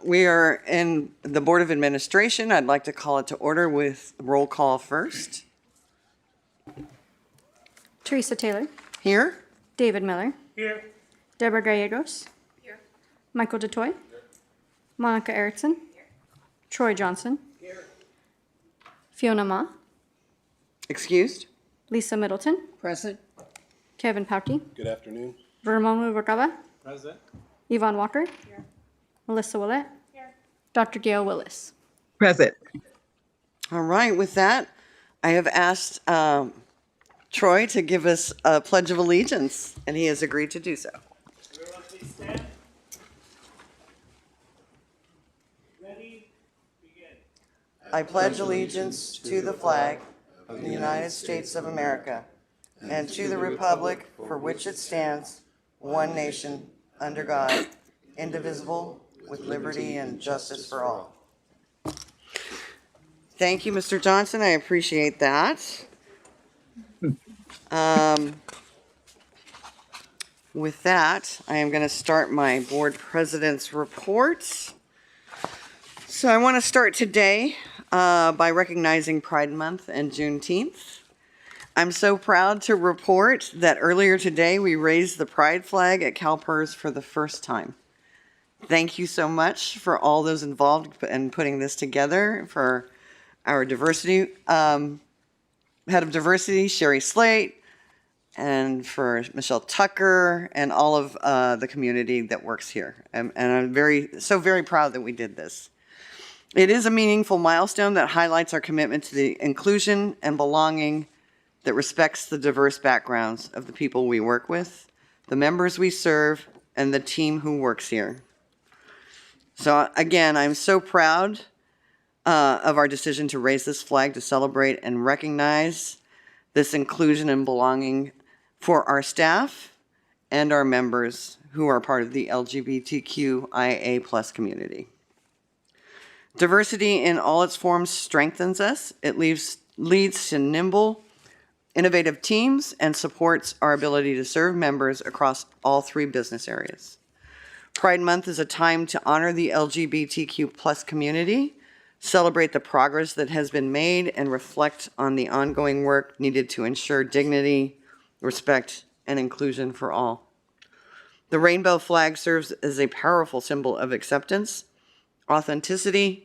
We are in the Board of Administration. I'd like to call it to order with roll call first. Teresa Taylor. Here. David Miller. Here. Deborah Gallegos. Here. Michael DeToy. Monica Erickson. Troy Johnson. Fiona Ma. Excused. Lisa Middleton. Present. Kevin Pauke. Good afternoon. Vermomu Rukava. Present. Yvonne Walker. Melissa Willett. Dr. Gail Willis. Present. All right, with that, I have asked Troy to give us a Pledge of Allegiance, and he has agreed to do so. Everyone please stand. Ready? Begin. I pledge allegiance to the flag of the United States of America and to the republic for which it stands, one nation, under God, indivisible, with liberty and justice for all. Thank you, Mr. Johnson. I appreciate that. With that, I am going to start my board president's report. So I want to start today by recognizing Pride Month and Juneteenth. I'm so proud to report that earlier today we raised the Pride flag at CalPERS for the first time. Thank you so much for all those involved in putting this together, for our diversity, head of diversity, Sherry Slate, and for Michelle Tucker and all of the community that works here. And I'm so very proud that we did this. It is a meaningful milestone that highlights our commitment to the inclusion and belonging that respects the diverse backgrounds of the people we work with, the members we serve, and the team who works here. So again, I'm so proud of our decision to raise this flag to celebrate and recognize this inclusion and belonging for our staff and our members who are part of the LGBTQIA+ community. Diversity in all its forms strengthens us. It leads to nimble, innovative teams and supports our ability to serve members across all three business areas. Pride Month is a time to honor the LGBTQ+ community, celebrate the progress that has been made, and reflect on the ongoing work needed to ensure dignity, respect, and inclusion for all. The rainbow flag serves as a powerful symbol of acceptance, authenticity,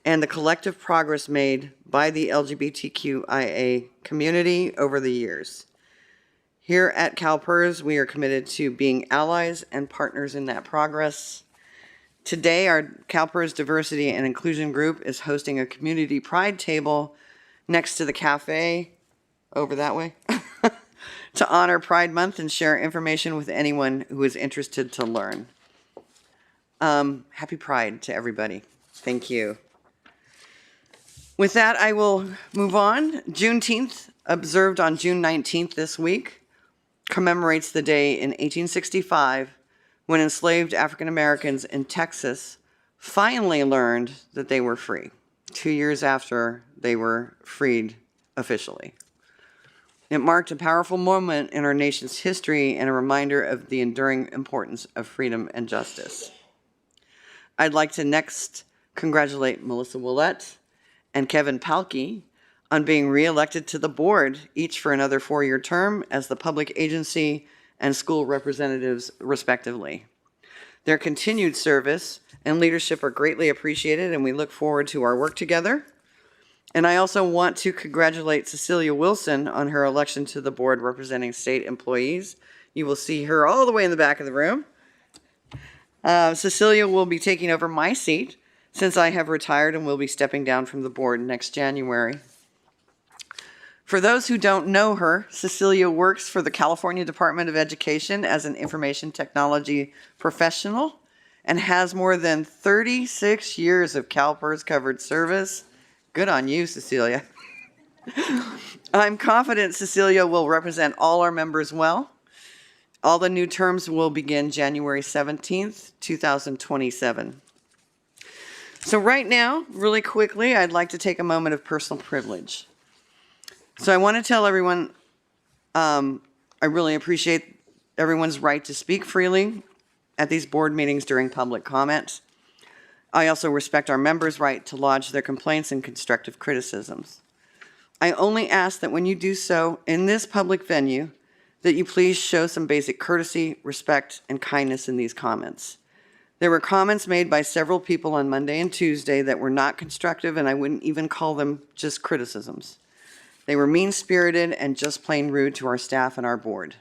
and the collective progress made by the LGBTQIA community over the years. Here at CalPERS, we are committed to being allies and partners in that progress. Today, our CalPERS Diversity and Inclusion Group is hosting a community pride table next to the cafe, over that way, to honor Pride Month and share information with anyone who is interested to learn. Happy Pride to everybody. Thank you. With that, I will move on. Juneteenth, observed on June 19th this week, commemorates the day in 1865 when enslaved African Americans in Texas finally learned that they were free, 2 years after they were freed officially. It marked a powerful moment in our nation's history and a reminder of the enduring importance of freedom and justice. I'd like to next congratulate Melissa Willett and Kevin Pauke on being reelected to the board, each for another 4-year term as the public agency and school representatives, respectively. Their continued service and leadership are greatly appreciated, and we look forward to our work together. And I also want to congratulate Cecilia Wilson on her election to the board representing state employees. You will see her all the way in the back of the room. Cecilia will be taking over my seat since I have retired and will be stepping down from the board next January. For those who don't know her, Cecilia works for the California Department of Education as an information technology professional and has more than 36 years of CalPERS covered service. Good on you, Cecilia. I'm confident Cecilia will represent all our members well. All the new terms will begin January 17th, 2027. So right now, really quickly, I'd like to take a moment of personal privilege. So I want to tell everyone I really appreciate everyone's right to speak freely at these board meetings during public comment. I also respect our members' right to lodge their complaints and constructive criticisms. I only ask that when you do so in this public venue, that you please show some basic courtesy, respect, and kindness in these comments. There were comments made by several people on Monday and Tuesday that were not constructive, and I wouldn't even call them just criticisms. They were mean-spirited and just plain rude to our staff and our board.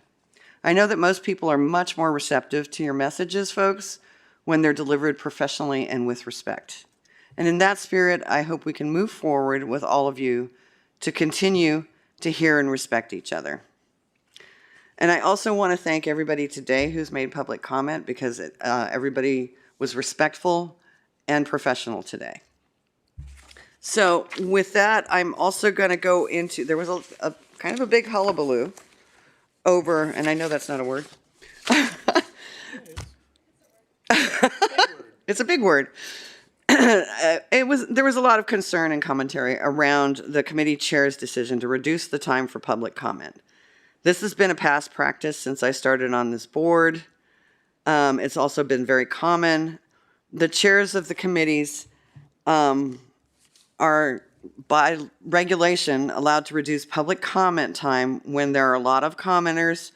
I know that most people are much more receptive to your messages, folks, when they're delivered professionally and with respect. And in that spirit, I hope we can move forward with all of you to continue to hear and respect each other. And I also want to thank everybody today who's made public comment, because everybody was respectful and professional today. So with that, I'm also going to go into, there was a kind of a big hullabaloo over, and I know that's not a word. It's a big word. There was a lot of concern and commentary around the committee chair's decision to reduce the time for public comment. This has been a past practice since I started on this board. It's also been very common. The chairs of the committees are, by regulation, allowed to reduce public comment time when there are a lot of commenters,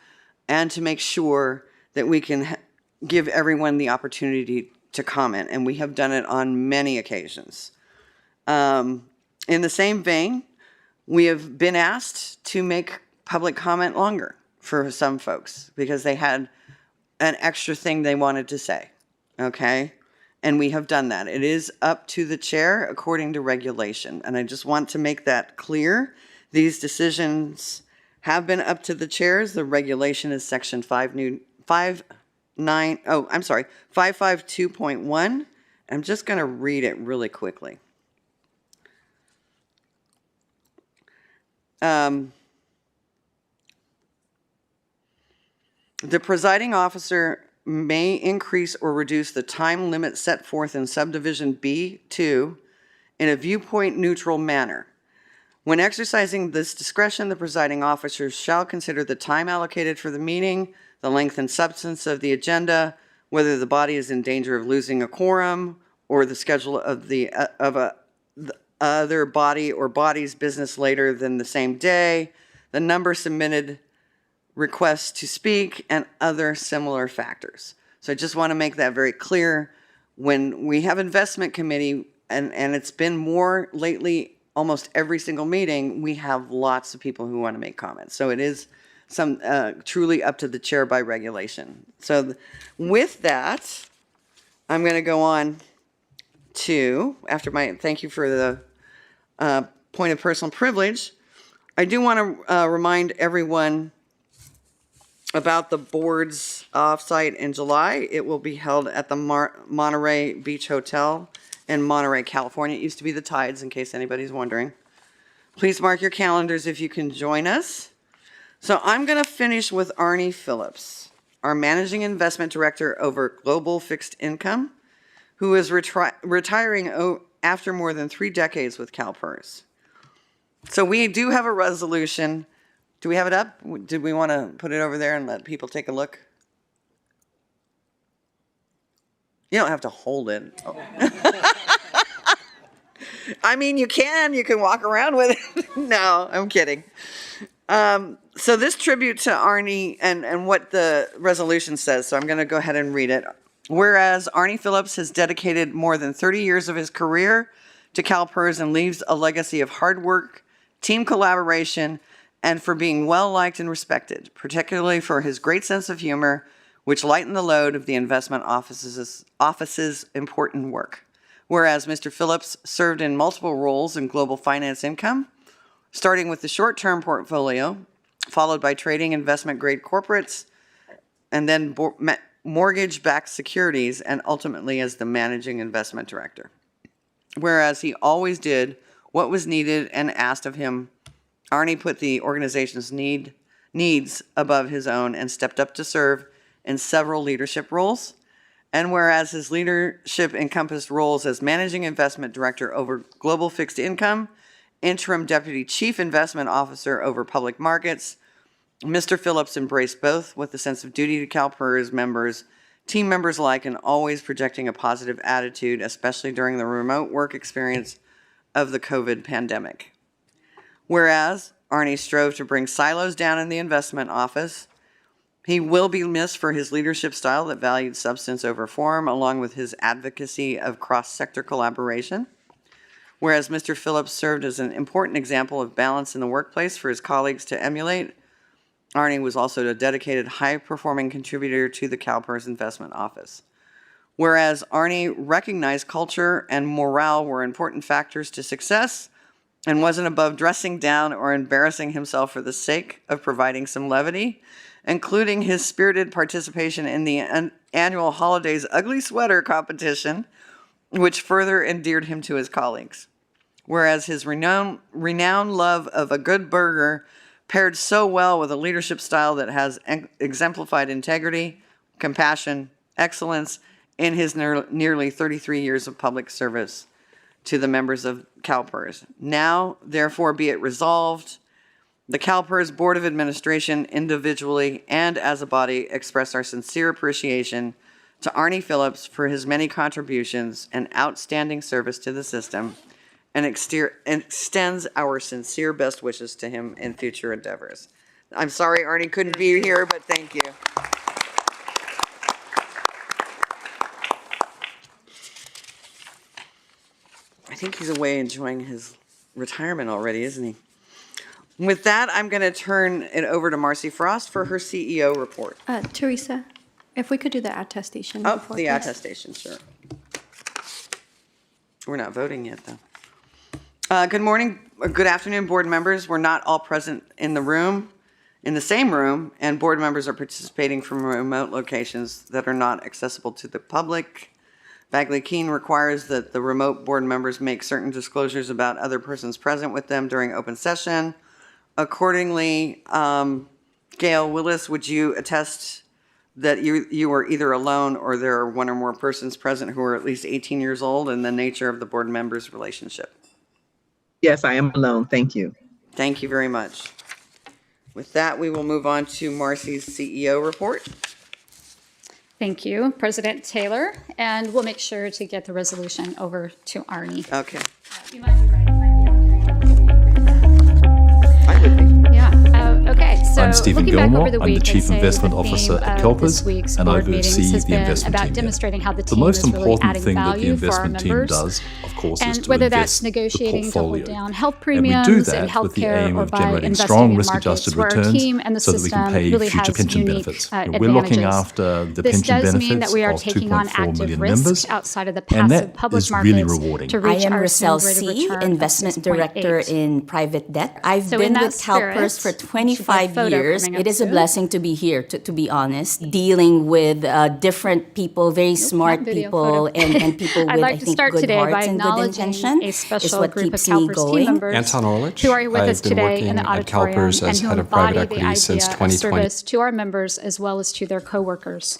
and to make sure that we can give everyone the opportunity to comment, and we have done it on many occasions. In the same vein, we have been asked to make public comment longer for some folks because they had an extra thing they wanted to say, okay? And we have done that. It is up to the chair according to regulation, and I just want to make that clear. These decisions have been up to the chairs. The regulation is section 552.1. I'm just going to read it really quickly. The presiding officer may increase or reduce the time limit set forth in subdivision B2 in a viewpoint neutral manner. When exercising this discretion, the presiding officer shall consider the time allocated for the meeting, the length and substance of the agenda, whether the body is in danger of losing a quorum, or the schedule of the other body or body's business later than the same day, the number submitted requests to speak, and other similar factors. So I just want to make that very clear. When we have investment committee, and it's been more lately, almost every single meeting, we have lots of people who want to make comments. So it is truly up to the chair by regulation. So with that, I'm going to go on to, after my thank you for the point of personal privilege, I do want to remind everyone about the board's offsite in July. It will be held at the Monterey Beach Hotel in Monterey, California. It used to be the Tides, in case anybody's wondering. Please mark your calendars if you can join us. So I'm going to finish with Arnie Phillips, our Managing Investment Director over Global Fixed Income, who is retiring after more than 3 decades with CalPERS. So we do have a resolution. Do we have it up? Did we want to put it over there and let people take a look? You don't have to hold it. Oh. I mean, you can walk around with it. No, I'm kidding. So this tribute to Arnie and what the resolution says, so I'm going to go ahead and read it. Whereas Arnie Phillips has dedicated more than 30 years of his career to CalPERS and leaves a legacy of hard work, team collaboration, and for being well-liked and respected, particularly for his great sense of humor, which lightened the load of the investment office's important work. Whereas Mr. Phillips served in multiple roles in global finance income, starting with the short-term portfolio, followed by trading investment-grade corporates, and then mortgage-backed securities, and ultimately as the managing investment director. Whereas he always did what was needed and asked of him, Arnie put the organization's needs above his own and stepped up to serve in several leadership roles. And whereas his leadership encompassed roles as managing investment director over global fixed income, interim deputy chief investment officer over public markets, Mr. Phillips embraced both with a sense of duty to CalPERS members, team members alike, and always projecting a positive attitude, especially during the remote work experience of the COVID pandemic. Whereas Arnie strove to bring silos down in the investment office, he will be missed for his leadership style that valued substance over form, along with his advocacy of cross-sector collaboration. Whereas Mr. Phillips served as an important example of balance in the workplace for his colleagues to emulate, Arnie was also a dedicated, high-performing contributor to the CalPERS investment office. Whereas Arnie recognized culture and morale were important factors to success and wasn't above dressing down or embarrassing himself for the sake of providing some levity, including his spirited participation in the annual Holidays Ugly Sweater competition, which further endeared him to his colleagues. Whereas his renowned love of a good burger paired so well with a leadership style that has exemplified integrity, compassion, excellence in his nearly 33 years of public service to the members of CalPERS. Now, therefore, be it resolved, the CalPERS Board of Administration, individually and as a body, express our sincere appreciation to Arnie Phillips for his many contributions and outstanding service to the system, and extends our sincere best wishes to him in future endeavors. I'm sorry Arnie couldn't be here, but thank you. I think he's away enjoying his retirement already, isn't he? With that, I'm going to turn it over to Marcy Frost for her CEO report. Teresa, if we could do the attestation. Oh, before, the please. attestation, sure. We're not voting yet, though. Good morning, or good afternoon, board members. We're not all present in the same room, and board members are participating from remote locations that are not accessible to the public. Bagley-Keene requires that the remote board members make certain disclosures about other persons present with them during open session. Accordingly, Gail Willis, would you attest that you are either alone or there are one or more persons present who are at least 18 years old, and the nature of the board members' relationship? Yes, I am alone. Thank you. Thank you very much. With that, we will move on to Marcy's CEO report. Thank you, President Taylor, and we'll make sure to get the resolution over to Arnie. Okay. You might be right. Okay, so I'm Stephen looking back Gilmore. over the I'm week, the Chief I'd say Investment the Officer theme at of this CalPERS, week's and I board meetings oversee has the been investment about team. demonstrating how the The team most is really important adding thing that the value for our investment team members. does, of course, is And to whether invest that's negotiating the to hold portfolio. down health And we premiums do in that with the healthcare aim or of by generating investing strong in risk-adjusted markets where our returns team and the so that we can system pay really future has pension unique benefits. advantages. We're looking after the This pension does mean benefits that we are of taking on 2.4 active million risk members, outside of the and passive that public is really markets rewarding. to I reach am our Rosel rate of C., return of Investment Director 6.8. in Private Debt. I've So been in that with CalPERS spirit, for 25 photo years. coming up It is a soon. blessing to be here, to be honest, dealing with different people, very smart video, people, and people I'd with, like I to think, start good today by hearts and good acknowledging intention a is special what group of keeps me CalPERS team going. members Anton Orlich. who are here with I've us been today working in the at auditorium CalPERS and as who head of private embody the equity since idea of 2020. service to our members as well as to their coworkers.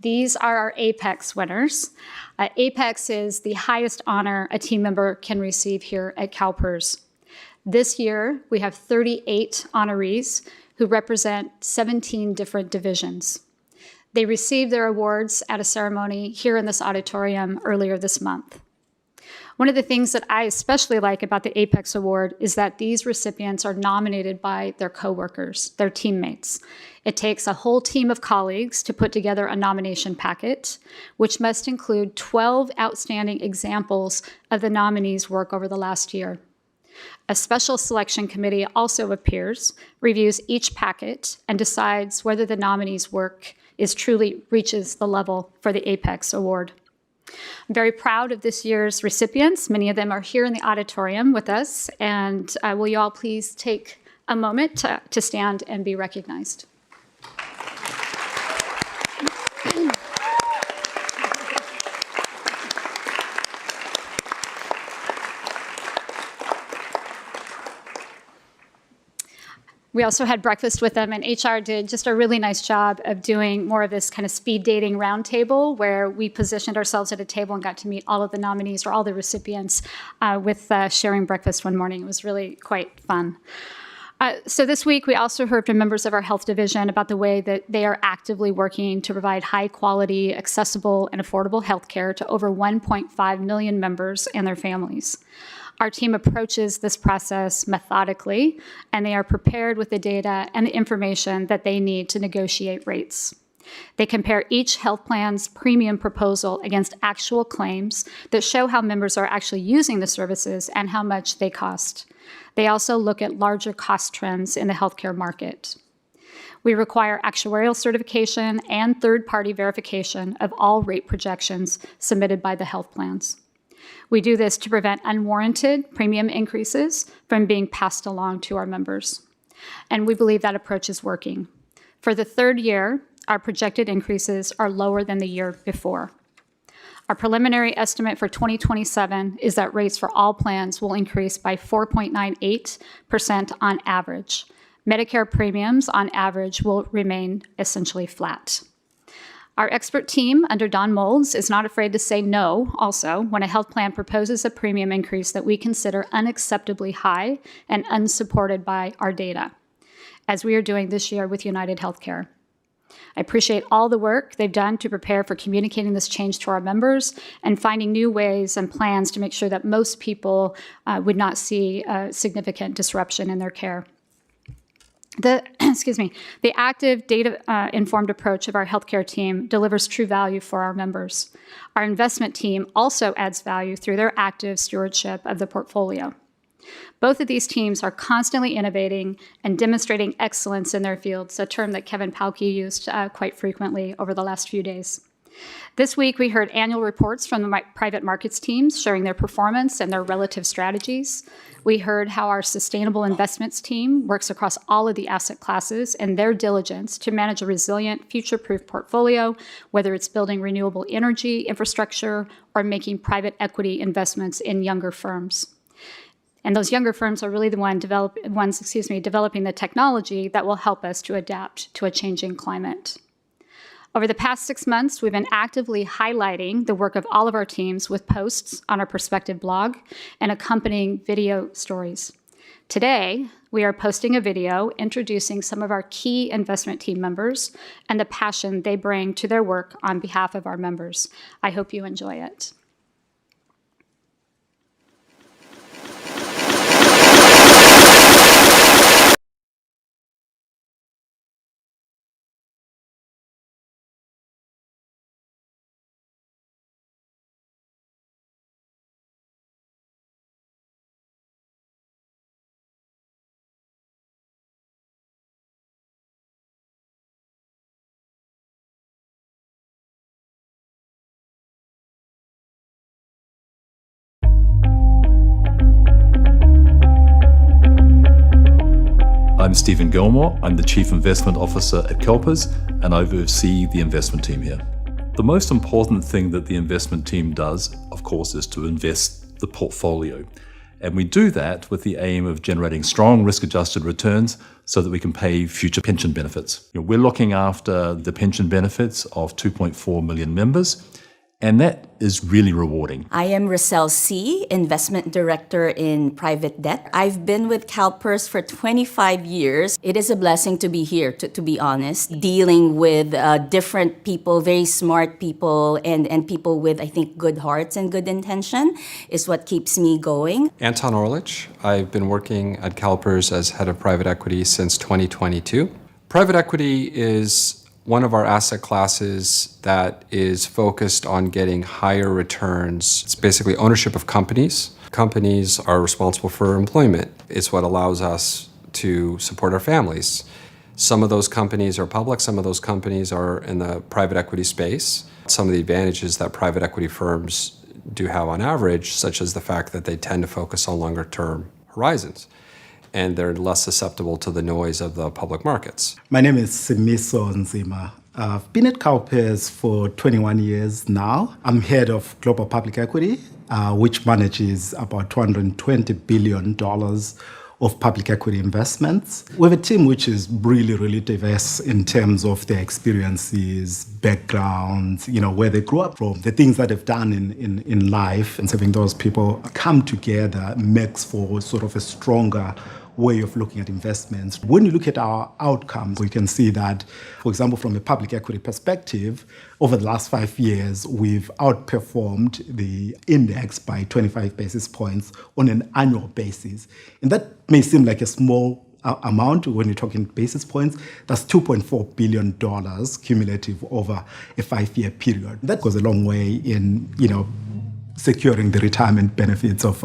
These are our Apex winners. Apex is the highest honor a team member can receive here at CalPERS. This year, we have 38 honorees who represent 17 different divisions. They received their awards at a ceremony here in this auditorium earlier this month. One of the things that I especially like about the Apex Award is that these recipients are nominated by their coworkers, their teammates. It takes a whole team of colleagues to put together a nomination packet, which must include 12 outstanding examples of the nominees' work over the last year. A special selection committee also appears, reviews each packet, and decides whether the nominees' work truly reaches the level for the Apex Award. I'm very proud of this year's recipients. Many of them are here in the auditorium with us, and will you all please take a moment to stand and be recognized. We also had breakfast with them, and HR did just a really nice job of doing more of this kind of speed dating roundtable where we positioned ourselves at a table and got to meet all of the nominees or all the recipients with sharing breakfast one morning. It was really quite fun. So this week, we also heard from members of our health division about the way that they are actively working to provide high quality, accessible, and affordable health care to over 1.5 million members and their families. Our team approaches this process methodically, and they are prepared with the data and the information that they need to negotiate rates. They compare each health plan's premium proposal against actual claims that show how members are actually using the services and how much they cost. They also look at larger cost trends in the healthcare market. We require actuarial certification and third-party verification of all rate projections submitted by the health plans. We do this to prevent unwarranted premium increases from being passed along to our members. And we believe that approach is working. For the third year, our projected increases are lower than the year before. Our preliminary estimate for 2027 is that rates for all plans will increase by 4.98% on average. Medicare premiums on average will remain essentially flat. Our expert team under Don Molds is not afraid to say no also when a health plan proposes a premium increase that we consider unacceptably high and unsupported by our data, as we are doing this year with United Healthcare. I appreciate all the work they've done to prepare for communicating this change to our members and finding new ways and plans to make sure that most people would not see significant disruption in their care. The active data-informed approach of our healthcare team delivers true value for our members. Our investment team also adds value through their active stewardship of the portfolio. Both of these teams are constantly innovating and demonstrating excellence in their fields, a term that Kevin Palke used quite frequently over the last few days. This week, we heard annual reports from the private markets teams showing their performance and their relative strategies. We heard how our sustainable investments team works across all of the asset classes and their diligence to manage a resilient, future-proof portfolio, whether it's building renewable energy infrastructure or making private equity investments in younger firms. And those younger firms are really the ones developing the technology that will help us to adapt to a changing climate. Over the past 6 months, we've been actively highlighting the work of all of our teams with posts on our Perspective blog and accompanying video stories. Today, we are posting a video introducing some of our key investment team members and the passion they bring to their work on behalf of our members. I hope you enjoy it. I'm Stephen Gilmore. I'm the Chief Investment Officer at CalPERS, and I oversee the investment team here. The most important thing that the investment team does, of course, is to invest the portfolio. And we do that with the aim of generating strong risk-adjusted returns so that we can pay future pension benefits. We're looking after the pension benefits of 2.4 million members, and that is really rewarding. I am Roselle C., Investment Director in Private Debt. I've been with CalPERS for 25 years. It is a blessing to be here, to be honest, dealing with different people, very smart people, and people with, I think, good hearts and good intention is what keeps me going. Anton Orlich. I've been working at CalPERS as head of private equity since 2022. Private equity is one of our asset classes that is focused on getting higher returns. It's basically ownership of companies. Companies are responsible for employment. It's what allows us to support our families. Some of those companies are public, some of those companies are in the private equity space. Some of the advantages that private equity firms do have on average, such as the fact that they tend to focus on longer term horizons, and they're less susceptible to the noise of the public markets. My name is Simiso Nzima. I've been at CalPERS for 21 years now. I'm head of Global Public Equity, which manages about $220 billion of public equity investments. We have a team which is really, really diverse in terms of their experiences, backgrounds, where they grew up from, the things that they've done in life. And having those people come together makes for sort of a stronger way of looking at investments. When you look at our outcomes, we can see that, for example, from a public equity perspective, over the last 5 years, we've outperformed the index by 25 basis points on an annual basis. And that may seem like a small amount when you're talking basis points. That's $2.4 billion cumulative over a 5-year period. That goes a long way in, securing the retirement benefits of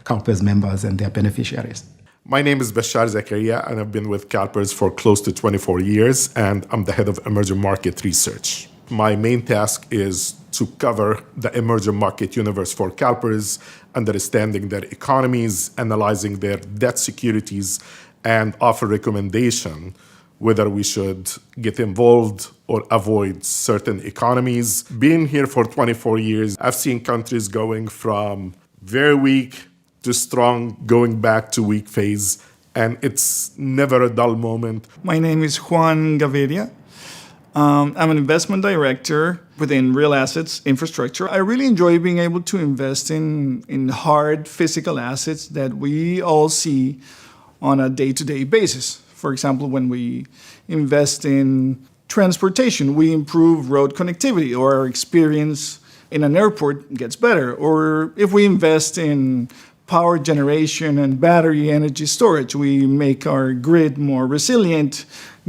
CalPERS members and their beneficiaries. My name is Bashar Zakaria, and I've been with CalPERS for close to 24 years, and I'm the head of emerging market research. My main task is to cover the emerging market universe for CalPERS, understanding their economies, analyzing their debt securities, and offer recommendation whether we should get involved or avoid certain economies. Being here for 24 years, I've seen countries going from very weak to strong, going back to weak phase, and it's never a dull moment. My name is Juan Gaviria. I'm an investment director within real assets infrastructure. I really enjoy being able to invest in hard physical assets that we all see on a day-to-day basis. For example, when we invest in transportation, we improve road connectivity, or our experience in an airport gets better. Or if we invest in power generation and battery energy storage, we make our grid more resilient,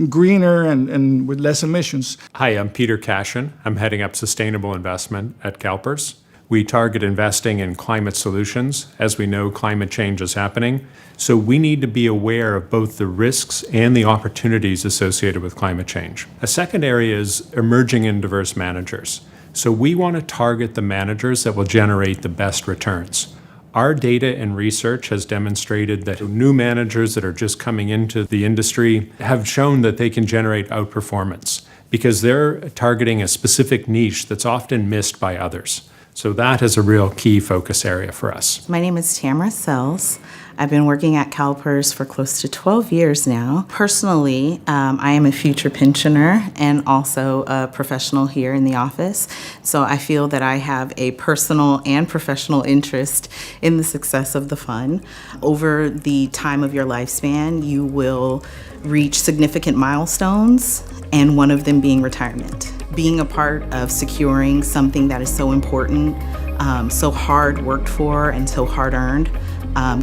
greener, and with less emissions. Hi, I'm Peter Cashin. I'm heading up sustainable investment at CalPERS. We target investing in climate solutions. As we know, climate change is happening. So we need to be aware of both the risks and the opportunities associated with climate change. A second area is emerging and diverse managers. So we want to target the managers that will generate the best returns. Our data and research has demonstrated that new managers that are just coming into the industry have shown that they can generate outperformance because they're targeting a specific niche that's often missed by others. So that is a real key focus area for us. My name is Tamara Sells. I've been working at CalPERS for close to 12 years now. Personally, I am a future pensioner and also a professional here in the office. So I feel that I have a personal and professional interest in the success of the fund. Over the time of your lifespan, you will reach significant milestones, and one of them being retirement. Being a part of securing something that is so important, so hard worked for and so hard earned,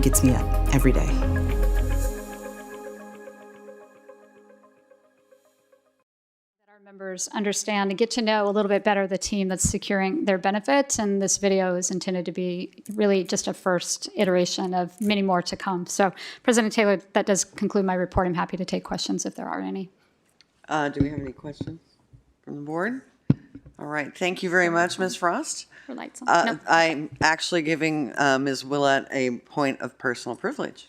gets me up every day. Our members understand and get to know a little bit better the team that's securing their benefits, and this video is intended to be really just a first iteration of many more to come. So, President Taylor, that does conclude my report. I'm happy to take questions if there are any. Do we have any questions from the board? All right. Thank you very much, Ms. Frost. Her lights on. No. I'm actually giving Ms. Willett a point of personal privilege.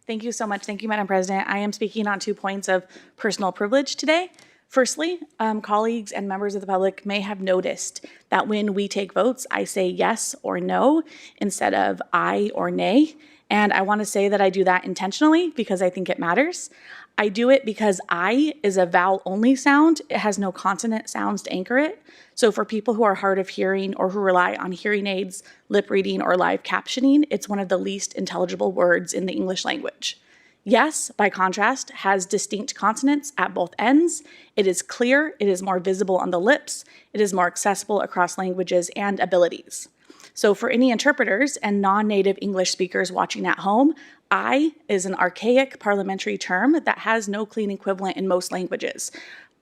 Thank you so much. Thank you, Madam President. I am speaking on 2 points of personal privilege today. Firstly, colleagues and members of the public may have noticed that when we take votes, I say yes or no instead of aye or nay. And I want to say that I do that intentionally because I think it matters. I do it because I is a vowel-only sound. It has no consonant sounds to anchor it. So for people who are hard of hearing or who rely on hearing aids, lip reading, or live captioning, it's one of the least intelligible words in the English language. Yes, by contrast, has distinct consonants at both ends. It is clear, it is more visible on the lips, it is more accessible across languages and abilities. So for any interpreters and non-native English speakers watching at home, I is an archaic parliamentary term that has no clean equivalent in most languages.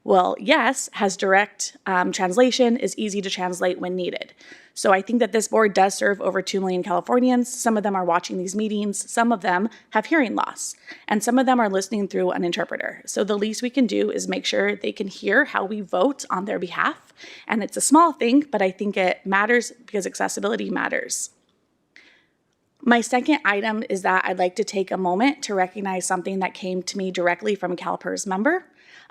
Well, yes has direct translation, is easy to translate when needed. So I think that this board does serve over 2 million Californians. Some of them are watching these meetings. Some of them have hearing loss. And some of them are listening through an interpreter. So the least we can do is make sure they can hear how we vote on their behalf. And it's a small thing, but I think it matters because accessibility matters. My second item is that I'd like to take a moment to recognize something that came to me directly from a CalPERS member.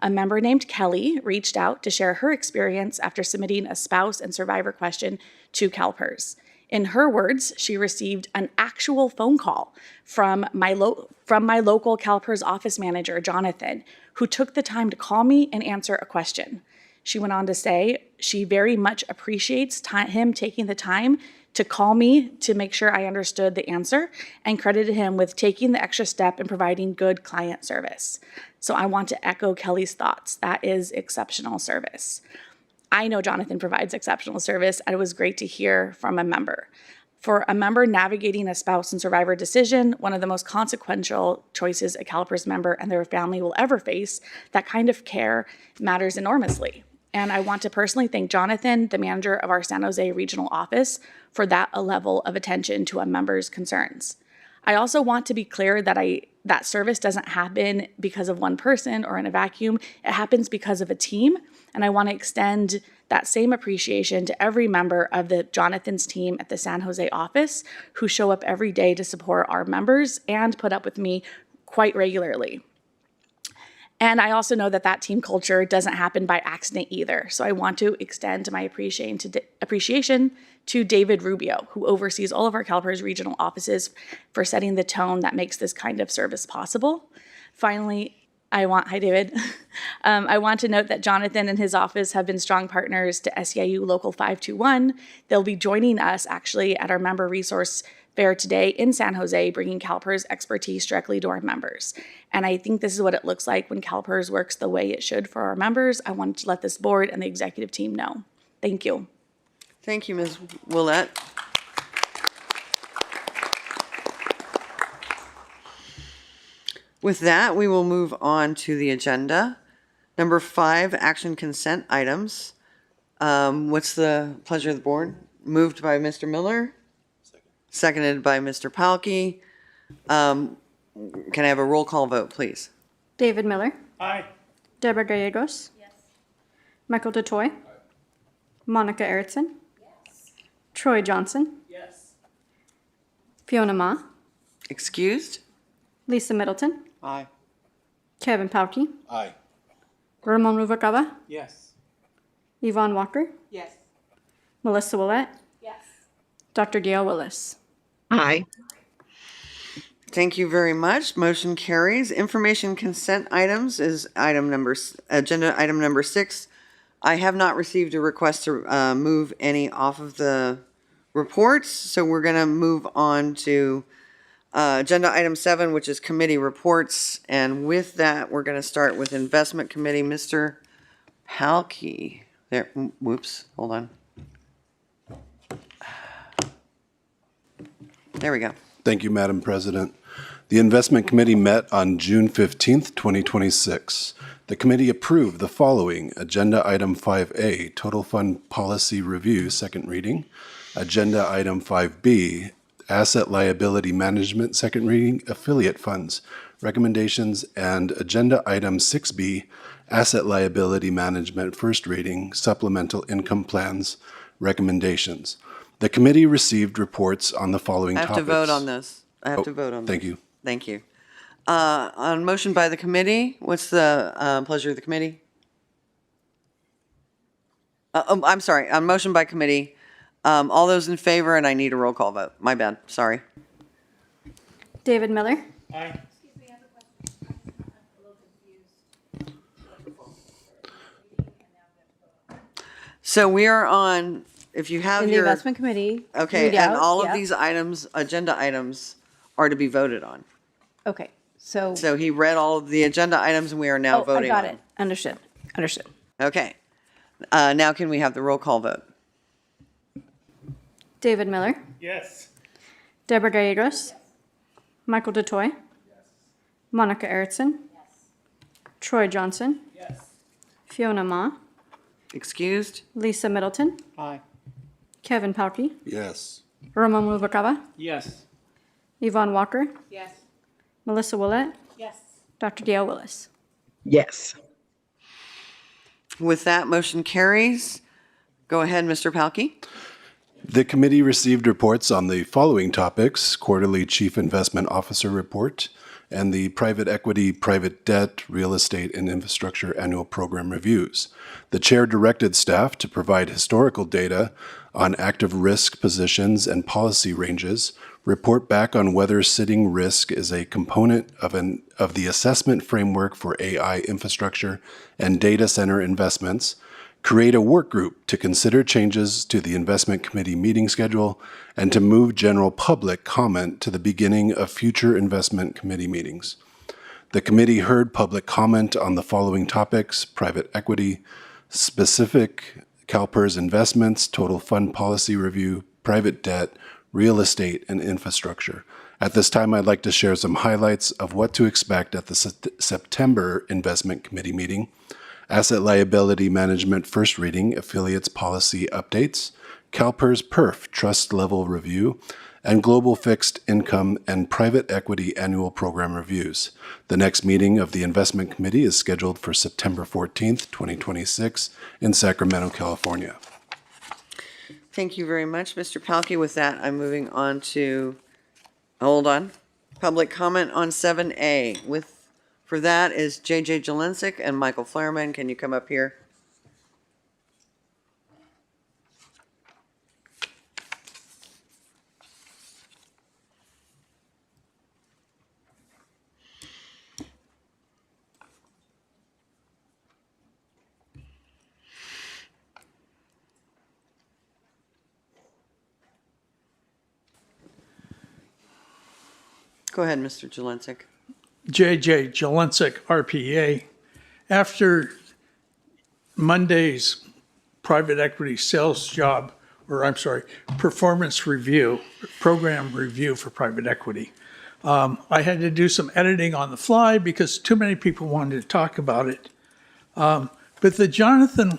A member named Kelly reached out to share her experience after submitting a spouse and survivor question to CalPERS. In her words, she received an actual phone call from my local CalPERS office manager, Jonathan, who took the time to call me and answer a question. She went on to say she very much appreciates him taking the time to call me to make sure I understood the answer, and credited him with taking the extra step in providing good client service. So I want to echo Kelly's thoughts. That is exceptional service. I know Jonathan provides exceptional service, and it was great to hear from a member. For a member navigating a spouse and survivor decision, one of the most consequential choices a CalPERS member and their family will ever face, that kind of care matters enormously. And I want to personally thank Jonathan, the manager of our San Jose regional office, for that level of attention to a member's concerns. I also want to be clear that that service doesn't happen because of one person or in a vacuum. It happens because of a team. And I want to extend that same appreciation to every member of the Jonathan's team at the San Jose office who show up every day to support our members and put up with me quite regularly. And I also know that that team culture doesn't happen by accident either. So I want to extend my appreciation to David Rubio, who oversees all of our CalPERS regional offices, for setting the tone that makes this kind of service possible. Finally, hi David. I want to note that Jonathan and his office have been strong partners to SEIU Local 521. They'll be joining us actually at our member resource fair today in San Jose, bringing CalPERS expertise directly to our members. And I think this is what it looks like when CalPERS works the way it should for our members. I wanted to let this board and the executive team know. Thank you. Thank you, Ms. Willett. With that, we will move on to the agenda. Number 5, action consent items. What's the pleasure of the board? Moved by Mr. Miller. Seconded by Mr. Palkey. Can I have a roll call vote, please? David Miller. Aye. Deborah Gallegos. Yes. Michael DeToy. Aye. Monica Erickson. Yes. Troy Johnson. Yes. Fiona Ma. Excused? Lisa Middleton. Aye. Kevin Palkey. Aye. Ramon Rubalcaba. Yes. Yvonne Walker. Yes. Melissa Willett. Yes. Dr. Gail Willis. Aye. Thank you very much. Motion carries. Information consent items is agenda item number 6. I have not received a request to move any off of the reports, so we're going to move on to agenda item 7, which is committee reports. And with that, we're going to start with investment committee. Mr. Palkey. There. Whoops. Hold on. There we go. Thank you, Madam President. The Investment Committee met on June 15th, 2026. The committee approved the following: Agenda Item 5A, Total Fund Policy Review, second reading. Agenda Item 5B, Asset Liability Management, second reading, Affiliate Funds, recommendations. And Agenda Item 6B, Asset Liability Management, first reading, Supplemental Income Plans, recommendations. The committee received reports on the following topics. I have to vote on this. I have to vote on this. Thank you. Thank you. On motion by the committee, what's the pleasure of the committee? I'm sorry, on motion by committee, all those in favor, and I need a roll call vote. My bad, sorry. David Miller. Aye. So we are on, if you have In the your. investment committee. Okay, read and out, all of yeah. these items, agenda items, are to be voted on. Okay, so. So he read all of the agenda items, and we are now voting on. I got it. Understood. Understood. Okay. Now can we have the roll call vote? David Miller. Yes. Deborah Gallegos. Michael DeToy. Yes. Monica Erickson. Yes. Troy Johnson. Yes. Fiona Ma. Excused? Lisa Middleton. Aye. Kevin Palkey. Yes. Ramon Rubalcaba. Yes. Yvonne Walker. Yes. Melissa Willett. Yes. Dr. Gail Willis. Yes. With that, motion carries. Go ahead, Mr. Palkey. The committee received reports on the following topics: Quarterly Chief Investment Officer Report and the Private Equity, Private Debt, Real Estate, and Infrastructure Annual Program Reviews. The chair directed staff to provide historical data on active risk positions and policy ranges, report back on whether sitting risk is a component of the assessment framework for AI infrastructure and data center investments, create a work group to consider changes to the investment committee meeting schedule, and to move general public comment to the beginning of future investment committee meetings. The committee heard public comment on the following topics: private equity, specific CalPERS investments, total fund policy review, private debt, real estate, and infrastructure. At this time, I'd like to share some highlights of what to expect at the September Investment Committee meeting: asset liability management first reading, affiliates policy updates, CalPERS PERF trust level review, and global fixed income and private equity annual program reviews. The next meeting of the Investment Committee is scheduled for September 14th, 2026 in Sacramento, California. Thank you very much, Mr. Palkey. With that, I'm moving on to, hold on, public comment on 7A. For that is JJ Jelensik and Michael Flaherman. Can you come up here? Go ahead, Mr. Jelensik. JJ Jelensik, RPA. After Monday's private equity sales job, performance review, program review for private equity, I had to do some editing on the fly because too many people wanted to talk about it. But the Jonathan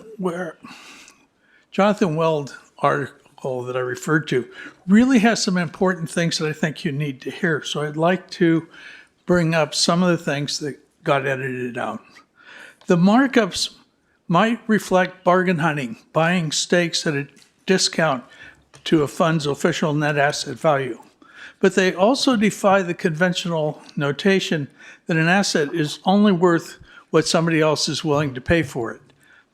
Weld article that I referred to really has some important things that I think you need to hear. So I'd like to bring up some of the things that got edited out. The markups might reflect bargain hunting, buying stakes at a discount to a fund's official net asset value. But they also defy the conventional notation that an asset is only worth what somebody else is willing to pay for it.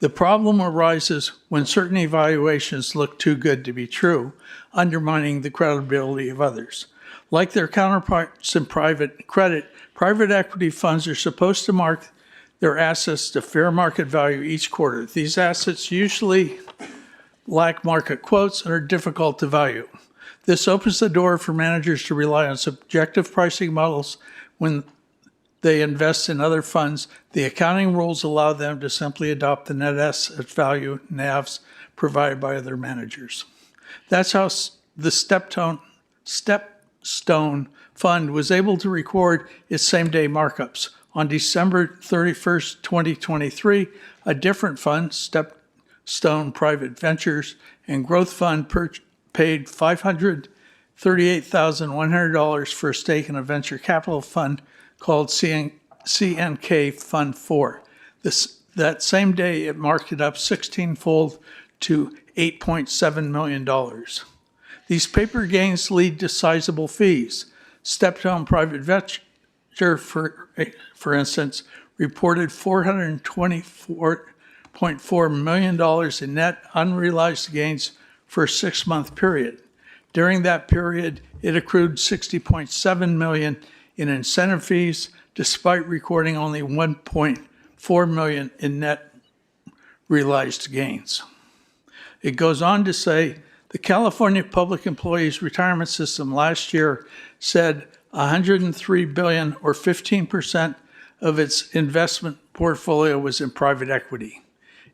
The problem arises when certain evaluations look too good to be true, undermining the credibility of others. Like their counterparts in private credit, private equity funds are supposed to mark their assets to fair market value each quarter. These assets usually lack market quotes and are difficult to value. This opens the door for managers to rely on subjective pricing models when they invest in other funds. The accounting rules allow them to simply adopt the net asset value, NAVs, provided by other managers. That's how the Stepstone Fund was able to record its same-day markups. On December 31st, 2023, a different fund, Stepstone Private Ventures and Growth Fund, paid $538,100 for a stake in a venture capital fund called CNK Fund 4. That same day, it marked it up 16-fold to $8.7 million. These paper gains lead to sizable fees. Stepstone Private Venture, for instance, reported $424.4 million in net unrealized gains for a 6-month period. During that period, it accrued $60.7 million in incentive fees, despite recording only $1.4 million in net realized gains. It goes on to say, the California Public Employees Retirement System last year said $103 billion, or 15% of its investment portfolio, was in private equity.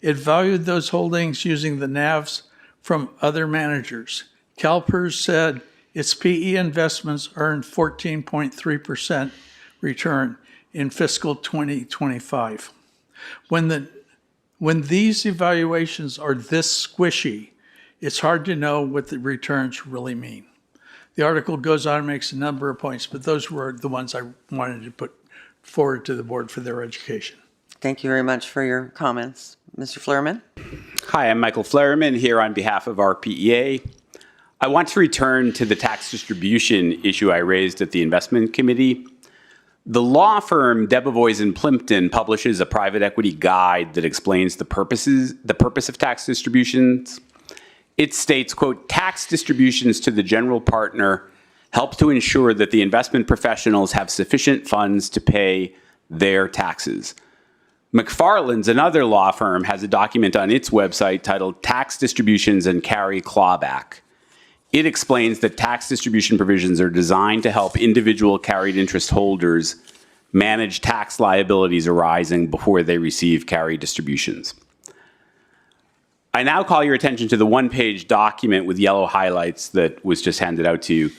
It valued those holdings using the NAVs from other managers. CalPERS said its PE investments earned 14.3% return in fiscal 2025. When these evaluations are this squishy, it's hard to know what the returns really mean. The article goes on and makes a number of points, but those were the ones I wanted to put forward to the board for their education. Thank you very much for your comments. Mr. Flaherman? Hi, I'm Michael Flaherman here on behalf of our PEA. I want to return to the tax distribution issue I raised at the investment committee. The law firm Debevoise & Plimpton publishes a private equity guide that explains the purpose of tax distributions. It states, quote, tax distributions to the general partner help to ensure that the investment professionals have sufficient funds to pay their taxes. McFarland's, another law firm, has a document on its website titled Tax Distributions and Carry Clawback. It explains that tax distribution provisions are designed to help individual carried interest holders manage tax liabilities arising before they receive carried distributions. I now call your attention to the one-page document with yellow highlights that was just handed out to you.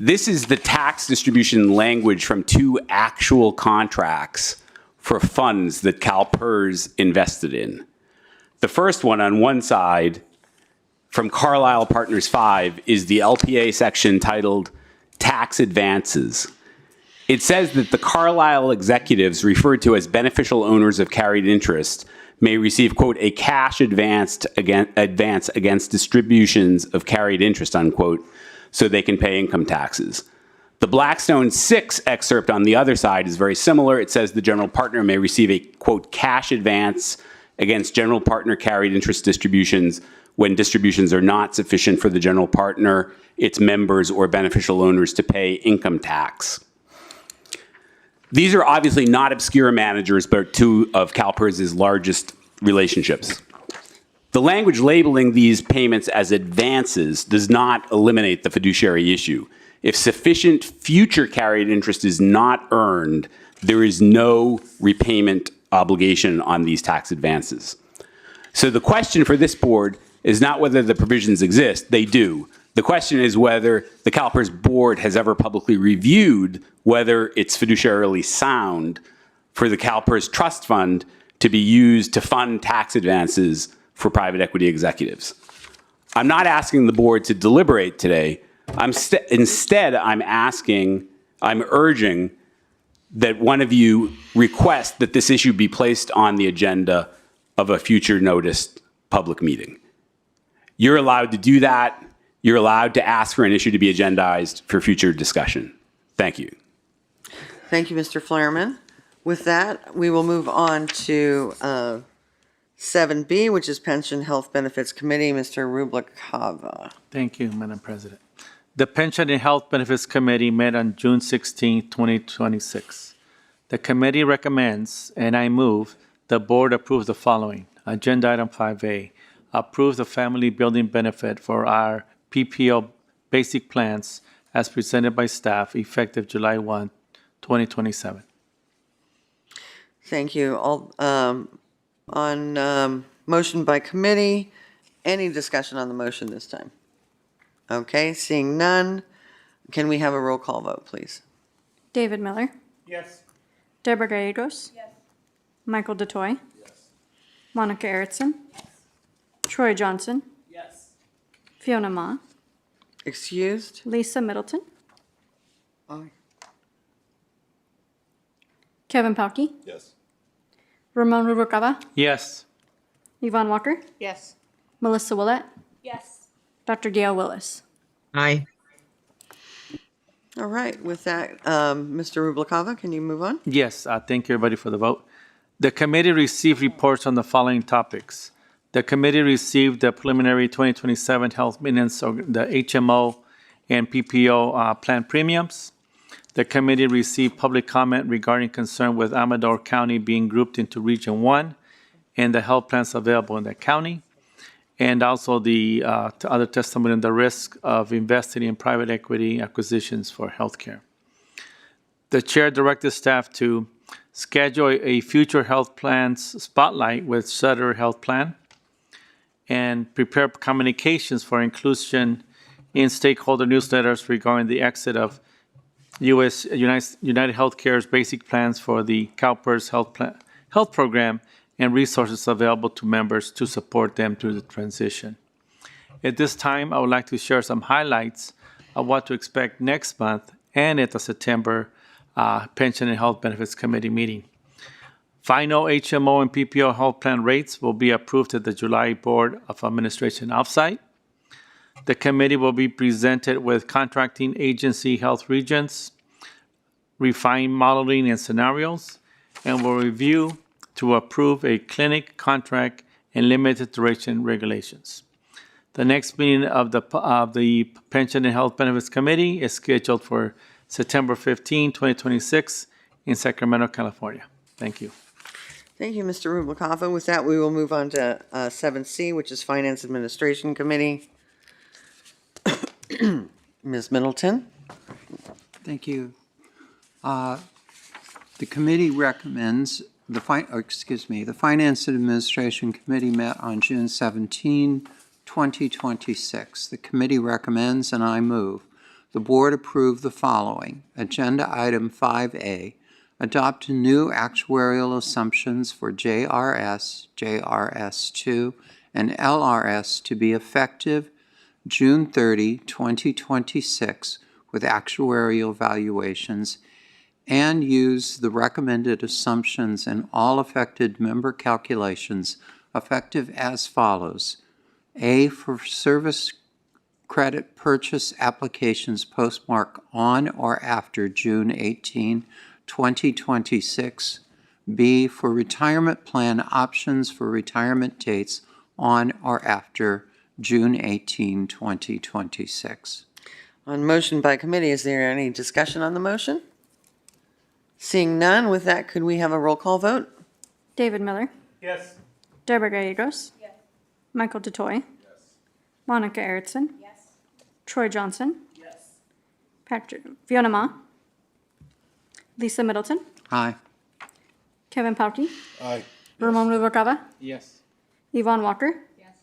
This is the tax distribution language from 2 actual contracts for funds that CalPERS invested in. The first one on one side from Carlyle Partners 5 is the LPA section titled Tax Advances. It says that the Carlyle executives referred to as beneficial owners of carried interest may receive, quote, a cash advance against distributions of carried interest, unquote, so they can pay income taxes. The Blackstone 6 excerpt on the other side is very similar. It says the general partner may receive a, quote, cash advance against general partner carried interest distributions when distributions are not sufficient for the general partner, its members, or beneficial owners to pay income tax. These are obviously not obscure managers, but 2 of CalPERS' largest relationships. The language labeling these payments as advances does not eliminate the fiduciary issue. If sufficient future carried interest is not earned, there is no repayment obligation on these tax advances. So the question for this board is not whether the provisions exist, they do. The question is whether the CalPERS board has ever publicly reviewed whether it's fiduciarily sound for the CalPERS trust fund to be used to fund tax advances for private equity executives. I'm not asking the board to deliberate today. Instead, I'm urging that one of you request that this issue be placed on the agenda of a future noticed public meeting. You're allowed to do that. You're allowed to ask for an issue to be agendized for future discussion. Thank you. Thank you, Mr. Flaherman. With that, we will move on to 7B, which is Pension Health Benefits Committee. Mr. Rubalcava. Thank you, Madam President. The Pension and Health Benefits Committee met on June 16, 2026. The committee recommends, and I move, the board approve the following. Agenda item 5A, approve the family building benefit for our PPO basic plans as presented by staff effective July 1, 2027. Thank you. All, on motion by committee, any discussion on the motion this time? Okay, seeing none, can we have a roll call vote, please? David Miller. Yes. Deborah Gallegos. Yes. Michael DeToy. Yes. Monica Erickson. Yes. Troy Johnson. Yes. Fiona Ma. Excused? Lisa Middleton. Aye. Kevin Palkey. Yes. Ramon Rubalcava. Yes. Yvonne Walker. Yes. Melissa Willett. Yes. Dr. Gail Willis. Aye. All right, with that, Mr. Rubalcava, can you move on? Yes, thank you everybody for the vote. The committee received reports on the following topics. The committee received the preliminary 2027 health maintenance, or the HMO and PPO plan premiums. The committee received public comment regarding concern with Amador County being grouped into Region 1 and the health plans available in that county. And also the other testimony on the risk of investing in private equity acquisitions for healthcare. The chair directed staff to schedule a future health plans spotlight with Sutter Health Plan and prepare communications for inclusion in stakeholder newsletters regarding the exit of United Healthcare's basic plans for the CalPERS health program and resources available to members to support them through the transition. At this time, I would like to share some highlights of what to expect next month and at the September Pension and Health Benefits Committee meeting. Final HMO and PPO health plan rates will be approved at the July Board of Administration offsite. The committee will be presented with contracting agency health regions, refined modeling and scenarios, and will review to approve a clinic contract and limited duration regulations. The next meeting of the Pension and Health Benefits Committee is scheduled for September 15, 2026 in Sacramento, California. Thank you. Thank you, Mr. Rubalcava. With that, we will move on to 7C, which is Finance Administration Committee. Ms. Middleton? Thank you. The committee recommends, the Finance and Administration Committee met on June 17, 2026. The committee recommends, and I move, the board approve the following. Agenda item 5A, adopt new actuarial assumptions for JRS, JRS2, and LRS to be effective June 30, 2026, with actuarial valuations, and use the recommended assumptions in all affected member calculations effective as follows. A, for service credit purchase applications postmarked on or after June 18, 2026. B, for retirement plan options for retirement dates on or after June 18, 2026. On motion by committee, is there any discussion on the motion? Seeing none, with that, could we have a roll call vote? David Miller. Yes. Deborah Gallegos. Yes. Michael DeToy. Yes. Monica Erickson. Yes. Troy Johnson. Yes. Fiona Ma. Lisa Middleton. Aye. Kevin Pauke. Aye. Ramon Rubalcava. Yes. Yvonne Walker. Yes.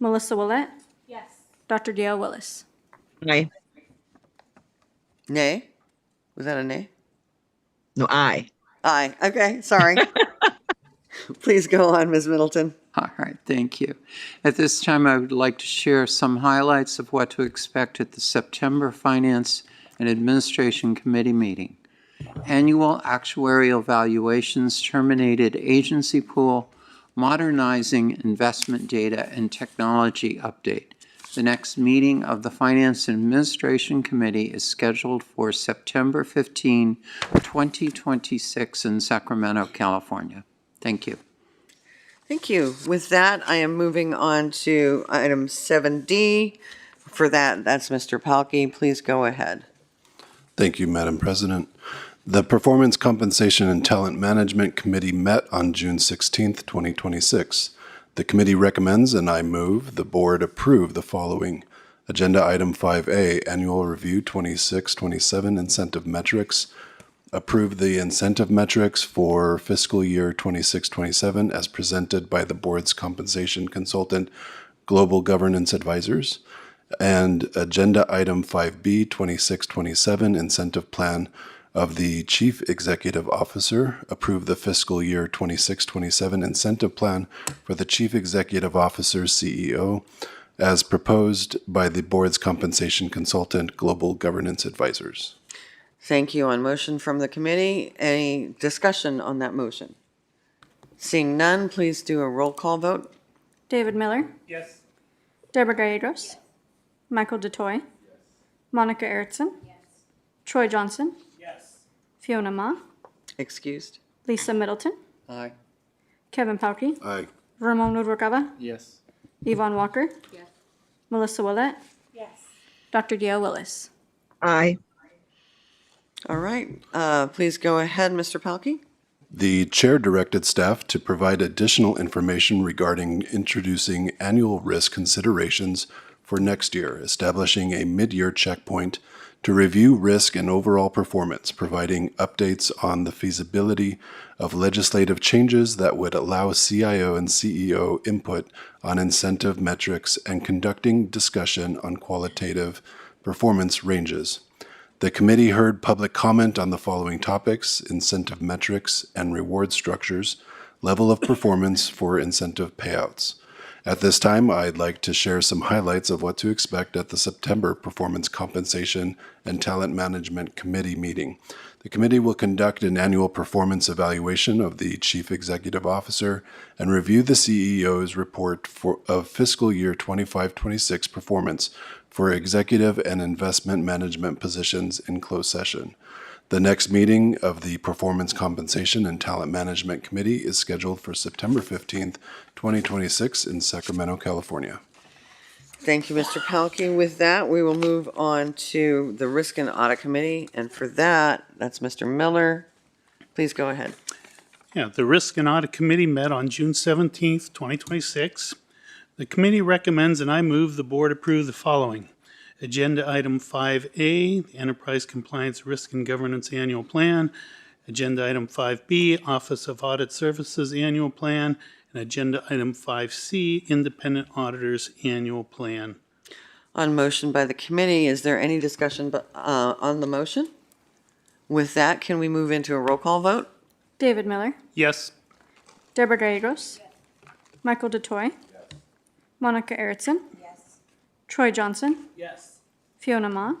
Melissa Willett. Yes. Dr. Gail Willis. Aye. Nay? Was that a nay? No, aye. Aye. Okay, sorry. Please go on, Ms. Middleton. All right, thank you. At this time, I would like to share some highlights of what to expect at the September Finance and Administration Committee meeting. Annual actuarial valuations, terminated agency pool, modernizing investment data and technology update. The next meeting of the Finance and Administration Committee is scheduled for September 15, 2026 in Sacramento, California. Thank you. Thank you. With that, I am moving on to item 7D. For that, that's Mr. Pauke. Please go ahead. Thank you, Madam President. The Performance Compensation and Talent Management Committee met on June 16th, 2026. The committee recommends, and I move, the board approve the following. Agenda Item 5A, Annual Review 26-27 Incentive Metrics. Approve the incentive metrics for fiscal year 26-27 as presented by the board's compensation consultant, Global Governance Advisors. And Agenda Item 5B, 26-27 Incentive Plan of the Chief Executive Officer. Approve the fiscal year 26-27 incentive plan for the Chief Executive Officer, CEO, as proposed by the board's compensation consultant, Global Governance Advisors. Thank you. On motion from the committee, any discussion on that motion? Seeing none, please do a roll call vote. David Miller. Yes. Deborah Gallegos. Michael DeToy. Yes. Monica Erickson. Yes. Troy Johnson. Yes. Fiona Ma. Excused. Lisa Middleton. Aye. Kevin Pauke. Aye. Ramon Rubalcava. Yes. Yvonne Walker. Yes. Melissa Willett. Yes. Dr. Gail Willis. Aye. All right. Please go ahead, Mr. Pauke. The chair directed staff to provide additional information regarding introducing annual risk considerations for next year, establishing a mid-year checkpoint to review risk and overall performance, providing updates on the feasibility of legislative changes that would allow CIO and CEO input on incentive metrics, and conducting discussion on qualitative performance ranges. The committee heard public comment on the following topics: incentive metrics and reward structures, level of performance for incentive payouts. At this time, I'd like to share some highlights of what to expect at the September Performance Compensation and Talent Management Committee meeting. The committee will conduct an annual performance evaluation of the Chief Executive Officer and review the CEO's report of fiscal year 25-26 performance for executive and investment management positions in closed session. The next meeting of the Performance Compensation and Talent Management Committee is scheduled for September 15th, 2026 in Sacramento, California. Thank you, Mr. Pauke. With that, we will move on to the Risk and Audit Committee. And for that, that's Mr. Miller. Please go ahead. Yeah, the Risk and Audit Committee met on June 17th, 2026. The committee recommends and I move the board approve the following. Agenda Item 5A, the Enterprise Compliance Risk and Governance Annual Plan. Agenda Item 5B, Office of Audit Services Annual Plan. And Agenda Item 5C, Independent Auditors Annual Plan. On motion by the committee, is there any discussion on the motion? With that, can we move into a roll call vote? David Miller, Yes. Deborah Gallegos, Michael DeToy, Monica Erickson, Troy Johnson, Fiona Ma,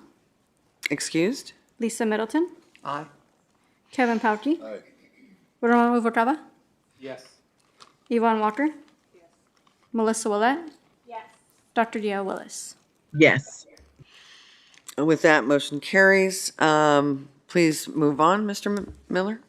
Excused? Lisa Middleton, Aye. Kevin Pauke, Ramon Uvatava, Yes. Yvonne Walker, Melissa Willett, Dr. Dale Willis. Yes. With that, motion carries. Please move on, Mr. Miller.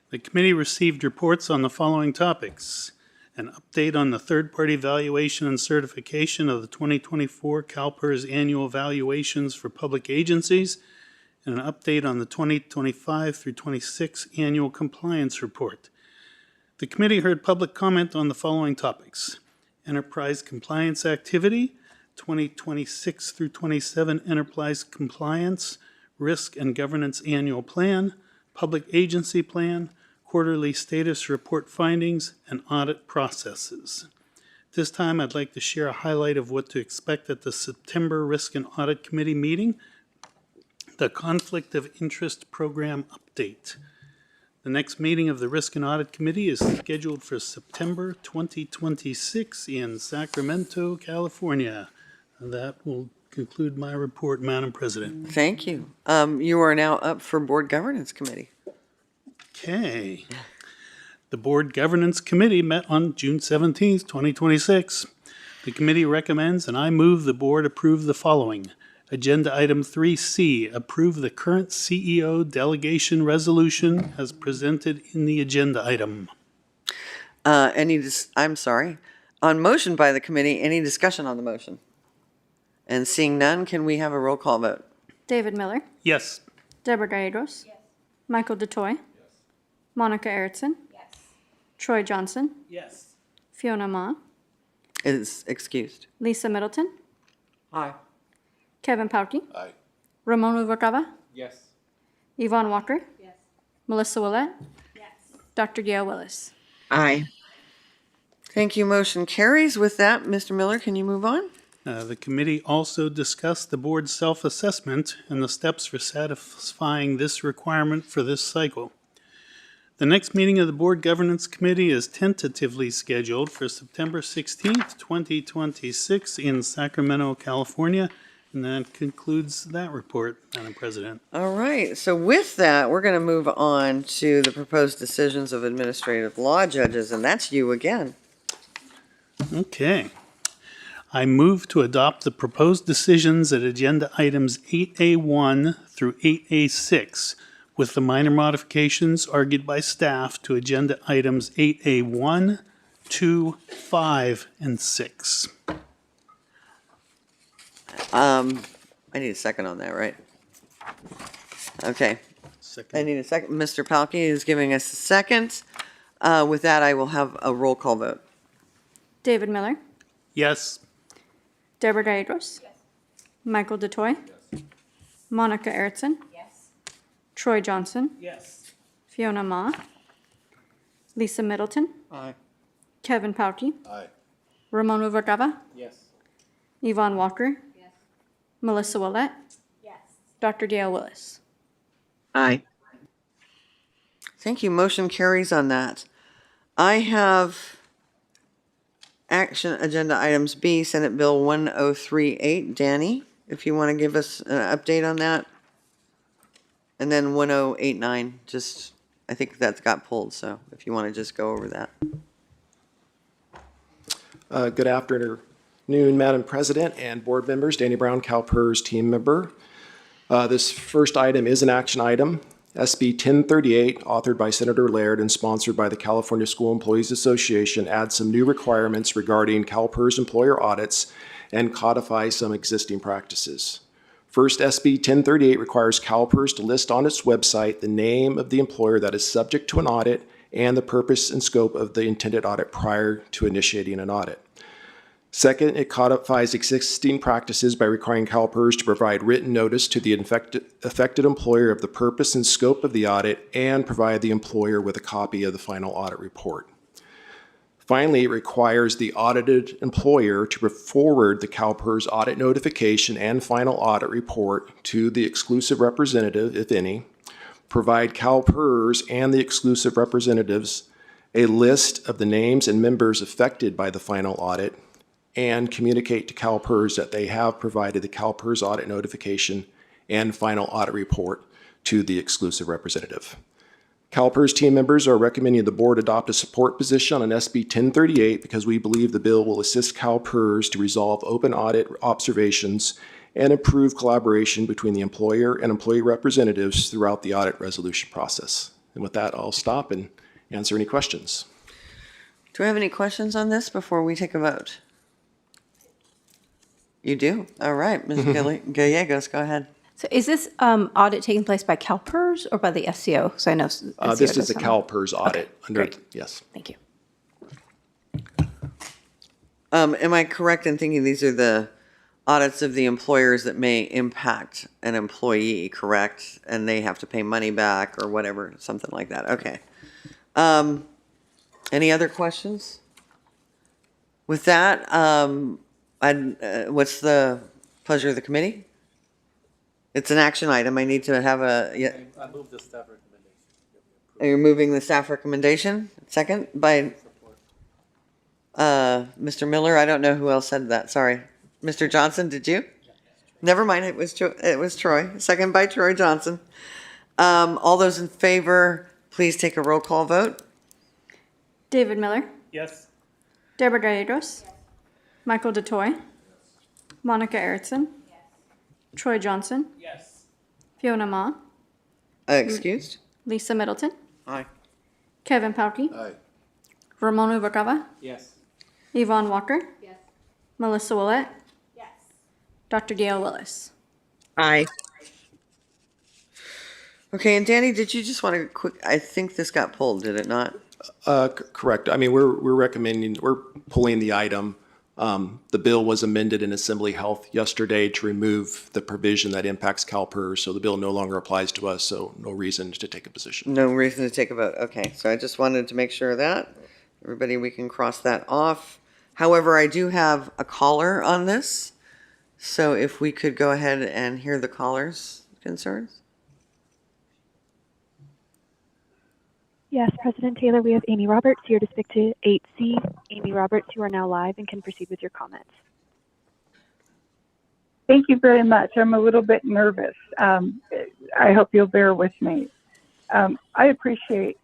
The committee received reports on the following topics. An update on the third-party evaluation and certification of the 2024 CalPERS annual evaluations for public agencies, and an update on the 2025 through 26 annual compliance report. The committee heard public comment on the following topics. Enterprise compliance activity, 2026 through 27 enterprise compliance, risk and governance annual plan, public agency plan, quarterly status report findings, and audit processes. This time, I'd like to share a highlight of what to expect at the September Risk and Audit Committee meeting, the Conflict of Interest Program update. The next meeting of the Risk and Audit Committee is scheduled for September 2026 in Sacramento, California. And that will conclude my report, Madam President. Thank you. You are now up for Board Governance Committee. Okay. The Board Governance Committee met on June 17th, 2026. The committee recommends and I move the board approve the following. Agenda Item 3C, approve the current CEO delegation resolution as presented in the agenda item. I'm sorry. On motion by the committee, any discussion on the motion? And seeing none, can we have a roll call vote? David Miller, Yes. Deborah Gallegos, Michael DeToy, Monica Erickson, Troy Johnson, Fiona Ma, Is excused. Lisa Middleton, Aye. Kevin Pauke, Ramon Uvatava, Yvonne Walker, Melissa Willett, Dr. Dale Willis. Aye. Thank you. Motion carries. With that, Mr. Miller, can you move on? The committee also discussed the board's self-assessment and the steps for satisfying this requirement for this cycle. The next meeting of the Board Governance Committee is tentatively scheduled for September 16th, 2026 in Sacramento, California. And that concludes that report, Madam President. All right. So with that, we're going to move on to the proposed decisions of administrative law judges, and that's you again. Okay. I move to adopt the proposed decisions at agenda items 8A1 through 8A6 with the minor modifications argued by staff to agenda items 8A1, 2, 5, and 6. I need a second on that, right? Okay. Second. I need a second. Mr. Pauke is giving us a second. With that, I will have a roll call vote. David Miller, Yes. Deborah Gallegos, Michael DeToy, Monica Erickson, Troy Johnson, Fiona Ma, Lisa Middleton, Aye. Kevin Pauke, Ramon Uvatava, Yvonne Walker, Melissa Willett, Dr. Dale Willis. Aye. Thank you. Motion carries on that. I have action agenda items B, Senate Bill 1038. Danny, if you want to give us an update on that. And then 1089, just, I think that's got pulled, so if you want to just go over that. Good afternoon, Madam President and board members. Danny Brown, CalPERS team member. This first item is an action item. SB 1038, authored by Senator Laird and sponsored by the California School Employees Association, adds some new requirements regarding CalPERS employer audits and codifies some existing practices. First, SB 1038 requires CalPERS to list on its website the name of the employer that is subject to an audit and the purpose and scope of the intended audit prior to initiating an audit. Second, it codifies existing practices by requiring CalPERS to provide written notice to the affected employer of the purpose and scope of the audit and provide the employer with a copy of the final audit report. Finally, it requires the audited employer to forward the CalPERS audit notification and final audit report to the exclusive representative, if any, provide CalPERS and the exclusive representatives a list of the names and members affected by the final audit, and communicate to CalPERS that they have provided the CalPERS audit notification and final audit report to the exclusive representative. CalPERS team members are recommending the board adopt a support position on SB 1038 because we believe the bill will assist CalPERS to resolve open audit observations and improve collaboration between the employer and employee representatives throughout the audit resolution process. And with that, I'll stop and answer any questions. Do we have any questions on this before we take a vote? You do? All right, Ms. Gallegos, go ahead. So is this audit taking place by CalPERS or by the SCO? So I know SCO This is does the some. CalPERS audit. Great. Yes. Thank you. Am I correct in thinking these are the audits of the employers that may impact an employee, correct? And they have to pay money back or whatever, something like that. Okay. Any other questions? With that, what's the pleasure of the committee? It's an action item. I need to have a. Yeah. I move the staff recommendation. Are you moving the staff recommendation? Second by Mr. Miller. I don't know who else said that. Sorry. Mr. Johnson, did you? Never mind. It was Troy. Second by Troy Johnson. All those in favor, please take a roll call vote. David Miller, Yes. Deborah Gallegos, Michael DeToy, Monica Erickson, Troy Johnson, Yes. Fiona Ma, Excused? Lisa Middleton, Aye. Kevin Pauke, Aye. Ramon Ubercava, Yes. Yvonne Walker, Melissa Willett, Dr. Gail Willis. Aye. Okay, and Danny, did you just want to quick, I think this got pulled, did it not? Correct. I mean, we're pulling the item. The bill was amended in Assembly Health yesterday to remove the provision that impacts CalPERS, so the bill no longer applies to us, so no reason to take a position. No reason to take a vote. Okay, so I just wanted to make sure of that. Everybody, we can cross that off. However, I do have a caller on this. So if we could go ahead and hear the caller's concerns. Yes, President Taylor, we have Amy Roberts here to speak to 8C. Amy Roberts, you are now live and can proceed with your comments. Thank you very much. I'm a little bit nervous. I hope you'll bear with me. I appreciate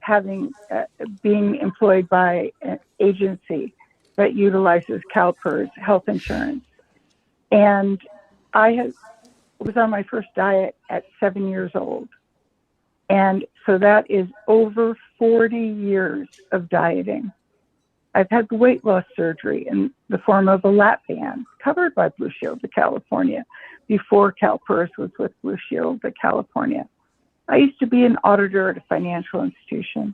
being employed by an agency that utilizes CalPERS health insurance. And I was on my first diet at 7 years old. And so that is over 40 years of dieting. I've had weight loss surgery in the form of a lap band covered by Blue Shield of California before CalPERS was with Blue Shield of California. I used to be an auditor at a financial institution.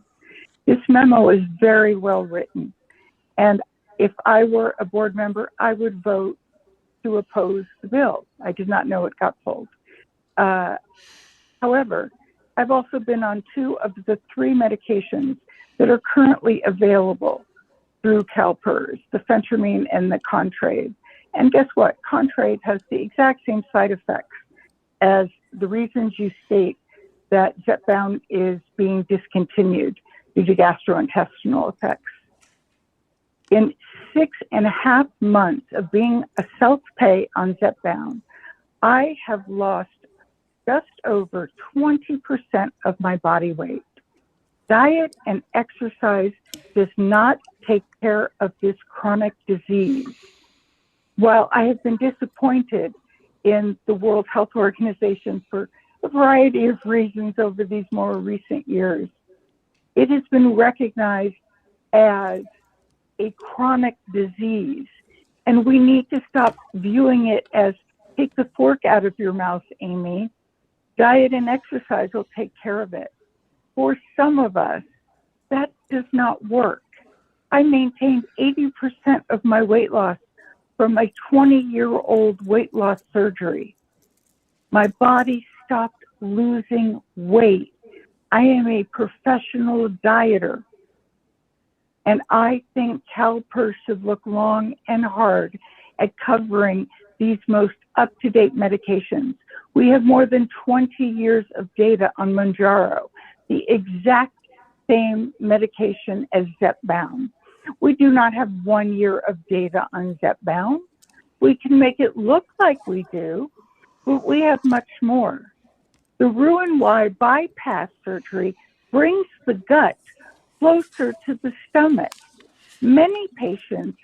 This memo is very well written. And if I were a board member, I would vote to oppose the bill. I did not know it got pulled. However, I've also been on 2 of the 3 medications that are currently available through CalPERS, the phentermine and the Contrave. And guess what? Contrave has the exact same side effects as the reasons you state that Zepbound is being discontinued due to gastrointestinal effects. In 6.5 months of being a self-pay on Zepbound, I have lost just over 20% of my body weight. Diet and exercise does not take care of this chronic disease. While I have been disappointed in the World Health Organization for a variety of reasons over these more recent years, it has been recognized as a chronic disease. And we need to stop viewing it as, take the fork out of your mouth, Amy. Diet and exercise will take care of it. For some of us, that does not work. I maintained 80% of my weight loss from my 20-year-old weight loss surgery. My body stopped losing weight. I am a professional dieter. And I think CalPERS should look long and hard at covering these most up-to-date medications. We have more than 20 years of data on Mounjaro, the exact same medication as Zepbound. We do not have 1 year of data on Zepbound. We can make it look like we do, but we have much more. The Roux-en-Y bypass surgery brings the gut closer to the stomach. Many patients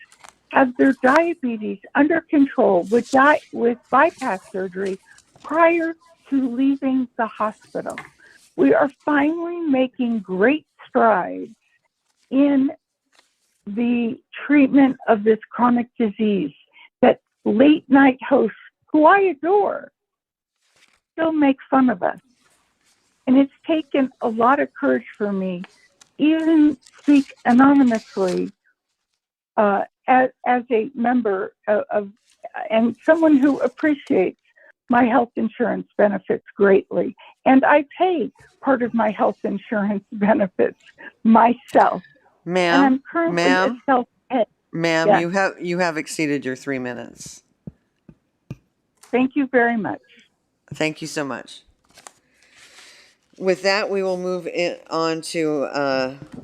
have their diabetes under control with bypass surgery prior to leaving the hospital. We are finally making great strides in the treatment of this chronic disease that late night hosts, who I adore, still make fun of us. And it's taken a lot of courage for me, even speak anonymously as a member of and someone who appreciates my health insurance benefits greatly. And I pay part of my health insurance benefits myself. Ma'am, and I'm currently a self-pay. Ma'am, Yes. you have exceeded your 3 minutes. Thank you very much. Thank you so much. With that, we will move on to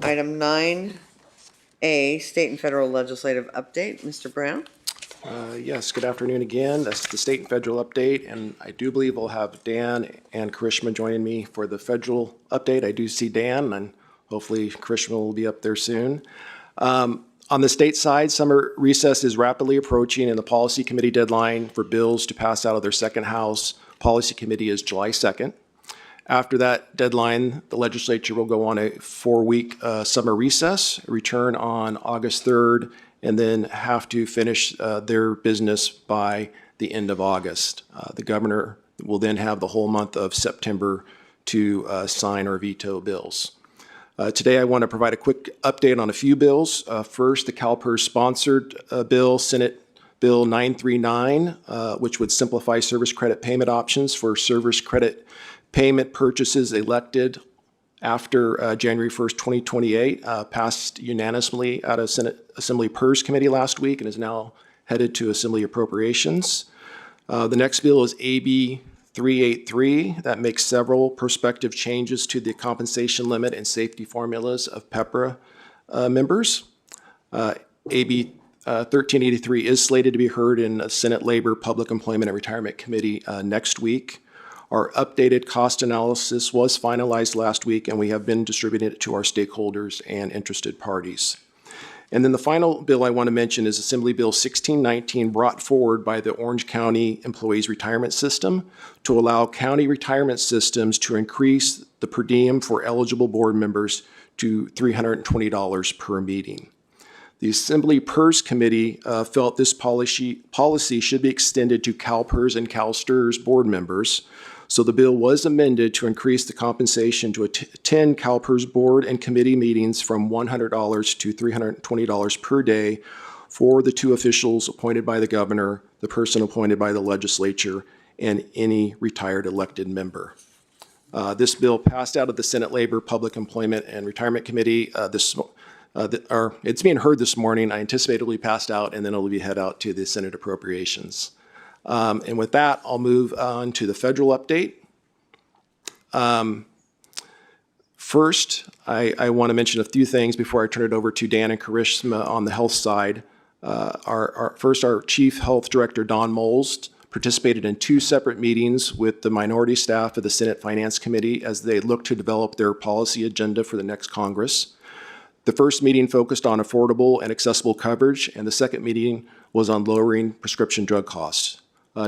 item 9A, state and federal legislative update. Mr. Brown? Yes, good afternoon again. That's the state and federal update, and I do believe we'll have Dan and Karishma joining me for the federal update. I do see Dan, and hopefully Karishma will be up there soon. On the state side, summer recess is rapidly approaching, and the policy committee deadline for bills to pass out of their second house policy committee is July 2nd. After that deadline, the legislature will go on a 4-week summer recess, return on August 3rd, and then have to finish their business by the end of August. The governor will then have the whole month of September to sign or veto bills. Today, I want to provide a quick update on a few bills. First, the CalPERS sponsored bill, Senate Bill 939, which would simplify service credit payment options for service credit payment purchases elected after January 1st, 2028, passed unanimously out of Senate Assembly PERS Committee last week and is now headed to Assembly Appropriations. The next bill is AB 383 that makes several prospective changes to the compensation limit and safety formulas of PEPRA members. AB 1383 is slated to be heard in the Senate Labor, Public Employment, and Retirement Committee next week. Our updated cost analysis was finalized last week, and we have been distributing it to our stakeholders and interested parties. And then the final bill I want to mention is Assembly Bill 1619, brought forward by the Orange County Employees Retirement System to allow county retirement systems to increase the per diem for eligible board members to $320 per meeting. The Assembly PERS Committee felt this policy should be extended to CalPERS and CalSTRS board members. So the bill was amended to increase the compensation to attend CalPERS board and committee meetings from $100 to $320 per day for the 2 officials appointed by the governor, the person appointed by the legislature, and any retired elected member. This bill passed out of the Senate Labor, Public Employment, and Retirement Committee. It's being heard this morning. I anticipate it will be passed out, and then it will be head out to the Senate Appropriations. And with that, I'll move on to the federal update. First, I want to mention a few things before I turn it over to Dan and Karishma on the health side. Our Chief Health Director, Don Moles, participated in 2 separate meetings with the minority staff of the Senate Finance Committee as they look to develop their policy agenda for the next Congress. The first meeting focused on affordable and accessible coverage, and the second meeting was on lowering prescription drug costs.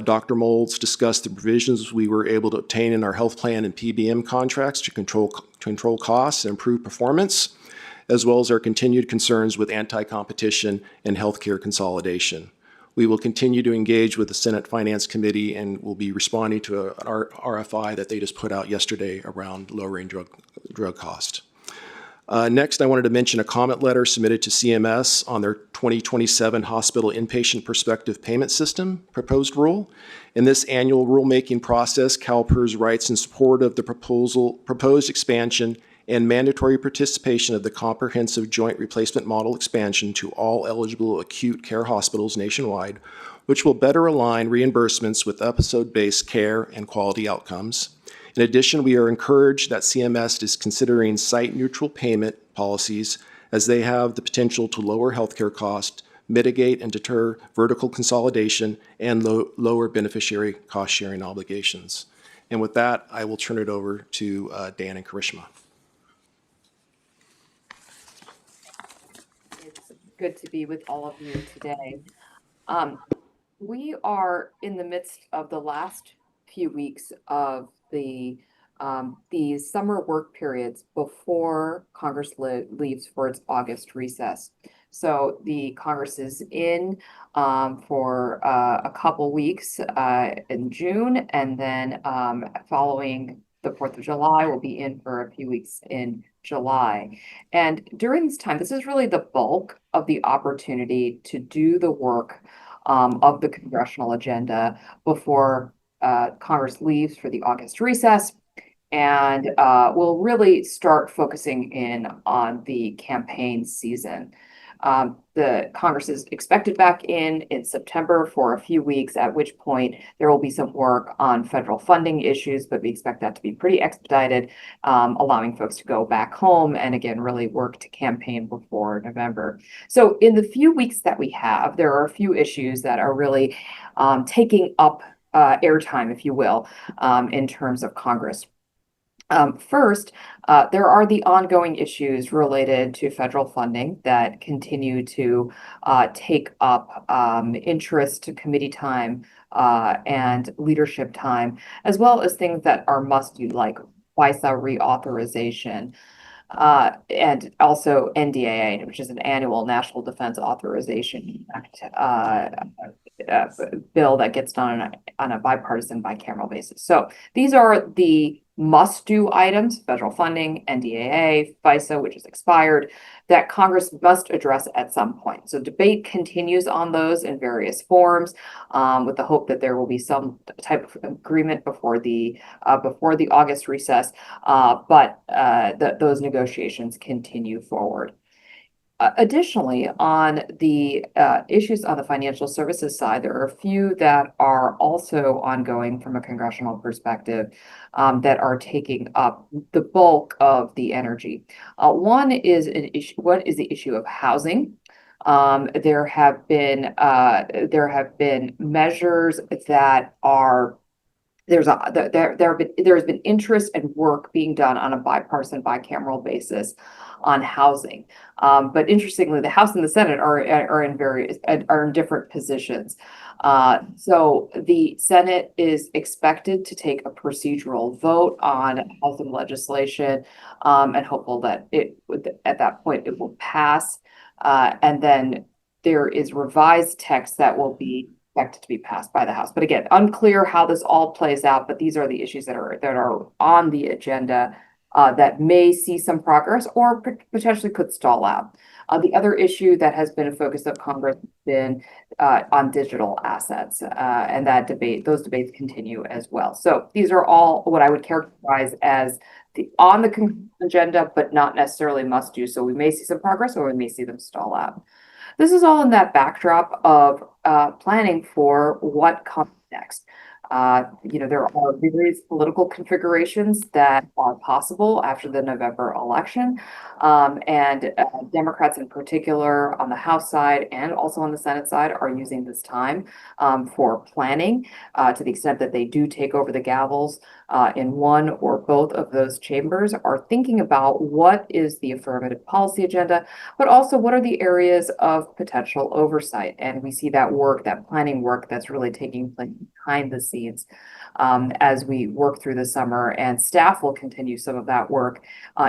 Dr. Moles discussed the provisions we were able to obtain in our health plan and PBM contracts to control costs and improve performance, as well as our continued concerns with anti-competition and healthcare consolidation. We will continue to engage with the Senate Finance Committee and will be responding to an RFI that they just put out yesterday around lowering drug cost. Next, I wanted to mention a comment letter submitted to CMS on their 2027 Hospital Inpatient Prospective Payment System proposed rule. In this annual rulemaking process, CalPERS writes in support of the proposed expansion and mandatory participation of the Comprehensive Joint Replacement Model expansion to all eligible acute care hospitals nationwide, which will better align reimbursements with episode-based care and quality outcomes. In addition, we are encouraged that CMS is considering site-neutral payment policies as they have the potential to lower healthcare costs, mitigate and deter vertical consolidation, and lower beneficiary cost-sharing obligations. And with that, I will turn it over to Dan and Karishma. It's good to be with all of you today. We are in the midst of the last few weeks of these summer work periods before Congress leaves for its August recess. So the Congress is in for a couple weeks in June, and then following the 4th of July, we'll be in for a few weeks in July. And during this time, this is really the bulk of the opportunity to do the work of the congressional agenda before Congress leaves for the August recess. And we'll really start focusing in on the campaign season. The Congress is expected back in September for a few weeks, at which point there will be some work on federal funding issues, but we expect that to be pretty expedited, allowing folks to go back home and again, really work to campaign before November. So in the few weeks that we have, there are a few issues that are really taking up airtime, if you will, in terms of Congress. First, there are the ongoing issues related to federal funding that continue to take up interest, committee time, and leadership time, as well as things that are must-do, like FISA reauthorization, and also NDAA, which is an annual National Defense Authorization Act bill that gets done on a bipartisan, bicameral basis. So these are the must-do items: federal funding, NDAA, FISA, which is expired, that Congress must address at some point. So debate continues on those in various forms, with the hope that there will be some type of agreement before the August recess, but those negotiations continue forward. Additionally, on the issues on the financial services side, there are a few that are also ongoing from a congressional perspective that are taking up the bulk of the energy. One is the issue of housing. There have been measures that are there has been interest and work being done on a bipartisan, bicameral basis on housing. But interestingly, the House and the Senate are in different positions. So the Senate is expected to take a procedural vote on housing legislation, and hopeful that at that point it will pass. And then there is revised text that will be expected to be passed by the House. But again, unclear how this all plays out, but these are the issues that are on the agenda that may see some progress or potentially could stall out. The other issue that has been a focus of Congress has been on digital assets, and those debates continue as well. So these are all what I would characterize as on the agenda, but not necessarily must do. So we may see some progress or we may see them stall out. This is all in that backdrop of planning for what comes next. There are various political configurations that are possible after the November election, and Democrats in particular on the House side and also on the Senate side are using this time for planning to the extent that they do take over the gavels in one or both of those chambers, are thinking about what is the affirmative policy agenda, but also what are the areas of potential oversight. And we see that work, that planning work that's really taking place behind the scenes as we work through the summer, and staff will continue some of that work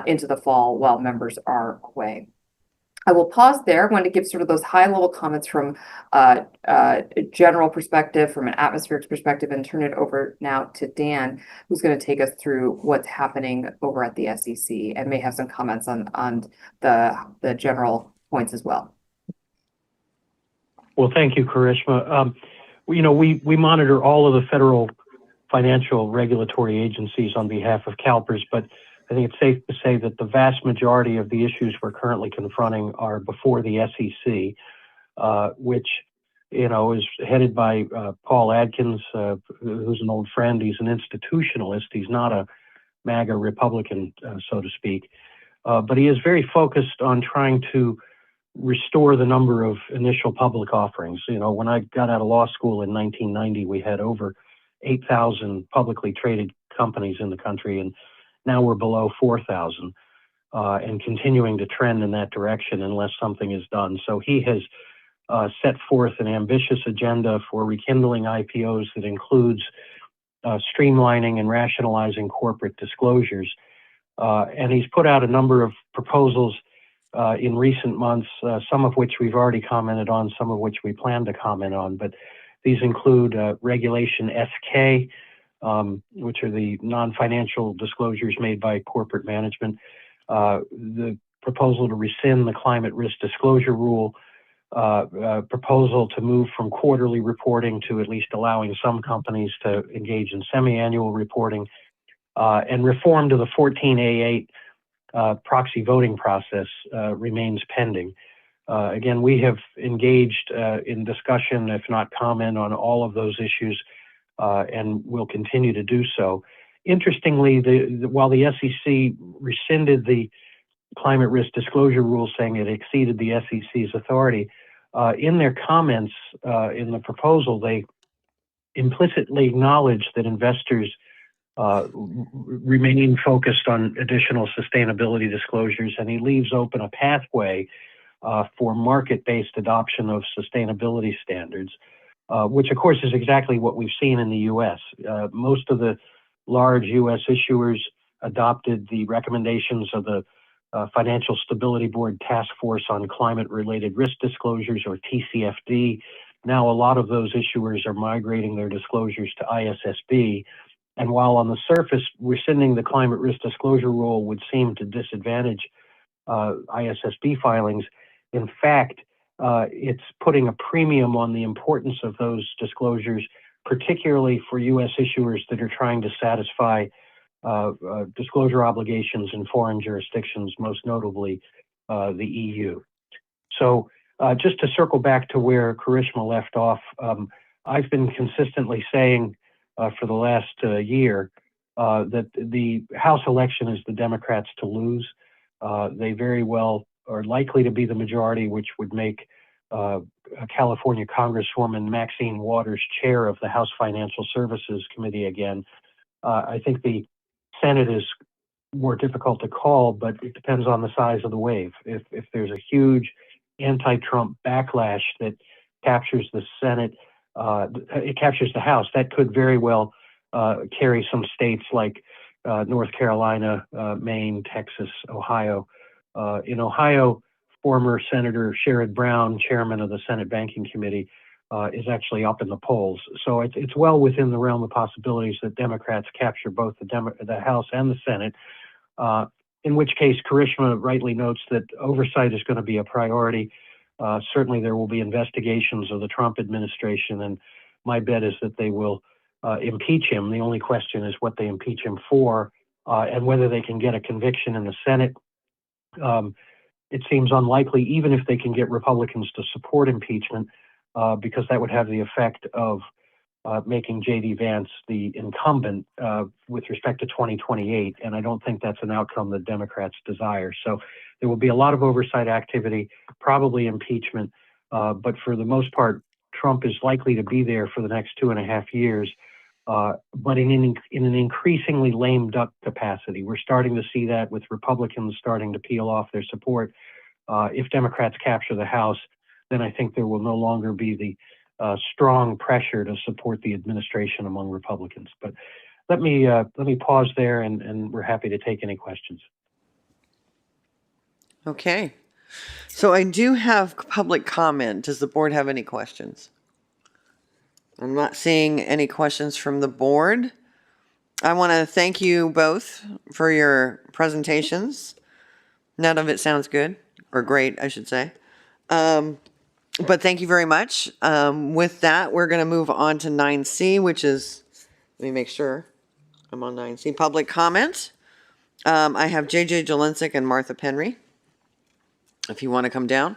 into the fall while members are away. I will pause there. I want to give sort of those high-level comments from a general perspective, from an atmospheric perspective, and turn it over now to Dan, who's going to take us through what's happening over at the SEC and may have some comments on the general points as well. Well, thank you, Karishma. We monitor all of the federal financial regulatory agencies on behalf of CalPERS, but I think it's safe to say that the vast majority of the issues we're currently confronting are before the SEC, which, is headed by Paul Adkins, who's an old friend. He's an institutionalist. He's not a MAGA Republican, so to speak. But he is very focused on trying to restore the number of initial public offerings. When I got out of law school in 1990, we had over 8,000 publicly traded companies in the country, and now we're below 4,000 and continuing to trend in that direction unless something is done. So he has set forth an ambitious agenda for rekindling IPOs that includes streamlining and rationalizing corporate disclosures. And he's put out a number of proposals in recent months, some of which we've already commented on, some of which we plan to comment on. But these include Regulation SK, which are the non-financial disclosures made by corporate management, the proposal to rescind the climate risk disclosure rule, proposal to move from quarterly reporting to at least allowing some companies to engage in semi-annual reporting, and reform to the 14A8 proxy voting process remains pending. Again, we have engaged in discussion, if not comment, on all of those issues, and will continue to do so. Interestingly, while the SEC rescinded the climate risk disclosure rule, saying it exceeded the SEC's authority, in their comments in the proposal, they implicitly acknowledge that investors remain focused on additional sustainability disclosures, and he leaves open a pathway for market-based adoption of sustainability standards, which of course is exactly what we've seen in the U.S. Most of the large U.S. issuers adopted the recommendations of the Financial Stability Board Task Force on Climate-Related Risk Disclosures, or TCFD. Now a lot of those issuers are migrating their disclosures to ISSB. And while on the surface, rescinding the climate risk disclosure rule would seem to disadvantage ISSB filings, in fact, it's putting a premium on the importance of those disclosures, particularly for U.S. issuers that are trying to satisfy disclosure obligations in foreign jurisdictions, most notably the EU. So just to circle back to where Karishma left off, I've been consistently saying for the last year that the House election is the Democrats to lose. They very well are likely to be the majority, which would make California Congresswoman Maxine Waters chair of the House Financial Services Committee again. I think the Senate is more difficult to call, but it depends on the size of the wave. If there's a huge anti-Trump backlash that captures the Senate, it captures the House, that could very well carry some states like North Carolina, Maine, Texas, Ohio. In Ohio, former Senator Sherrod Brown, chairman of the Senate Banking Committee, is actually up in the polls. So it's well within the realm of possibilities that Democrats capture both the House and the Senate, in which case Karishma rightly notes that oversight is going to be a priority. Certainly there will be investigations of the Trump administration, and my bet is that they will impeach him. The only question is what they impeach him for, and whether they can get a conviction in the Senate. It seems unlikely, even if they can get Republicans to support impeachment, because that would have the effect of making J.D. Vance the incumbent with respect to 2028, and I don't think that's an outcome that Democrats desire. So there will be a lot of oversight activity, probably impeachment, but for the most part, Trump is likely to be there for the next 2.5 years, but in an increasingly lame duck capacity. We're starting to see that with Republicans starting to peel off their support. If Democrats capture the House, then I think there will no longer be the strong pressure to support the administration among Republicans. But let me pause there, and we're happy to take any questions. Okay. So I do have public comment. Does the board have any questions? I'm not seeing any questions from the board. I want to thank you both for your presentations. None of it sounds good, or great, I should say. But thank you very much. With that, we're going to move on to 9C, which is, let me make sure I'm on 9C, public comment. I have JJ Jelinczyk and Martha Penry. If you want to come down.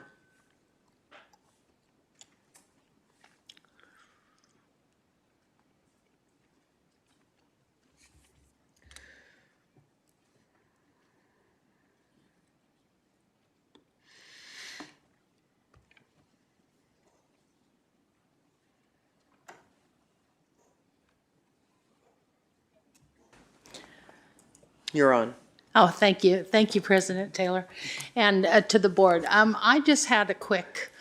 You're on. Oh, thank you. Thank you, President Taylor, and to the board. I just had a quick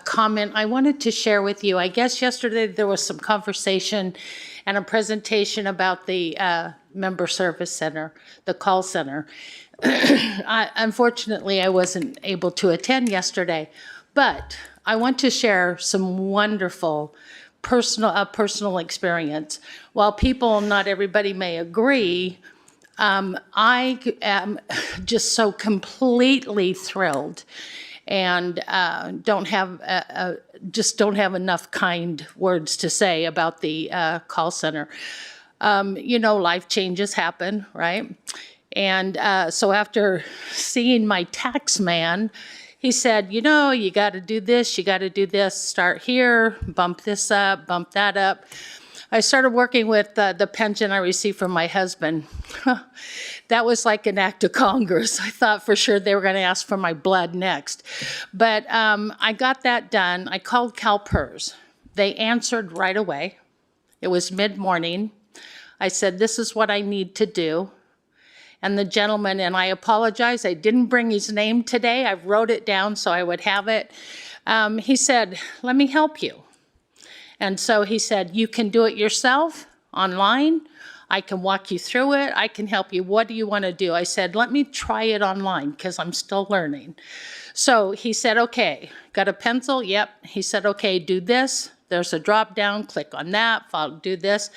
comment I wanted to share with you. I guess yesterday there was some conversation and a presentation about the member service center, the call center. Unfortunately, I wasn't able to attend yesterday, but I want to share some wonderful personal experience. While people, not everybody may agree, I am just so completely thrilled and don't have enough kind words to say about the call center. You know, life changes happen, right? And so after seeing my tax man, he said, you know, you got to do this, you got to do this, start here, bump this up, bump that up. I started working with the pension I received from my husband. That was like an act of Congress. I thought for sure they were going to ask for my blood next. But I got that done. I called CalPERS. They answered right away. It was mid-morning. I said, this is what I need to do. And the gentleman, and I apologize, I didn't bring his name today. I wrote it down so I would have it. He said, let me help you. And so he said, you can do it yourself online. I can walk you through it. I can help you. What do you want to do? I said, let me try it online because I'm still learning. So he said, okay, got a pencil? Yep. He said, okay, do this. There's a drop down, click on that, do this.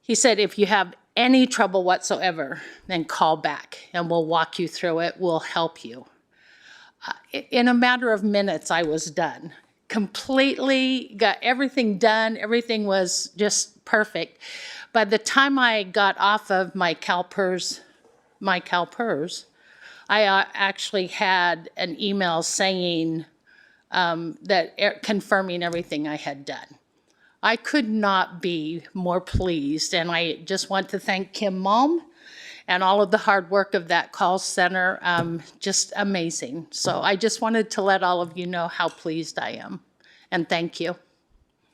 He said, if you have any trouble whatsoever, then call back and we'll walk you through it. We'll help you. In a matter of minutes, I was done. Completely got everything done. Everything was just perfect. By the time I got off of my CalPERS, I actually had an email saying confirming everything I had done. I could not be more pleased, and I just want to thank Kim Malm and all of the hard work of that call center, just amazing. So I just wanted to let all of you know how pleased I am, and thank you.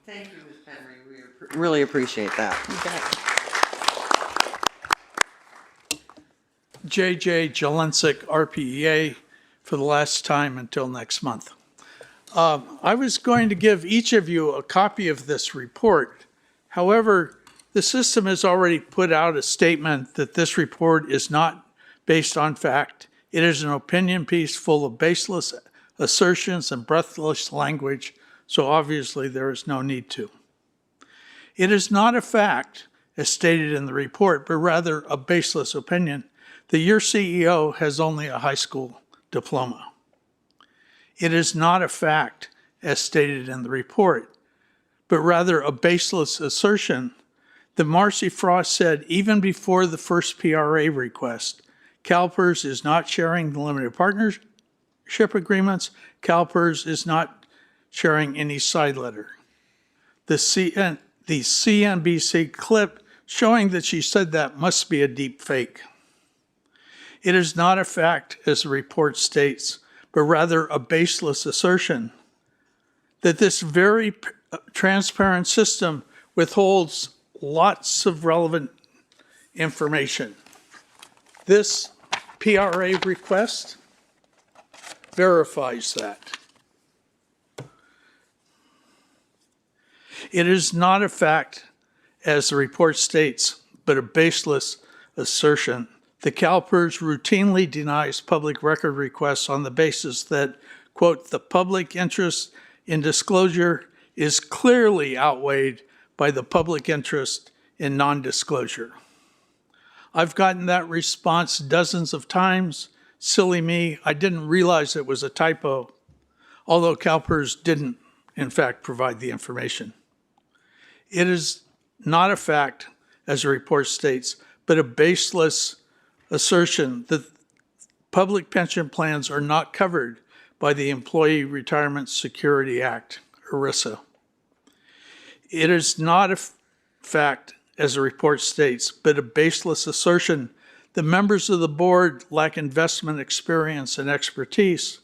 Thank you, Ms. Penry. We really appreciate that. JJ Jelinczyk, RPEA, for the last time until next month. I was going to give each of you a copy of this report. However, the system has already put out a statement that this report is not based on fact. It is an opinion piece full of baseless assertions and breathless language, so obviously there is no need to. It is not a fact, as stated in the report, but rather a baseless opinion that your CEO has only a high school diploma. It is not a fact, as stated in the report, but rather a baseless assertion that Marcy Frost said even before the first PRA request, CalPERS is not sharing the limited partnership agreements. CalPERS is not sharing any side letter. The CNBC clip showing that she said that must be a deep fake. It is not a fact, as the report states, but rather a baseless assertion that this very transparent system withholds lots of relevant information. This PRA request verifies that. It is not a fact, as the report states, but a baseless assertion The CalPERS routinely denies public record requests on the basis that, quote, the public interest in disclosure is clearly outweighed by the public interest in non-disclosure. I've gotten that response dozens of times. Silly me, I didn't realize it was a typo, although CalPERS didn't, in fact, provide the information. It is not a fact, as the report states, but a baseless assertion that public pension plans are not covered by the Employee Retirement Security Act, ERISA. It is not a fact, as the report states, but a baseless assertion that members of the board lack investment experience and expertise,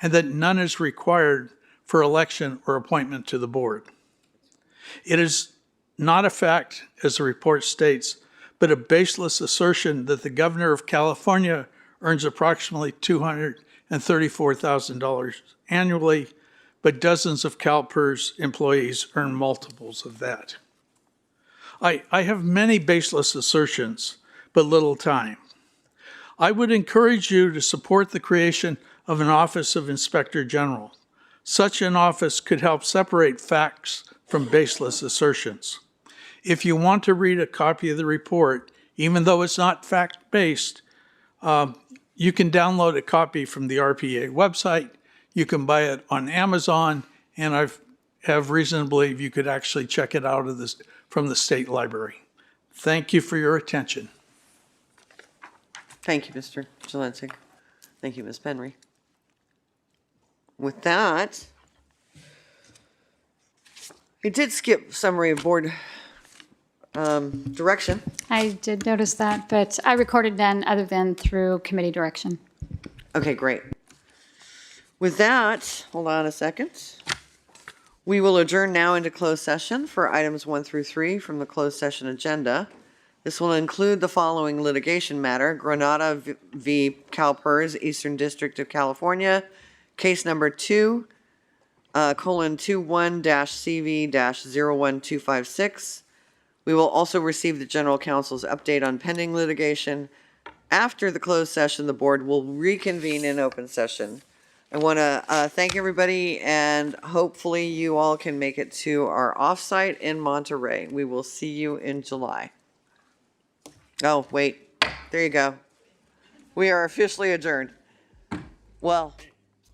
and that none is required for election or appointment to the board. It is not a fact, as the report states, but a baseless assertion that the governor of California earns approximately $234,000 annually, but dozens of CalPERS employees earn multiples of that. I have many baseless assertions, but little time. I would encourage you to support the creation of an Office of Inspector General. Such an office could help separate facts from baseless assertions. If you want to read a copy of the report, even though it's not fact-based, you can download a copy from the RPA website. You can buy it on Amazon, and I have reason to believe you could actually check it out from the state library. Thank you for your attention. Thank you, Mr. Jelensik. Thank you, Ms. Penry. With that, I did skip summary of board direction. I did notice that, but I recorded none other than through committee direction. Okay, great. With that, hold on a second. We will adjourn now into closed session for items 1 through 3 from the closed session agenda. This will include the following litigation matter: Granada v. CalPERS, Eastern District of California, case number 2:21-CV-01256. We will also receive the general counsel's update on pending litigation. After the closed session, the board will reconvene in open session. I want to thank everybody, and hopefully you all can make it to our offsite in Monterey. We will see you in July. Oh, wait. There you go. We are officially adjourned. Well,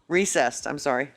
recessed. I'm sorry.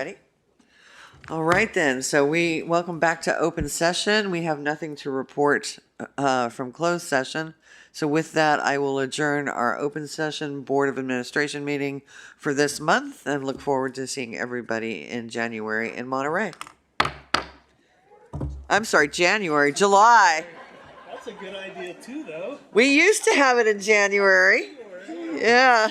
Ready? All right then, so we welcome back to open session. We have nothing to report from closed session. So with that, I will adjourn our open session Board of Administration meeting for this month and look forward to seeing everybody in January in Monterey. I'm sorry, July. That's a good idea too, though. We used to have it in January. Yeah.